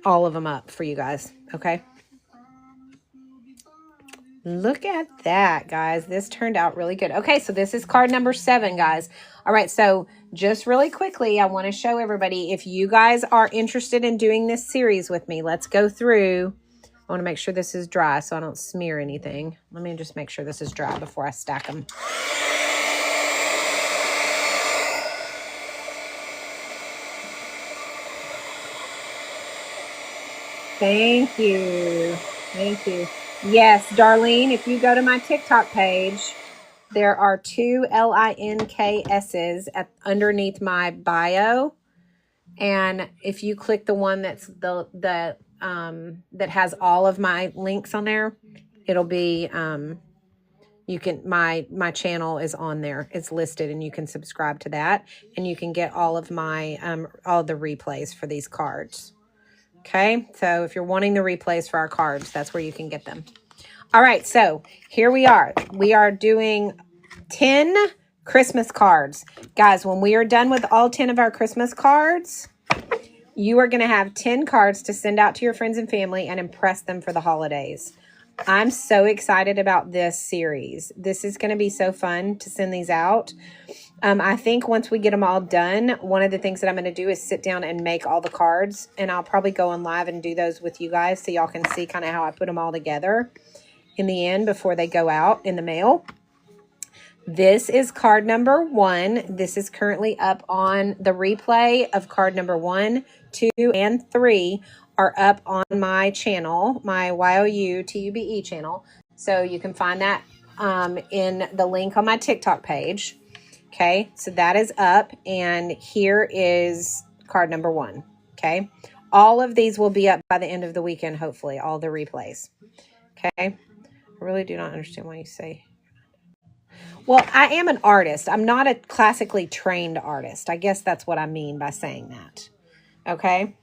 all of them up for you guys. Okay. Look at that, guys. This turned out really good. Okay, so this is card number 7, guys. All right, so just really quickly, I want to show everybody, if you guys are interested in doing this series with me, let's go through. I want to make sure this is dry so I don't smear anything. Let me just make sure this is dry before I stack them. Thank you. Thank you. Yes, Darlene, if you go to my TikTok page, there are 2 LINKS's underneath my bio. And if you click the one that's that has all of my links on there, it'll be you can my channel is on there. It's listed, and you can subscribe to that, and you can get all of my all the replays for these cards. Okay, so if you're wanting the replays for our cards, that's where you can get them. All right, so here we are. We are doing 10 Christmas cards. Guys, when we are done with all 10 of our Christmas cards, you are going to have 10 cards to send out to your friends and family and impress them for the holidays. I'm so excited about this series. This is going to be so fun to send these out. I think once we get them all done, one of the things that I'm going to do is sit down and make all the cards, and I'll probably go on live and do those with you guys so y'all can see kind of how I put them all together in the end before they go out in the mail. This is card number 1. This is currently up on the replay of card number 1, 2, and 3 are up on my channel, my YOU TUBE channel. So you can find that in the link on my TikTok page. Okay, so that is up, and here is card number 1. Okay, all of these will be up by the end of the weekend, hopefully, all the replays. Okay, I really do not understand why you say. Well, I am an artist. I'm not a classically trained artist. I guess that's what I mean by saying that. Okay.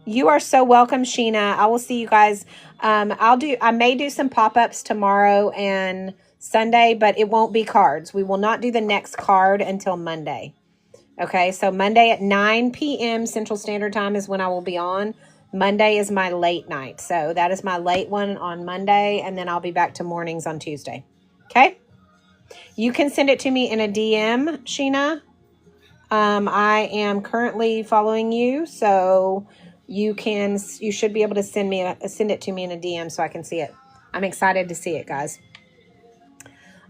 You are so welcome, Sheena. I will see you guys. I may do some pop-ups tomorrow and Sunday, but it won't be cards. We will not do the next card until Monday. Okay, so Monday at 9 p.m. Central Standard Time is when I will be on. Monday is my late night. So that is my late one on Monday, and then I'll be back to mornings on Tuesday. Okay? You can send it to me in a DM, Sheena. I am currently following you, so you should be able to send it to me in a DM so I can see it. I'm excited to see it, guys.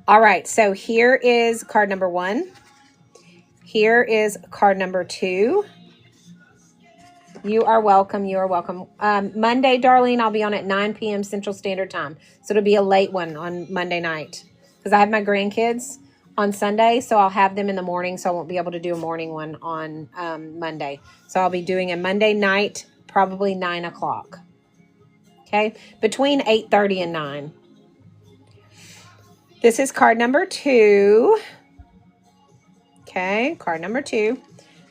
All right, so here is card number 1. Here is card number 2. You are welcome. You are welcome. Monday, Darlene, I'll be on at 9 p.m. Central Standard Time. So it'll be a late one on Monday night because I have my grandkids on Sunday, so I'll have them in the morning, so I won't be able to do a morning one on Monday. So I'll be doing a Monday night, probably 9 o'clock. Okay, between 8:30 and 9. This is card number 2. Okay, card number 2.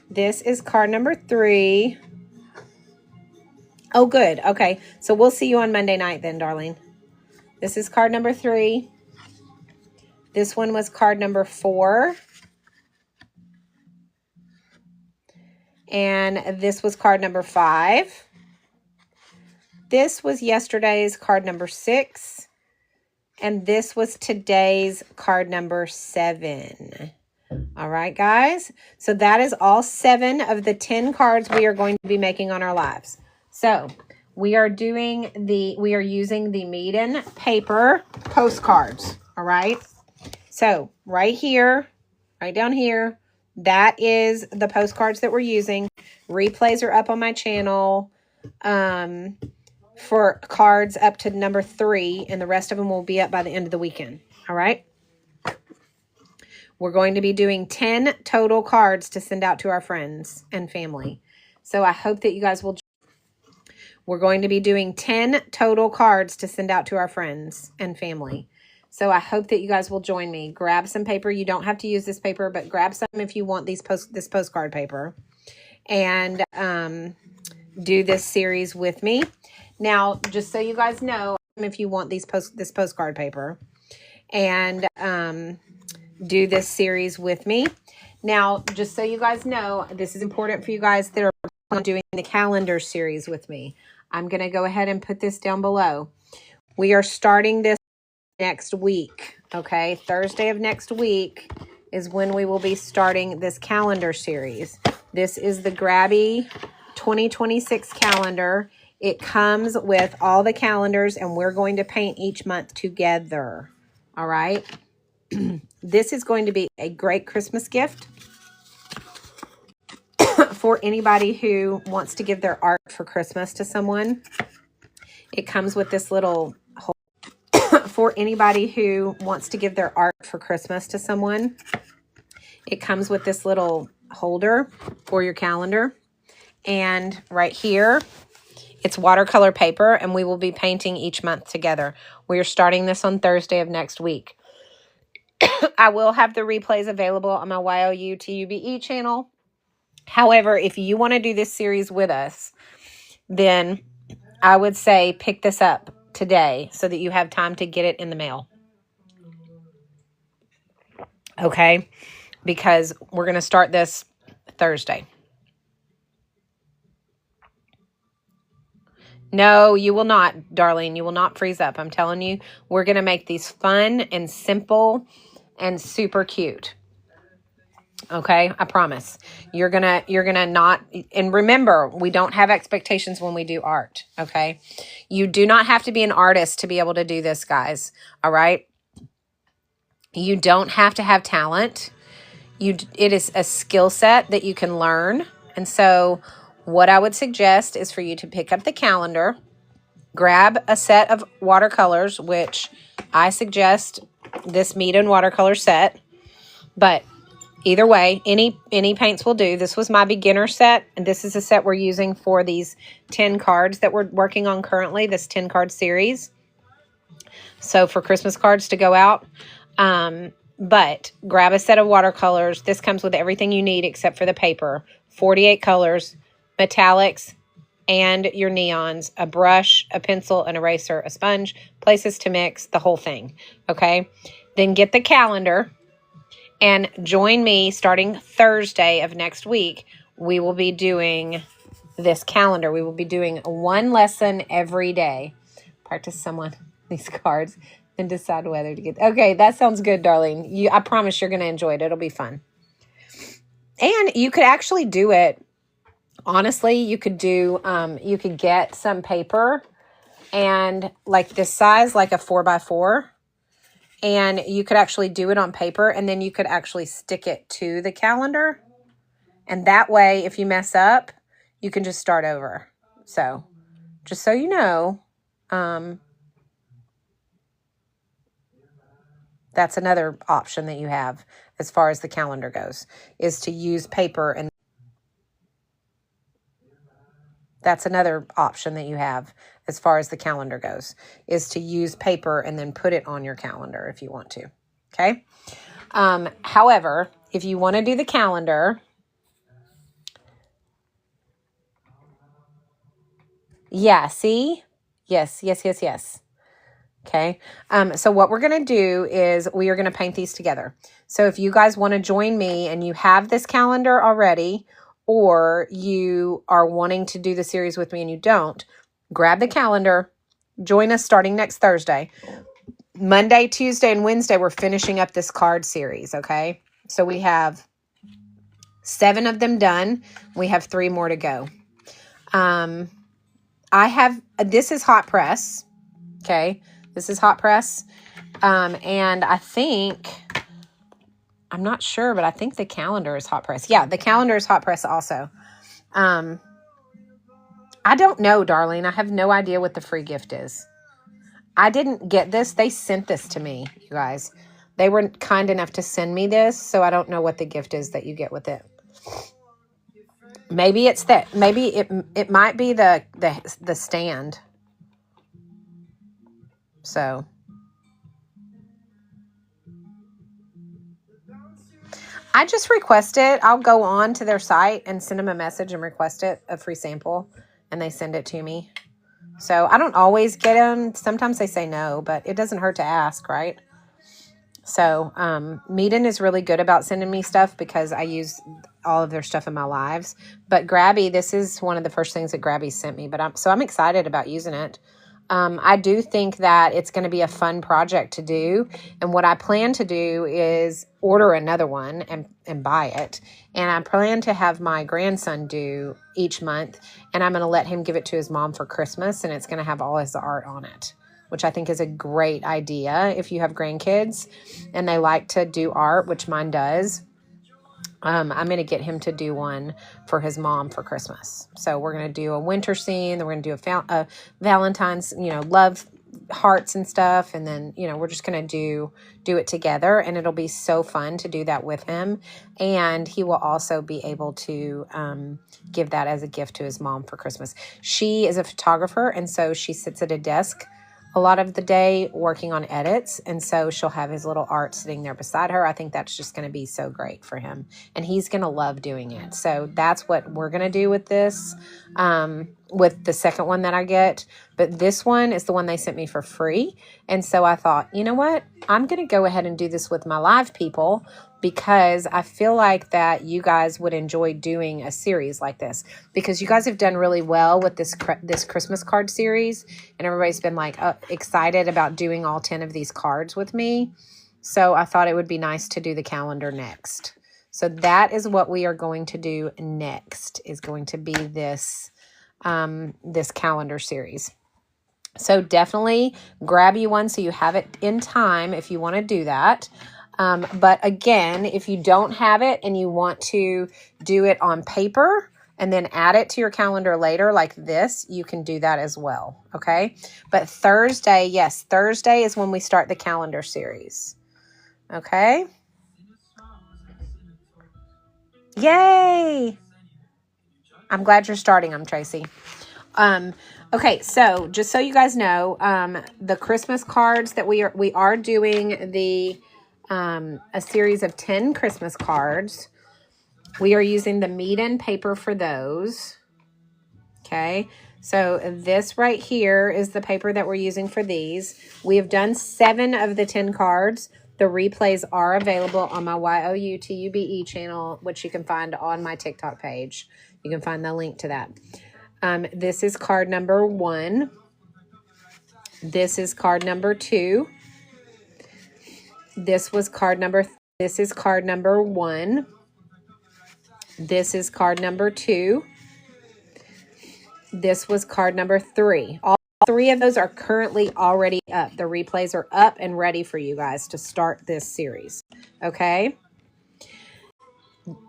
This is card number 3. Oh, good. Okay. So we'll see you on Monday night then, darling. This is card number 3. This one was card number 4. And this was card number 5. This was yesterday's card number 6. And this was today's card number 7. All right, guys. So that is all 7 of the 10 cards we are going to be making on our lives. So we are using the Meeden paper postcards. All right. So right here, right down here, that is the postcards that we're using. Replays are up on my channel for cards up to number 3, and the rest of them will be up by the end of the weekend. All right. We're going to be doing 10 total cards to send out to our friends and family. So I hope that you guys will. We're going to be doing 10 total cards to send out to our friends and family. So I hope that you guys will join me. Grab some paper. You don't have to use this paper, but grab some if you want this postcard paper. And do this series with me. Now, just so you guys know, if you want this postcard paper. And do this series with me. Now, just so you guys know, this is important for you guys that are doing the calendar series with me. I'm going to go ahead and put this down below. We are starting this next week, okay? Thursday of next week is when we will be starting this calendar series. This is the Grabby 2026 calendar. It comes with all the calendars, and we're going to paint each month together, all right? This is going to be a great Christmas gift for anybody who wants to give their art for Christmas to someone. It comes with this little hole. For anybody who wants to give their art for Christmas to someone, it comes with this little holder for your calendar. And right here, it's watercolor paper, and we will be painting each month together. We are starting this on Thursday of next week. I will have the replays available on my YOU-TUBE channel. However, if you want to do this series with us, then I would say pick this up today so that you have time to get it in the mail. Okay? Because we're going to start this Thursday. No, you will not, darling. You will not freeze up. I'm telling you, we're going to make these fun and simple and super cute. Okay, I promise. You're gonna not, and remember, we don't have expectations when we do art, okay? You do not have to be an artist to be able to do this, guys, all right? You don't have to have talent. It is a skill set that you can learn. And so what I would suggest is for you to pick up the calendar, grab a set of watercolors, which I suggest this Meeden watercolor set, but either way, any paints will do. This was my beginner set, and this is a set we're using for these 10 cards that we're working on currently, this 10 card series. So for Christmas cards to go out. But grab a set of watercolors. This comes with everything you need except for the paper. 48 colors, metallics, and your neons, a brush, a pencil, an eraser, a sponge, places to mix, the whole thing. Okay? Then get the calendar. And join me starting Thursday of next week. We will be doing this calendar. We will be doing one lesson every day. Practice someone these cards and decide whether to get. Okay, that sounds good, darling. I promise you're going to enjoy it. It'll be fun. And you could actually do it. Honestly, you could get some paper and like this size, like a 4x4. And you could actually do it on paper, and then you could actually stick it to the calendar. And that way, if you mess up, you can just start over. So, just so you know, that's another option that you have as far as the calendar goes, is to use paper. And that's another option that you have as far as the calendar goes, is to use paper and then put it on your calendar if you want to. Okay. However, if you want to do the calendar, Yeah, see? Yes, yes, yes, yes. Okay. So what we're going to do is we are going to paint these together. So if you guys want to join me and you have this calendar already, or you are wanting to do the series with me and you don't, grab the calendar, join us starting next Thursday. Monday, Tuesday, and Wednesday, we're finishing up this card series. Okay. So we have 7 of them done. We have 3 more to go. This is hot press. Okay. This is hot press. And I'm not sure, but I think the calendar is hot press. Yeah, the calendar is hot press also. I don't know, darling. I have no idea what the free gift is. I didn't get this. They sent this to me, you guys. They were kind enough to send me this, so I don't know what the gift is that you get with it. Maybe it's that. Maybe it might be the stand. So I just request it. I'll go on to their site and send them a message and request it, a free sample, and they send it to me. So I don't always get them. Sometimes they say no, but it doesn't hurt to ask, right? So Meeden is really good about sending me stuff because I use all of their stuff in my lives. But Grabby, this is one of the first things that Grabby sent me. But I'm excited about using it. I do think that it's going to be a fun project to do. And what I plan to do is order another one and buy it. And I plan to have my grandson do each month. And I'm going to let him give it to his mom for Christmas. And it's going to have all his art on it, which I think is a great idea if you have grandkids and they like to do art, which mine does. I'm going to get him to do one for his mom for Christmas. So we're going to do a winter scene. Then we're going to do a Valentine's, love hearts and stuff. And then, we're just going to do it together, and it'll be so fun to do that with him. And he will also be able to give that as a gift to his mom for Christmas. She is a photographer, and so she sits at a desk a lot of the day working on edits, and so she'll have his little art sitting there beside her. I think that's just going to be so great for him, and he's going to love doing it. So that's what we're going to do with this, with the second one that I get. But this one is the one they sent me for free, and so I thought, you know what? I'm going to go ahead and do this with my live people because I feel like that you guys would enjoy doing a series like this, because you guys have done really well with this Christmas card series, and everybody's been like excited about doing all 10 of these cards with me. So I thought it would be nice to do the calendar next. So that is what we are going to do next, is going to be this this calendar series. So definitely grab you one so you have it in time if you want to do that. But again, if you don't have it and you want to do it on paper and then add it to your calendar later like this, you can do that as well. Okay. But Thursday, yes, Thursday is when we start the calendar series. Okay. Yay. I'm glad you're starting them, Tracy. Okay, so just so you guys know, the Christmas cards that we are doing a series of 10 Christmas cards. We are using the Meeden paper for those. Okay, so this right here is the paper that we're using for these. We have done 7 of the 10 cards. The replays are available on my YOUTUBE channel, which you can find on my TikTok page. You can find the link to that. This is card number 1. This is card number 2. This is card number 1. This is card number 2. This was card number 3. All 3 of those are currently already up. The replays are up and ready for you guys to start this series. Okay.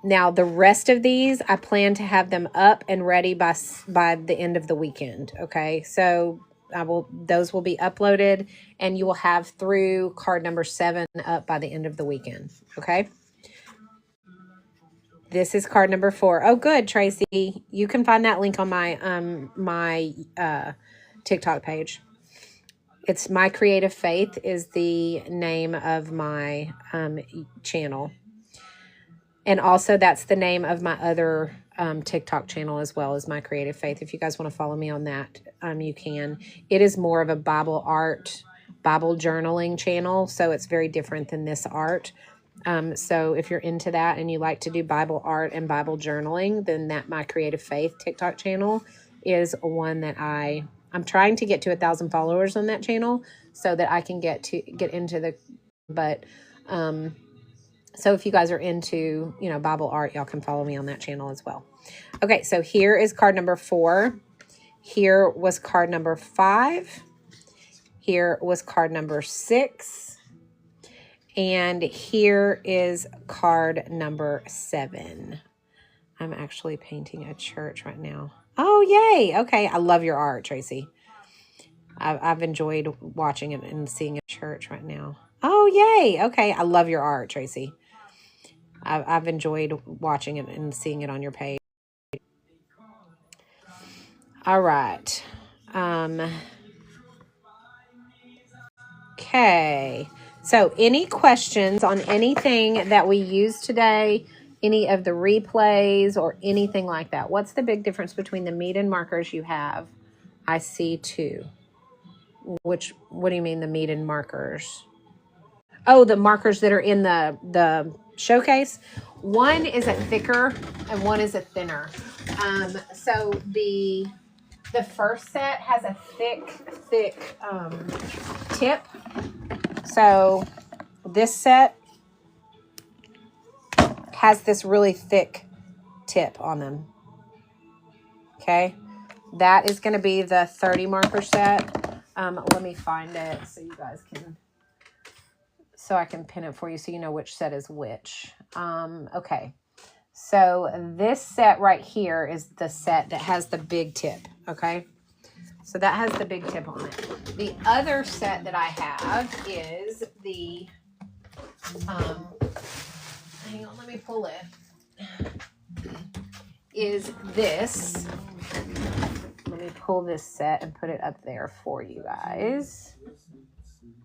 Now, the rest of these, I plan to have them up and ready by the end of the weekend. Okay. So those will be uploaded, and you will have through card number 7 up by the end of the weekend. Okay. This is card number 4. Oh, good, Tracy. You can find that link on my TikTok page. It's My Creative Faith is the name of my channel. And also that's the name of my other TikTok channel as well as My Creative Faith. If you guys want to follow me on that, you can. It is more of a Bible art, Bible journaling channel, so it's very different than this art. So if you're into that and you like to do Bible art and Bible journaling, then that My Creative Faith TikTok channel is one that I'm trying to get to 1,000 followers on that channel so that I can get into the, but, so if you guys are into, Bible art, y'all can follow me on that channel as well. Okay. So here is card number 4. Here was card number 5. Here was card number 6. And here is card number 7. I'm actually painting a church right now. Oh, yay. Okay. I love your art, Tracy. I've enjoyed watching it and seeing a church right now. Oh, yay. Okay. I love your art, Tracy. I've enjoyed watching it and seeing it on your page. All right. Okay. So any questions on anything that we used today, any of the replays or anything like that? What's the big difference between the meat and markers you have? I see 2. What do you mean the meat and markers? Oh, the markers that are in the showcase. One is a thicker and one is a thinner. So the first set has a thick tip. So this set has this really thick tip on them. Okay. That is going to be the 30 marker set. Let me find it so you guys can, so I can pin it for you so you know which set is which. Okay. So this set right here is the set that has the big tip. Okay. So that has the big tip on it. The other set that I have is the, hang on, let me pull it, is this. Let me pull this set and put it up there for you guys.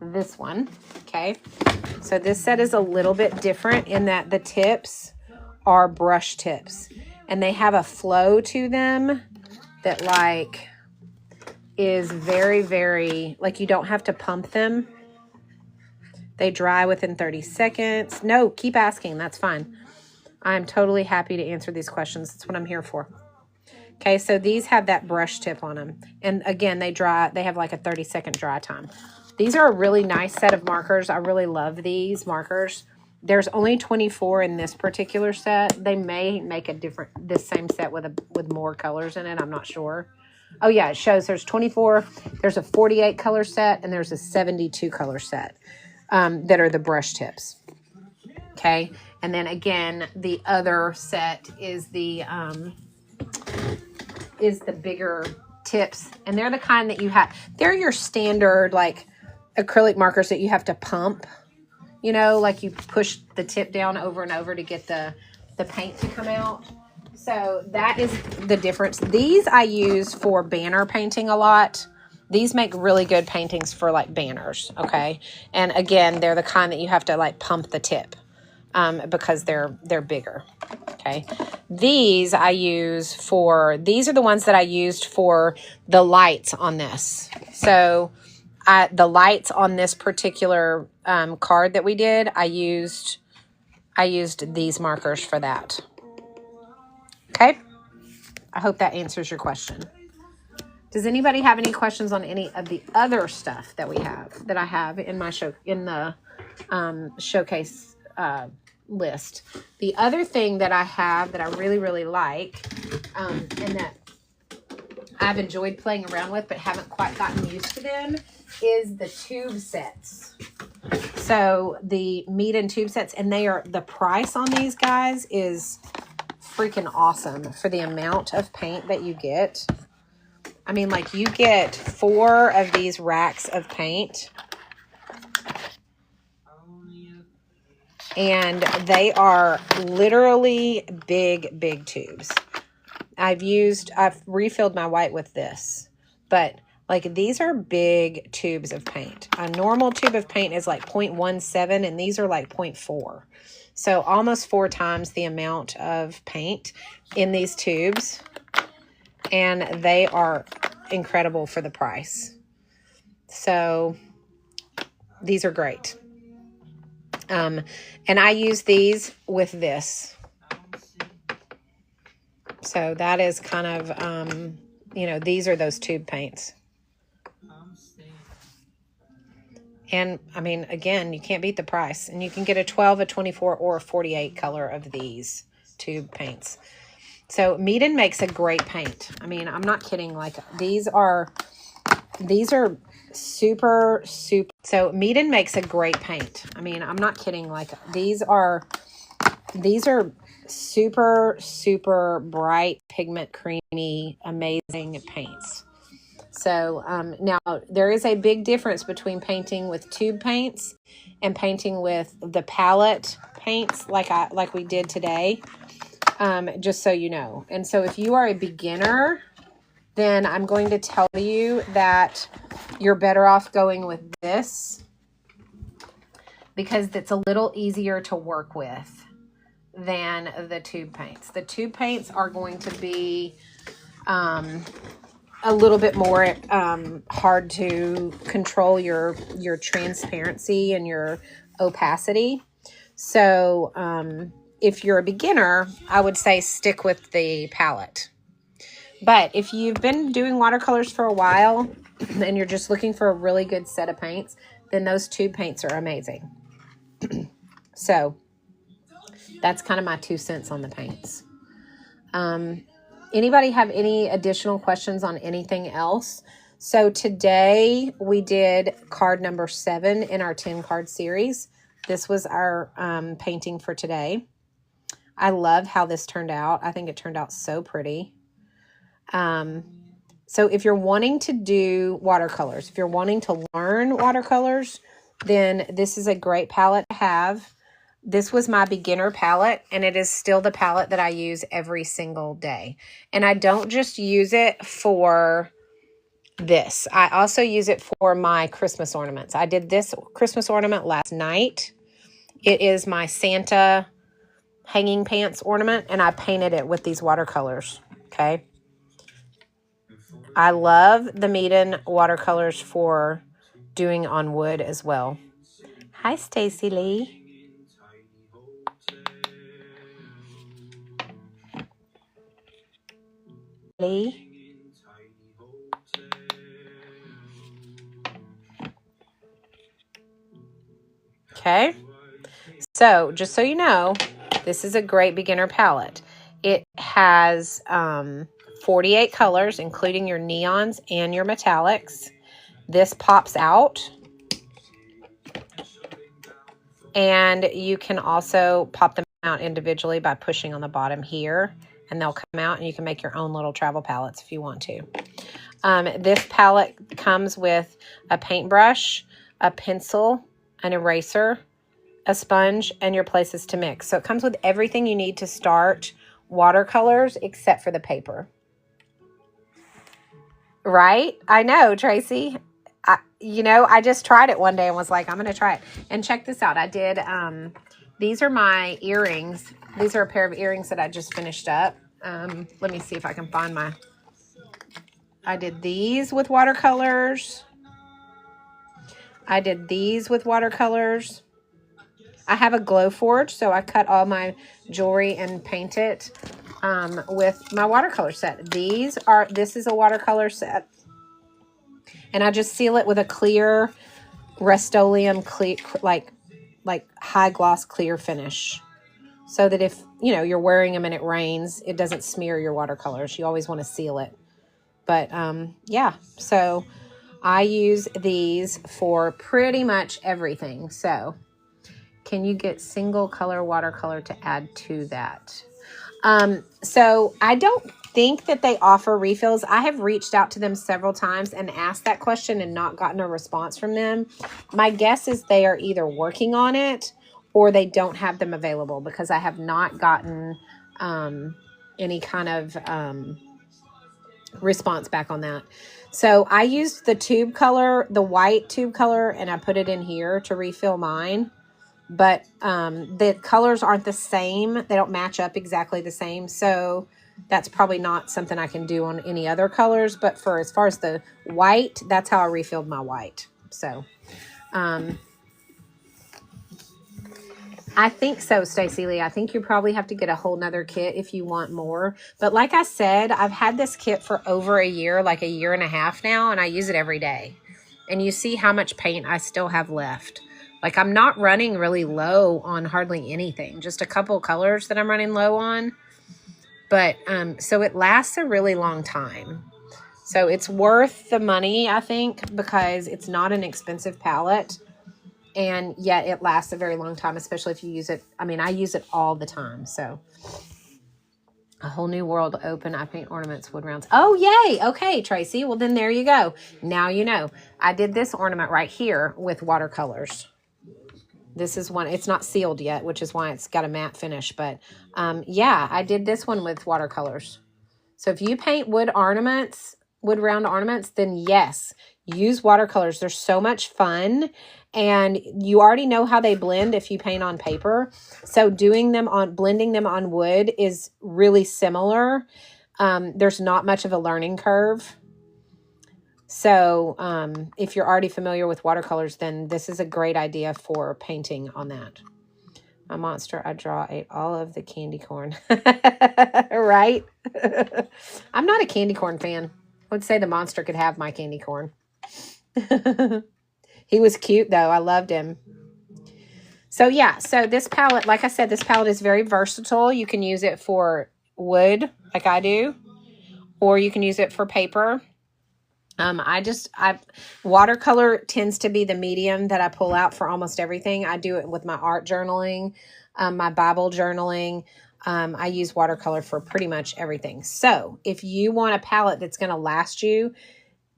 This one, okay? So this set is a little bit different in that the tips are brush tips. And they have a flow to them that like is very, very, like you don't have to pump them. They dry within 30 seconds. No, keep asking. That's fine. I'm totally happy to answer these questions. That's what I'm here for. Okay, so these have that brush tip on them. And again, they have like a 30-second dry time. These are a really nice set of markers. I really love these markers. There's only 24 in this particular set. They may make this same set with more colors in it. I'm not sure. Oh yeah, it shows there's 24. There's a 48 color set and there's a 72 color set that are the brush tips. Okay, and then again, the other set is the bigger tips, and they're the kind that you have. They're your standard like acrylic markers that you have to pump. You know, like you push the tip down over and over to get the paint to come out. So that is the difference. These I use for banner painting a lot. These make really good paintings for like banners, okay? And again, they're the kind that you have to like pump the tip because they're bigger, okay? These I use for, these are the ones that I used for the lights on this. So the lights on this particular card that we did, I used these markers for that. Okay, I hope that answers your question. Does anybody have any questions on any of the other stuff that I have in my showcase list? The other thing that I have that I really, really like, and that I've enjoyed playing around with but haven't quite gotten used to them, is the tube sets. So the meat and tube sets, and the price on these guys is freaking awesome for the amount of paint that you get. I mean, like you get 4 of these racks of paint, and they are literally big, big tubes. I've refilled my white with this, but like these are big tubes of paint. A normal tube of paint is like 0.17 and these are like 0.4. So almost 4 times the amount of paint in these tubes. And they are incredible for the price. So these are great. And I use these with this. So that is kind of, you know, these are those tube paints. And I mean, again, you can't beat the price. And you can get a 12, a 24, or a 48 color of these tube paints. So Meeden makes a great paint. I mean, I'm not kidding. Like these are super. So Meeden makes a great paint. I mean, I'm not kidding. Like these are super bright, pigment, creamy, amazing paints. So now there is a big difference between painting with tube paints and painting with the palette paints like we did today. Just so you know. And so if you are a beginner, then I'm going to tell you that you're better off going with this because it's a little easier to work with than the tube paints. The tube paints are going to be a little bit more hard to control your transparency and your opacity. So if you're a beginner, I would say stick with the palette. But if you've been doing watercolors for a while and you're just looking for a really good set of paints, then those tube paints are amazing. So that's kind of my 2 cents on the paints. Anybody have any additional questions on anything else? So today we did card number 7 in our 10 card series. This was our painting for today. I love how this turned out. I think it turned out so pretty. So if you're wanting to do watercolors, if you're wanting to learn watercolors, then this is a great palette to have. This was my beginner palette, and it is still the palette that I use every single day. And I don't just use it for this. I also use it for my Christmas ornaments. I did this Christmas ornament last night. It is my Santa hanging pants ornament, and I painted it with these watercolors, okay? I love the Meeden watercolors for doing on wood as well. Hi, Stacy Lee. Okay, so just so you know, this is a great beginner palette. It has 48 colors, including your neons and your metallics. This pops out. And you can also pop them out individually by pushing on the bottom here, and they'll come out, and you can make your own little travel palettes if you want to. This palette comes with a paintbrush, a pencil, an eraser, a sponge, and your places to mix. So it comes with everything you need to start watercolors except for the paper. Right? I know, Tracy. I just tried it one day and was like, I'm going to try it. And check this out. I did, these are my earrings. These are a pair of earrings that I just finished up. Let me see if I can find I did these with watercolors. I did these with watercolors. I have a glow forge, so I cut all my jewelry and paint it with my watercolor set. This is a watercolor set. And I just seal it with a clear Rust-Oleum clear, like high gloss clear finish, so that if you're wearing them and it rains, it doesn't smear your watercolors. You always want to seal it. But yeah, so I use these for pretty much everything. So can you get single color watercolor to add to that? So I don't think that they offer refills. I have reached out to them several times and asked that question and not gotten a response from them. My guess is they are either working on it or they don't have them available, because I have not gotten any kind of response back on that. So I used the tube color, the white tube color, and I put it in here to refill mine. but the colors aren't the same. They don't match up exactly the same. So that's probably not something I can do on any other colors. But for as far as the white, that's how I refilled my white. So I think so, Stacey Lee. I think you probably have to get a whole nother kit if you want more. But like I said, I've had this kit for over a year, like a year and a half now, and I use it every day. And you see how much paint I still have left. Like I'm not running really low on hardly anything, just a couple colors that I'm running low on. But so it lasts a really long time. So it's worth the money, I think, because it's not an expensive palette. And yet it lasts a very long time, especially if you use it. I mean, I use it all the time. So a whole new world open. I paint ornaments, wood rounds. Oh, yay. Okay, Tracy. Well, then there you go. Now you know. I did this ornament right here with watercolors. This is one. It's not sealed yet, which is why it's got a matte finish. But yeah, I did this one with watercolors. So if you paint wood ornaments, wood round ornaments, then yes, use watercolors. They're so much fun. And you already know how they blend if you paint on paper. So blending them on wood is really similar. There's not much of a learning curve. So if you're already familiar with watercolors, then this is a great idea for painting on that. My monster I draw ate all of the candy corn. Right? I'm not a candy corn fan. I would say the monster could have my candy corn. He was cute, though. I loved him. So, yeah. So, this palette, like I said, this palette is very versatile. You can use it for wood, like I do, or you can use it for paper. Watercolor tends to be the medium that I pull out for almost everything. I do it with my art journaling, my Bible journaling. I use watercolor for pretty much everything. So, if you want a palette that's going to last you,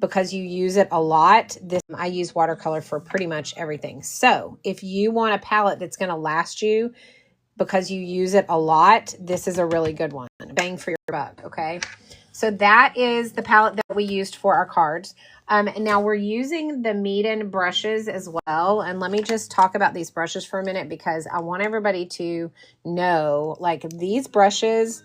because you use it a lot, I use watercolor for pretty much everything. So if you want a palette that's going to last you because you use it a lot, this is a really good one. Bang for your buck, okay? So that is the palette that we used for our cards. And now we're using the Meeden brushes as well. And let me just talk about these brushes for a minute because I want everybody to know, like these brushes,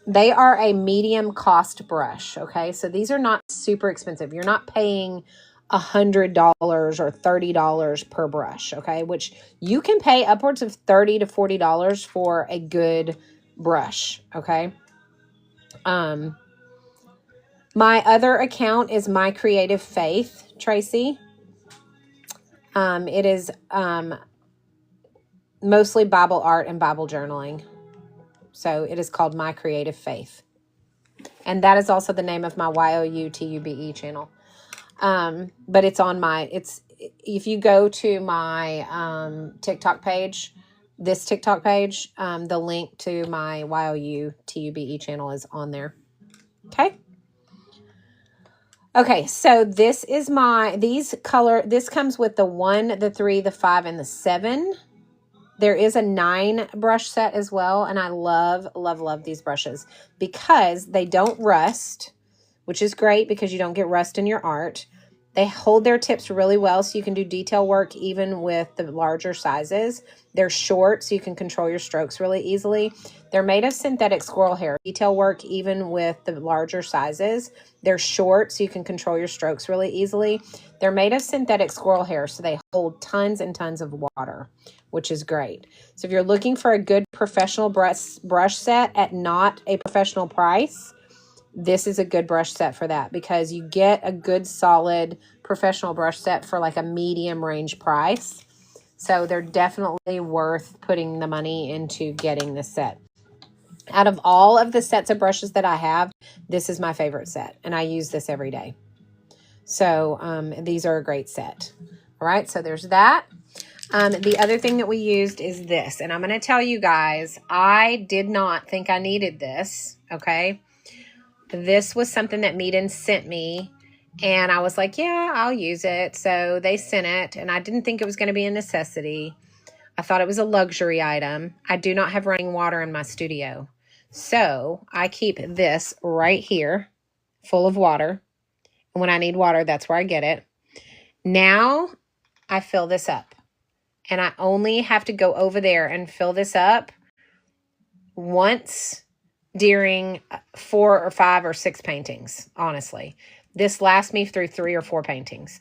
they are a medium cost brush, okay? So these are not super expensive. You're not paying $100 or $30 per brush, okay? Which you can pay upwards of $30 to $40 for a good brush, okay? My other account is My Creative Faith, Tracy. It is mostly Bible art and Bible journaling. So it is called My Creative Faith. And that is also the name of my YOUTUBE channel. But it's on if you go to my TikTok page, this TikTok page, the link to my YOUTUBE channel is on there. Okay. Okay, so this is this comes with the 1, the 3, the 5, and the 7. There is a 9 brush set as well, and I love, love, love these brushes because they don't rust, which is great because you don't get rust in your art. They hold their tips really well, so you can do detail work even with the larger sizes. They're short, so you can control your strokes really easily. They're made of synthetic squirrel hair. Detail work even with the larger sizes. They're short, so you can control your strokes really easily. They're made of synthetic squirrel hair, so they hold tons and tons of water, which is great. So if you're looking for a good professional brush set at not a professional price, this is a good brush set for that because you get a good solid professional brush set for like a medium range price. So they're definitely worth putting the money into getting this set. Out of all of the sets of brushes that I have, this is my favorite set and I use this every day. So these are a great set. All right, so there's that. The other thing that we used is this, and I'm going to tell you guys, I did not think I needed this, okay? This was something that Meeden sent me, and I was like, yeah, I'll use it. So they sent it, and I didn't think it was going to be a necessity. I thought it was a luxury item. I do not have running water in my studio. So I keep this right here full of water. And when I need water, that's where I get it. Now I fill this up. And I only have to go over there and fill this up once during 4 or 5 or 6 paintings, honestly. This lasts me through 3 or 4 paintings.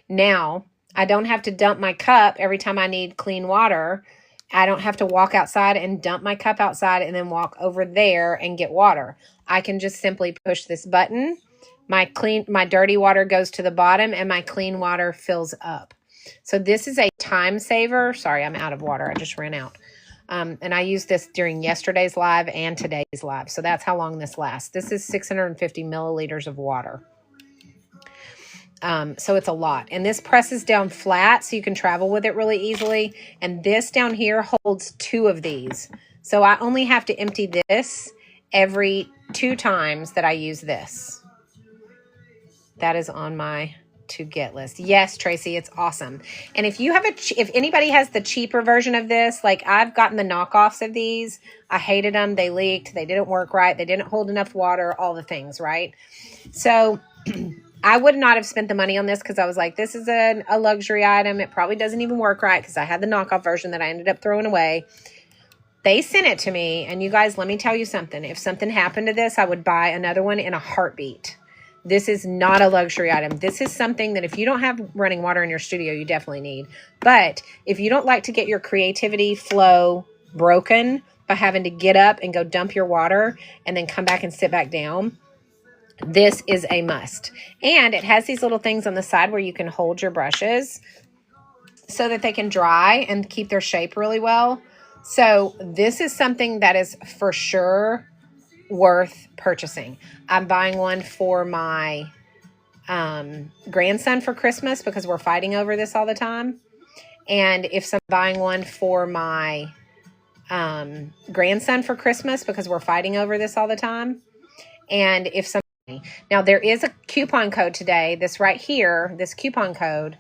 Now, I don't have to dump my cup every time I need clean water. I don't have to walk outside and dump my cup outside and then walk over there and get water. I can just simply push this button. My dirty water goes to the bottom and my clean water fills up. So this is a time saver. Sorry, I'm out of water. I just ran out. And I used this during yesterday's live and today's live. So that's how long this lasts. This is 650 milliliters of water. So it's a lot. And this presses down flat so you can travel with it really easily. And this down here holds 2 of these. So I only have to empty this every 2 times that I use this. That is on my to get list. Yes, Tracy, it's awesome. And if you have if anybody has the cheaper version of this, like I've gotten the knockoffs of these, I hated them. They leaked. They didn't work right. They didn't hold enough water, all the things, right? So I would not have spent the money on this because I was like, this is a luxury item. It probably doesn't even work right because I had the knockoff version that I ended up throwing away. They sent it to me. And you guys, let me tell you something. If something happened to this, I would buy another one in a heartbeat. This is not a luxury item. This is something that if you don't have running water in your studio, you definitely need. But if you don't like to get your creativity flow broken by having to get up and go dump your water and then come back and sit back down, this is a must. And it has these little things on the side where you can hold your brushes so that they can dry and keep their shape really well. So this is something that is for sure worth purchasing. I'm buying one for my grandson for Christmas because we're fighting over this all the time. And if I'm buying one for my grandson for Christmas because we're fighting over this all the time. And if somebody, now there is a coupon code today, this right here, this coupon code.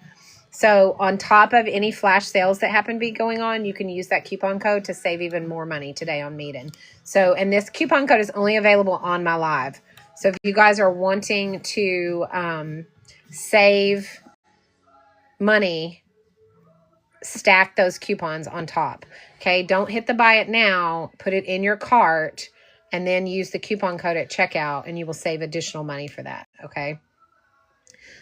So on top of any flash sales that happen to be going on, you can use that coupon code to save even more money today on Meeden. So, and this coupon code is only available on my live. So if you guys are wanting to save money, stack those coupons on top. Okay, don't hit the buy it now, put it in your cart, and then use the coupon code at checkout, and you will save additional money for that, okay?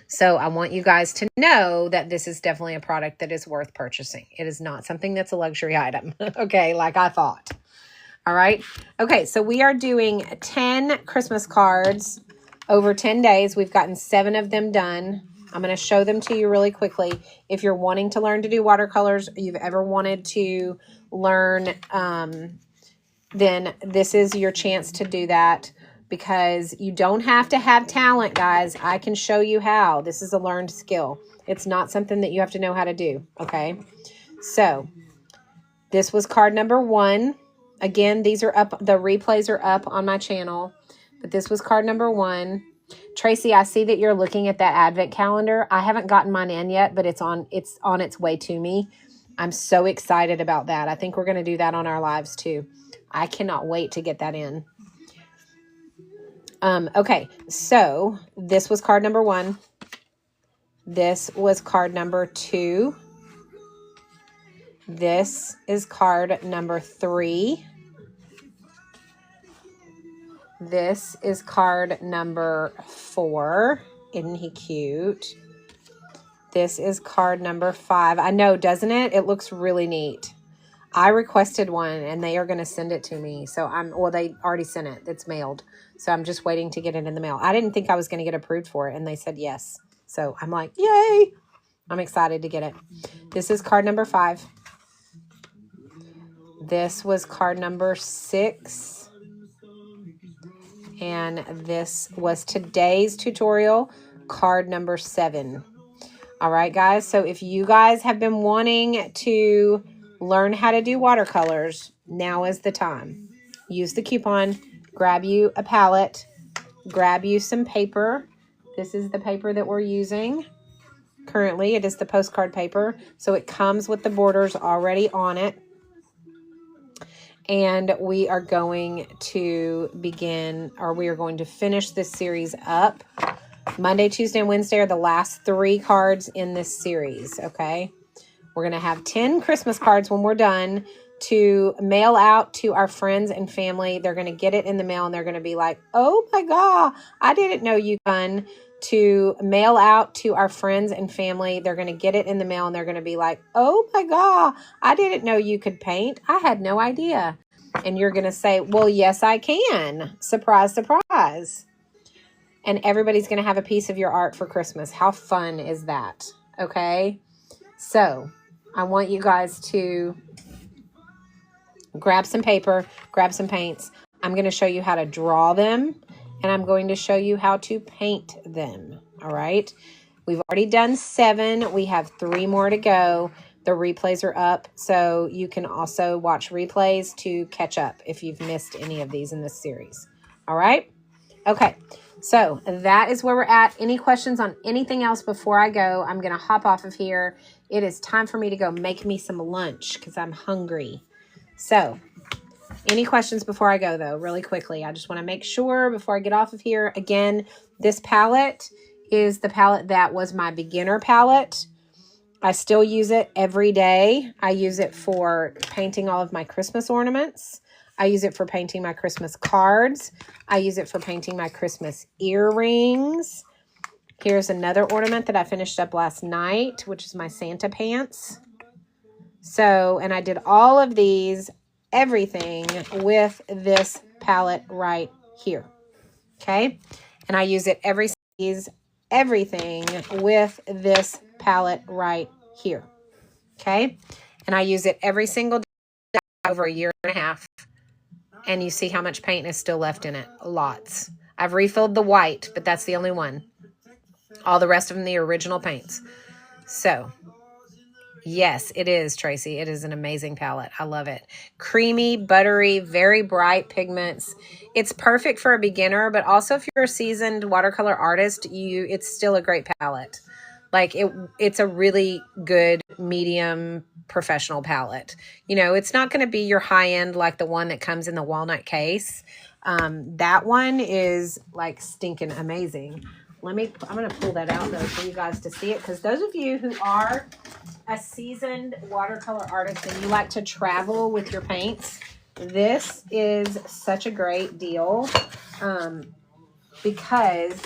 So I want you guys to know that this is definitely a product that is worth purchasing. It is not something that's a luxury item, okay, like I thought. All right. Okay, so we are doing 10 Christmas cards over 10 days. We've gotten 7 of them done. I'm going to show them to you really quickly. If you're wanting to learn to do watercolors, or you've ever wanted to learn, then this is your chance to do that. Because you don't have to have talent, guys. I can show you how. This is a learned skill. It's not something that you have to know how to do, okay? So, this was card number 1. Again, these are up. The replays are up on my channel. But this was card number 1. Tracy, I see that you're looking at that advent calendar. I haven't gotten mine in yet, but it's on its way to me. I'm so excited about that. I think we're going to do that on our lives too. I cannot wait to get that in. Okay, so this was card number 1. This was card number 2. This is card number 3. This is card number 4. Isn't he cute? This is card number 5. I know, doesn't it? It looks really neat. I requested one and they are going to send it to me. So they already sent it. It's mailed. So I'm just waiting to get it in the mail. I didn't think I was going to get approved for it. And they said yes. So I'm like, yay. I'm excited to get it. This is card number 5. This was card number 6. And this was today's tutorial, card number 7. All right, guys. So if you guys have been wanting to learn how to do watercolors, now is the time. Use the coupon, grab you a palette, grab you some paper. This is the paper that we're using currently. It is the postcard paper. So it comes with the borders already on it. And we are going to finish this series up. Monday, Tuesday, and Wednesday are the last 3 cards in this series, okay? We're going to have 10 Christmas cards when we're done to mail out to our friends and family. They're going to get it in the mail and they're going to be like, oh my God, I didn't know you done. To mail out to our friends and family. They're going to get it in the mail and they're going to be like, oh my God, I didn't know you could paint. I had no idea. And you're going to say, well, yes, I can. Surprise, surprise. And everybody's going to have a piece of your art for Christmas. How fun is that? Okay. So I want you guys to grab some paper, grab some paints. I'm going to show you how to draw them. And I'm going to show you how to paint them. All right. We've already done 7. We have 3 more to go. The replays are up. So you can also watch replays to catch up if you've missed any of these in this series. All right. Okay. So that is where we're at. Any questions on anything else before I go? I'm going to hop off of here. It is time for me to go make me some lunch because I'm hungry. So any questions before I go, though, really quickly? I just want to make sure before I get off of here. Again, this palette is the palette that was my beginner palette. I still use it every day. I use it for painting all of my Christmas ornaments. I use it for painting my Christmas cards. I use it for painting my Christmas earrings. Here's another ornament that I finished up last night, which is my Santa pants. So, and I did all of these, everything with this palette right here. Okay. And I use it everything with this palette right here. Okay. And I use it every single day over a year and a half. And you see how much paint is still left in it. Lots. I've refilled the white, but that's the only one. All the rest of them, the original paints. So yes, it is, Tracy. It is an amazing palette. I love it. Creamy, buttery, very bright pigments. It's perfect for a beginner, but also if you're a seasoned watercolor artist, it's still a great palette. Like it's a really good medium professional palette. You know, it's not going to be your high end like the one that comes in the walnut case. That one is like stinking amazing. I'm going to pull that out though for you guys to see it, because those of you who are a seasoned watercolor artist and you like to travel with your paints, this is such a great deal because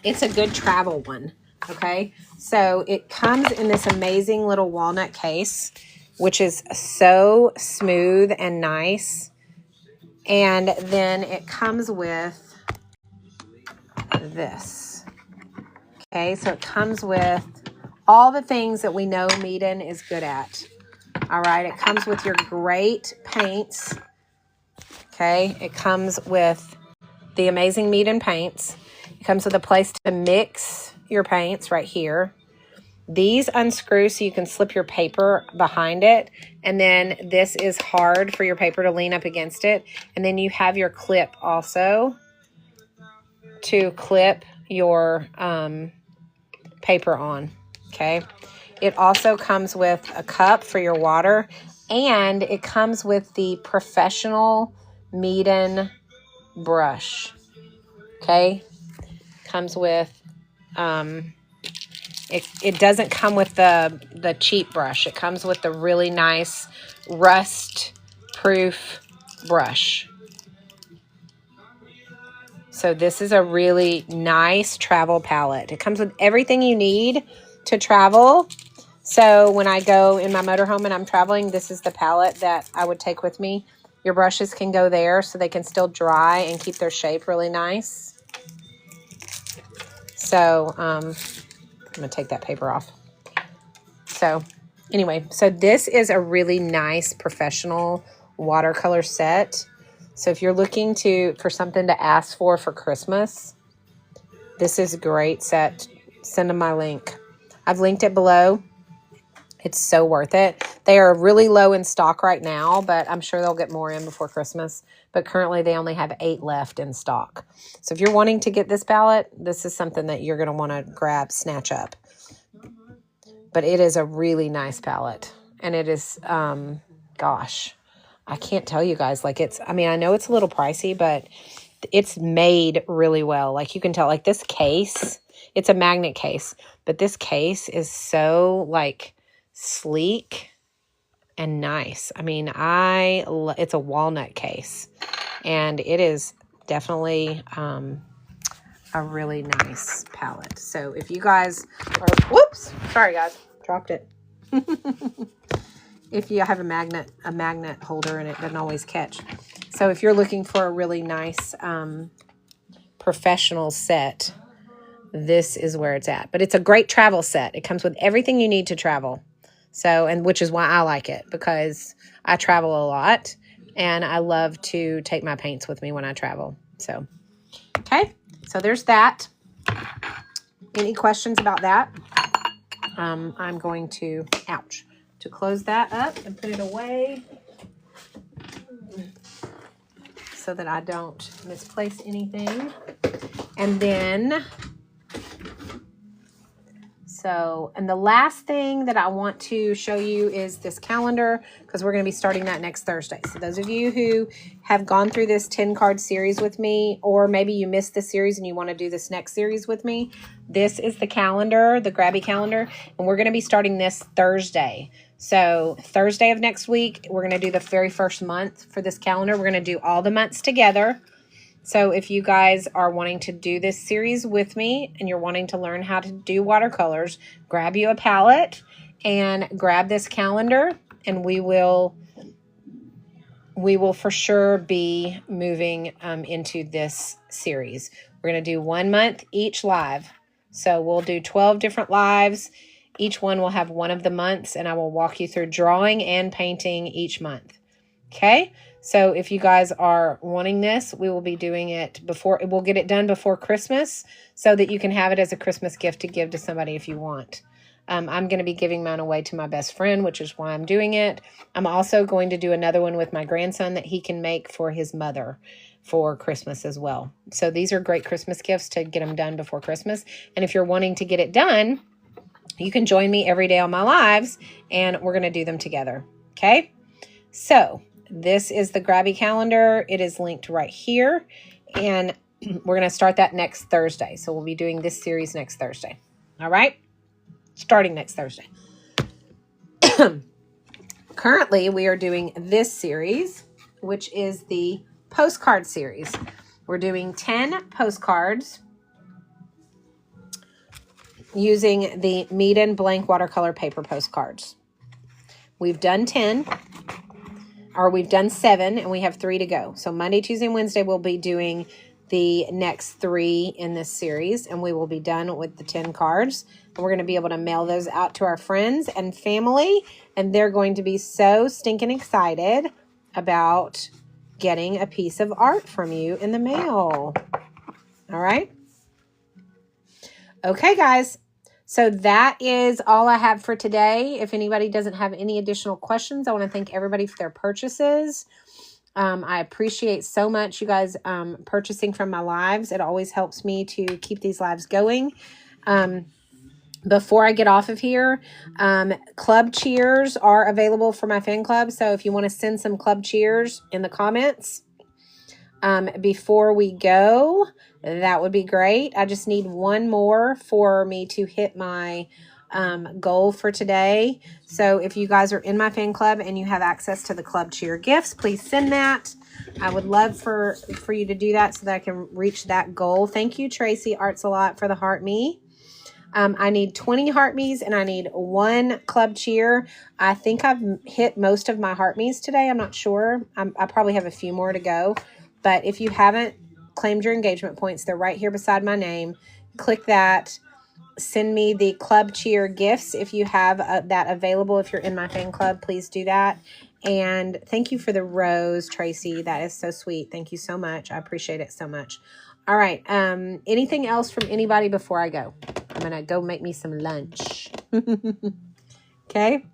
it's a good travel one. Okay, so it comes in this amazing little walnut case, which is so smooth and nice, and then it comes with this. Okay, so it comes with all the things that we know Meeden is good at. All right, it comes with your great paints. Okay, it comes with the amazing Meeden paints. It comes with a place to mix your paints right here. These unscrew so you can slip your paper behind it. And then this is hard for your paper to lean up against it. And then you have your clip also to clip your paper on. Okay. It also comes with a cup for your water, and it comes with the professional Meeden brush. Okay. Comes with, it doesn't come with the cheap brush. It comes with the really nice rust proof brush. So this is a really nice travel palette. It comes with everything you need to travel. So when I go in my motorhome and I'm traveling, this is the palette that I would take with me. Your brushes can go there so they can still dry and keep their shape really nice. So I'm going to take that paper off. So anyway, so this is a really nice professional watercolor set. So if you're looking for something to ask for Christmas, this is a great set. Send them my link. I've linked it below. It's so worth it. They are really low in stock right now, but I'm sure they'll get more in before Christmas. But currently they only have 8 left in stock. So if you're wanting to get this palette, this is something that you're going to want to grab, snatch up. But it is a really nice palette. And it is, gosh, I can't tell you guys. Like I know it's a little pricey, but it's made really well. Like you can tell, like this case, it's a magnet case, but this case is so like sleek and nice. I mean, it's a walnut case, and it is definitely a really nice palette. So if you guys are, whoops, sorry guys, dropped it. If you have a magnet holder and it doesn't always catch. So if you're looking for a really nice professional set, this is where it's at. But it's a great travel set. It comes with everything you need to travel. So, and which is why I like it, because I travel a lot and I love to take my paints with me when I travel. So, okay. So there's that. Any questions about that? I'm going to, to close that up and put it away so that I don't misplace anything. And then, and the last thing that I want to show you is this calendar, because we're going to be starting that next Thursday. So those of you who have gone through this 10-card series with me, or maybe you missed the series and you want to do this next series with me, this is the calendar, the Grabby calendar, and we're going to be starting this Thursday. So Thursday of next week, we're going to do the very first month for this calendar. We're going to do all the months together. So if you guys are wanting to do this series with me and you're wanting to learn how to do watercolors, grab you a palette and grab this calendar, and we will for sure be moving into this series. We're going to do 1 month each live. So we'll do 12 different lives. Each one will have one of the months, and I will walk you through drawing and painting each month. Okay? So if you guys are wanting this, we will be doing it we'll get it done before Christmas so that you can have it as a Christmas gift to give to somebody if you want. I'm going to be giving mine away to my best friend, which is why I'm doing it. I'm also going to do another one with my grandson that he can make for his mother for Christmas as well. So these are great Christmas gifts to get them done before Christmas. And if you're wanting to get it done, you can join me every day on my lives, and we're going to do them together. Okay? So this is the Grabby calendar. It is linked right here, and we're going to start that next Thursday. So we'll be doing this series next Thursday. All right? Starting next Thursday. Currently, we are doing this series, which is the postcard series. We're doing 10 postcards using the Mead & Blank watercolor paper postcards. We've done 10. Or we've done 7, and we have 3 to go. So Monday, Tuesday, and Wednesday, we'll be doing the next 3 in this series, and we will be done with the 10 cards. And we're going to be able to mail those out to our friends and family, and they're going to be so stinking excited about getting a piece of art from you in the mail. All right? Okay, guys. So that is all I have for today. If anybody doesn't have any additional questions, I want to thank everybody for their purchases. I appreciate so much you guys purchasing from my lives. It always helps me to keep these lives going. Before I get off of here, club cheers are available for my fan club. So if you want to send some club cheers in the comments before we go, that would be great. I just need one more for me to hit my goal for today. So if you guys are in my fan club and you have access to the club cheer gifts, please send that. I would love for you to do that so that I can reach that goal. Thank you, Tracy Arts a Lot, for the heart me. I need 20 heart me's and I need 1 club cheer. I think I've hit most of my heart me's today. I'm not sure. I probably have a few more to go. But if you haven't claimed your engagement points, they're right here beside my name. Click that. Send me the club cheer gifts if you have that available. If you're in my fan club, please do that. And thank you for the rose, Tracy. That is so sweet. Thank you so much. I appreciate it so much. All right. Anything else from anybody before I go? I'm going to go make me some lunch. Okay.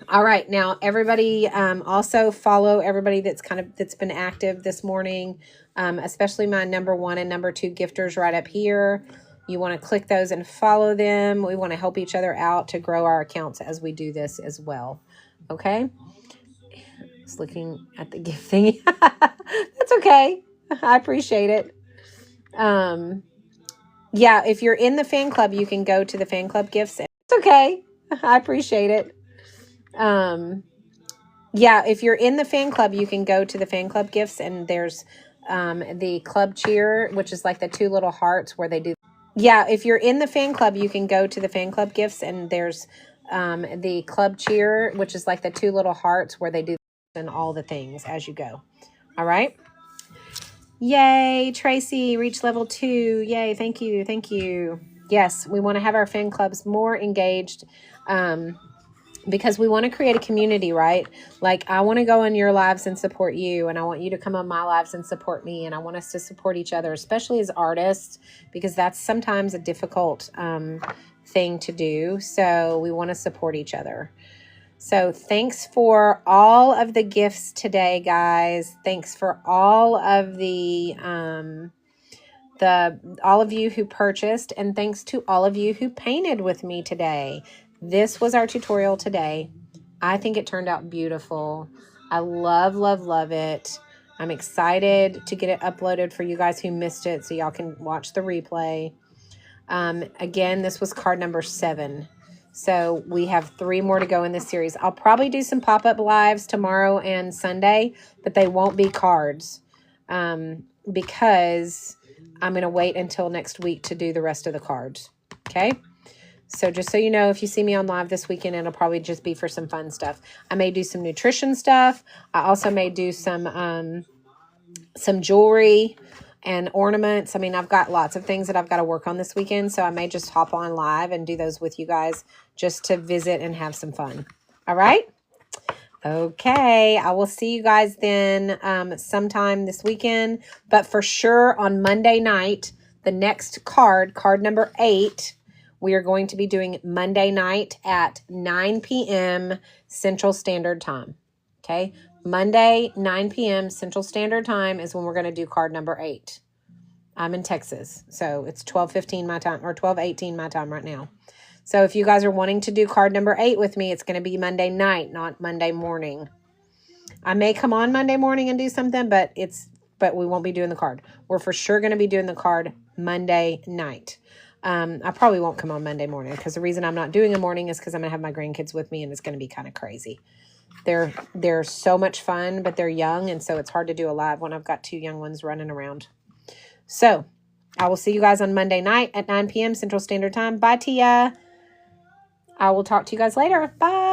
All right. Now, everybody also follow everybody that's been active this morning, especially my number 1 and number 2 gifters right up here. You want to click those and follow them. We want to help each other out to grow our accounts as we do this as well. Okay. Just looking at the gift thing. That's okay. I appreciate it. Yeah, if you're in the fan club, you can go to the fan club gifts. It's okay. I appreciate it. Yeah, if you're in the fan club, you can go to the fan club gifts, and there's the club cheer, which is like the two little hearts where they do. Yeah, if you're in the fan club, you can go to the fan club gifts, and there's the club cheer, which is like the two little hearts where they do and all the things as you go. All right. Yay, Tracy, reach level 2. Yay, thank you, thank you. Yes, we want to have our fan clubs more engaged because we want to create a community, right? Like, I want to go on your lives and support you, and I want you to come on my lives and support me, and I want us to support each other, especially as artists, because that's sometimes a difficult thing to do. So we want to support each other. So thanks for all of the gifts today, guys. Thanks for all of the all of you who purchased, and thanks to all of you who painted with me today. This was our tutorial today. I think it turned out beautiful. I love, love, love it. I'm excited to get it uploaded for you guys who missed it so y'all can watch the replay. Again, this was card number 7. So we have 3 more to go in this series. I'll probably do some pop-up lives tomorrow and Sunday, but they won't be cards because I'm going to wait until next week to do the rest of the cards. Okay? So just so you know, if you see me on live this weekend, it'll probably just be for some fun stuff. I may do some nutrition stuff. I also may do some jewelry and ornaments. I mean, I've got lots of things that I've got to work on this weekend, so I may just hop on live and do those with you guys just to visit and have some fun. All right? Okay, I will see you guys then sometime this weekend, but for sure on Monday night, the next card number 8, we are going to be doing Monday night at 9 p.m. Central Standard Time. Okay, Monday, 9 p.m. Central Standard Time is when we're going to do card number 8. I'm in Texas, so it's 12:15 my time, or 12:18 my time right now. So if you guys are wanting to do card number 8 with me, it's going to be Monday night, not Monday morning. I may come on Monday morning and do something, but we won't be doing the card. We're for sure going to be doing the card Monday night. I probably won't come on Monday morning because the reason I'm not doing a morning is because I'm going to have my grandkids with me, and it's going to be kind of crazy. They're so much fun, but they're young, and so it's hard to do a live when I've got 2 young ones running around. So I will see you guys on Monday night at 9 p.m. Central Standard Time. Bye, Tia. I will talk to you guys later. Bye.